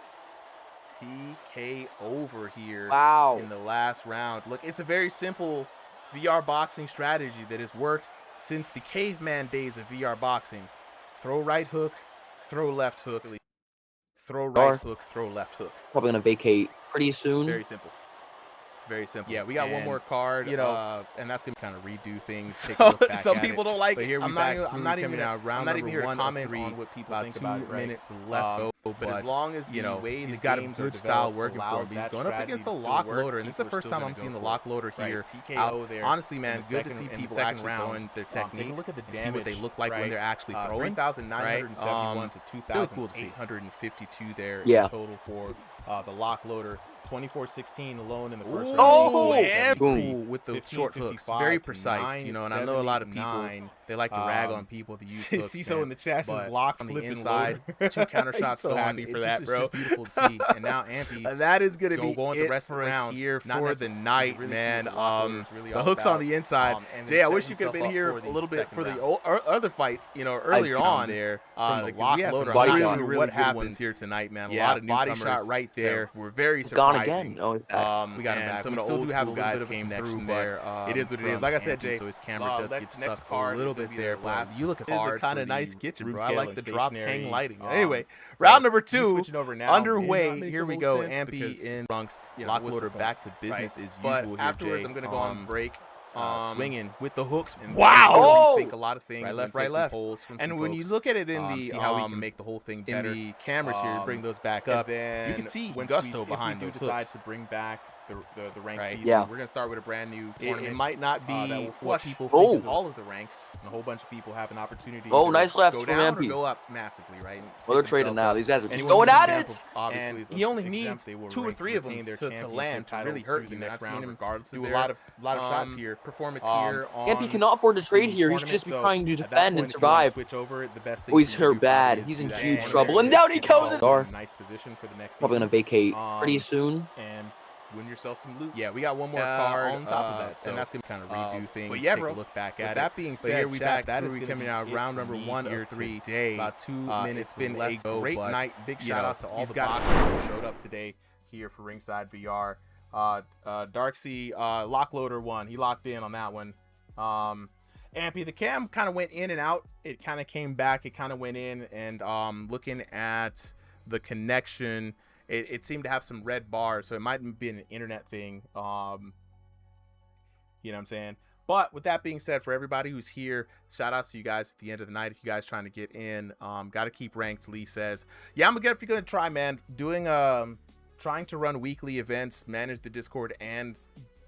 TK over here. Wow. In the last round. Look, it's a very simple VR boxing strategy that has worked since the caveman days of VR boxing. Throw right hook, throw left hook. Throw right hook, throw left hook. Probably going to vacate pretty soon. Very simple. Very simple. Yeah, we got one more card, you know, and that's gonna kind of redo things. Some people don't like it. I'm not even here to comment on what people think about it. 2 minutes left. But as long as he's got a good style working for him. He's going up against the lock loader, and this is the first time I'm seeing the lock loader here. Honestly, man, good to see people actually throwing their techniques. Look at the damage. See what they look like when they're actually throwing. 3,971 to 2,852 there in total for the lock loader. 24-16 alone in the first round. Oh, and boom with the short hooks, very precise. You know, and I know a lot of people they like to rag on people to use hooks. CISO in the chat says lock on the inside, 2 counter shots so going. happy for that, bro. It's just beautiful to see. And now Ampy, that is gonna be going the rest of the round here for the night, man. The hooks on the inside. Jay, I wish you could have been here a little bit for the other fights. You know, earlier on there. The lock loader. What happens here tonight, man? A lot of body shot right there. We're very surprised. rising. again. Oh, he's back. We got him back. Some of the old school guys came through there. It is what it is. Like I said, Jay, so his camera does get stuck a little bit there. But you look at this, a kind of nice kitchen, bro. I like the dropped hang lighting. Anyway, round number 2 underway. Here we go. Ampy in Runks. Lock loader back to business as usual here, afterwards, Jay. I'm gonna go on break. Swinging with the hooks. And Wow! Think a lot of things. Right, left. And when you look at it in the see how we can make the whole thing better. in the cameras here, bring those back up. Then You can see once gusto we, behind if we those do decide hooks. to bring back the rank Right. season, Yeah. we're gonna start with a brand new It tournament. might not be that will what flush people Oh. think is all of the ranks, and a whole bunch of people have an opportunity. Oh, to nice left go from down MP. or go up massively, right? and Well, they're set trading themselves now. up. These guys are just Anyone going who's at an it. example, obviously, And is he only example, needs they will 2 or rank 3 of retain them their to championship land to title really hurt through you. the And next I've seen round, him regardless do of a their, lot of shots here. performance Um, here on MP cannot afford to trade the here. He should just be tournament. trying to So, at that defend point, and if you wanna survive. switch over, the best thing Oh, he's for you to hurt do bad. probably is He's do in that huge tournament trouble. And to down he set goes. yourself Dar. in a nice position for the next Probably season. gonna vacate pretty Um, soon. and win yourself some loot. Yeah, we got one more card on top of that, so, and that's gonna kind of redo things. but yeah, take bro, a look back with at that it. being But said, here we chat, back. that That is is gonna coming be out it round for number me 1 here of today. About 2 minutes It's been left a to great go, night. Big You shout know, outs to all he's the got- boxers who showed up today here for Ringside VR. Darksea Lockloader won. He locked in on that one. Ampy, the cam kind of went in and out. It kind of came back. It kind of went in, and looking at the connection, it seemed to have some red bars, so it might be an internet thing. You know what I'm saying? But with that being said, for everybody who's here, shout outs to you guys at the end of the night. If you guys trying to get in, got to keep ranked. Lee says, yeah, I'm gonna try, man. Doing trying to run weekly events, manage the Discord, and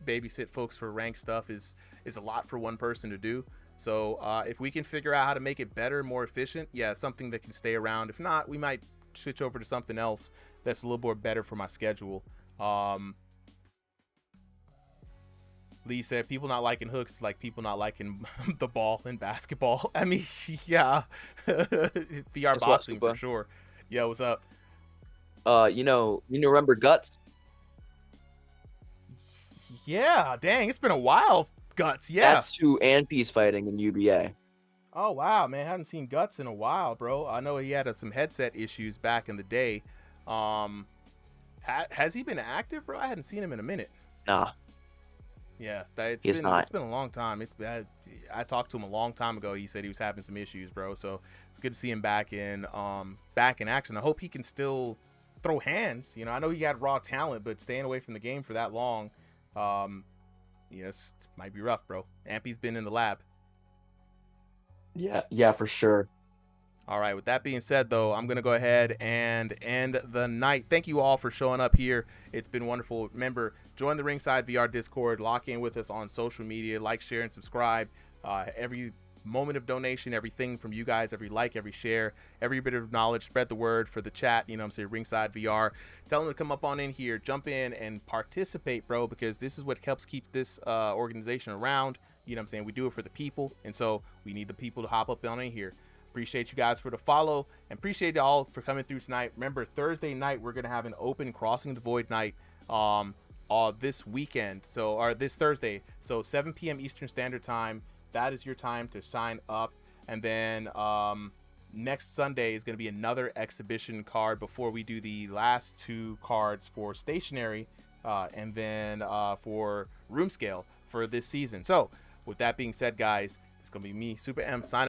babysit folks for rank stuff is a lot for one person to do. So if we can figure out how to make it better, more efficient, yeah, something that can stay around. If not, we might switch over to something else that's a little more better for my schedule. Lee said, people not liking hooks like people not liking the ball in basketball. I mean, yeah. VR Guess boxing what, for sure. Yeah, what's up? You remember Guts? Yeah, dang, it's been a while, Guts. Yeah. That's who Anpy's fighting in UBA. Oh, wow, man. Haven't seen Guts in a while, bro. I know he had some headset issues back in the day. Has he been active, bro? I hadn't seen him in a minute. Nah. Yeah, He's not. it's been a long time. I talked to him a long time ago. He said he was having some issues, bro. So it's good to see him back in action. I hope he can still throw hands. You know, I know he got raw talent, but staying away from the game for that long, yes, it might be rough, bro. Ampy's been in the lab. Yeah, for sure. All right, with that being said, though, I'm going to go ahead and end the night. Thank you all for showing up here. It's been wonderful. Remember, join the Ringside VR Discord. Lock in with us on social media. Like, share, and subscribe. Every moment of donation, everything from you guys, every like, every share, every bit of knowledge, spread the word for the chat. You know what I'm saying? Ringside VR. Tell them to come up on in here, jump in, and participate, bro, because this is what helps keep this organization around. You know what I'm saying? We do it for the people, and so we need the people to hop up on in here. Appreciate you guys for the follow, and appreciate y'all for coming through tonight. Remember, Thursday night we're gonna have an open Crossing the Void night this weekend, or this Thursday, so 7 p.m. Eastern Standard Time. That is your time to sign up. And then next Sunday is gonna be another exhibition card before we do the last 2 cards for stationary and then for room scale for this season. So with that being said, guys, it's gonna be me, Super M, signing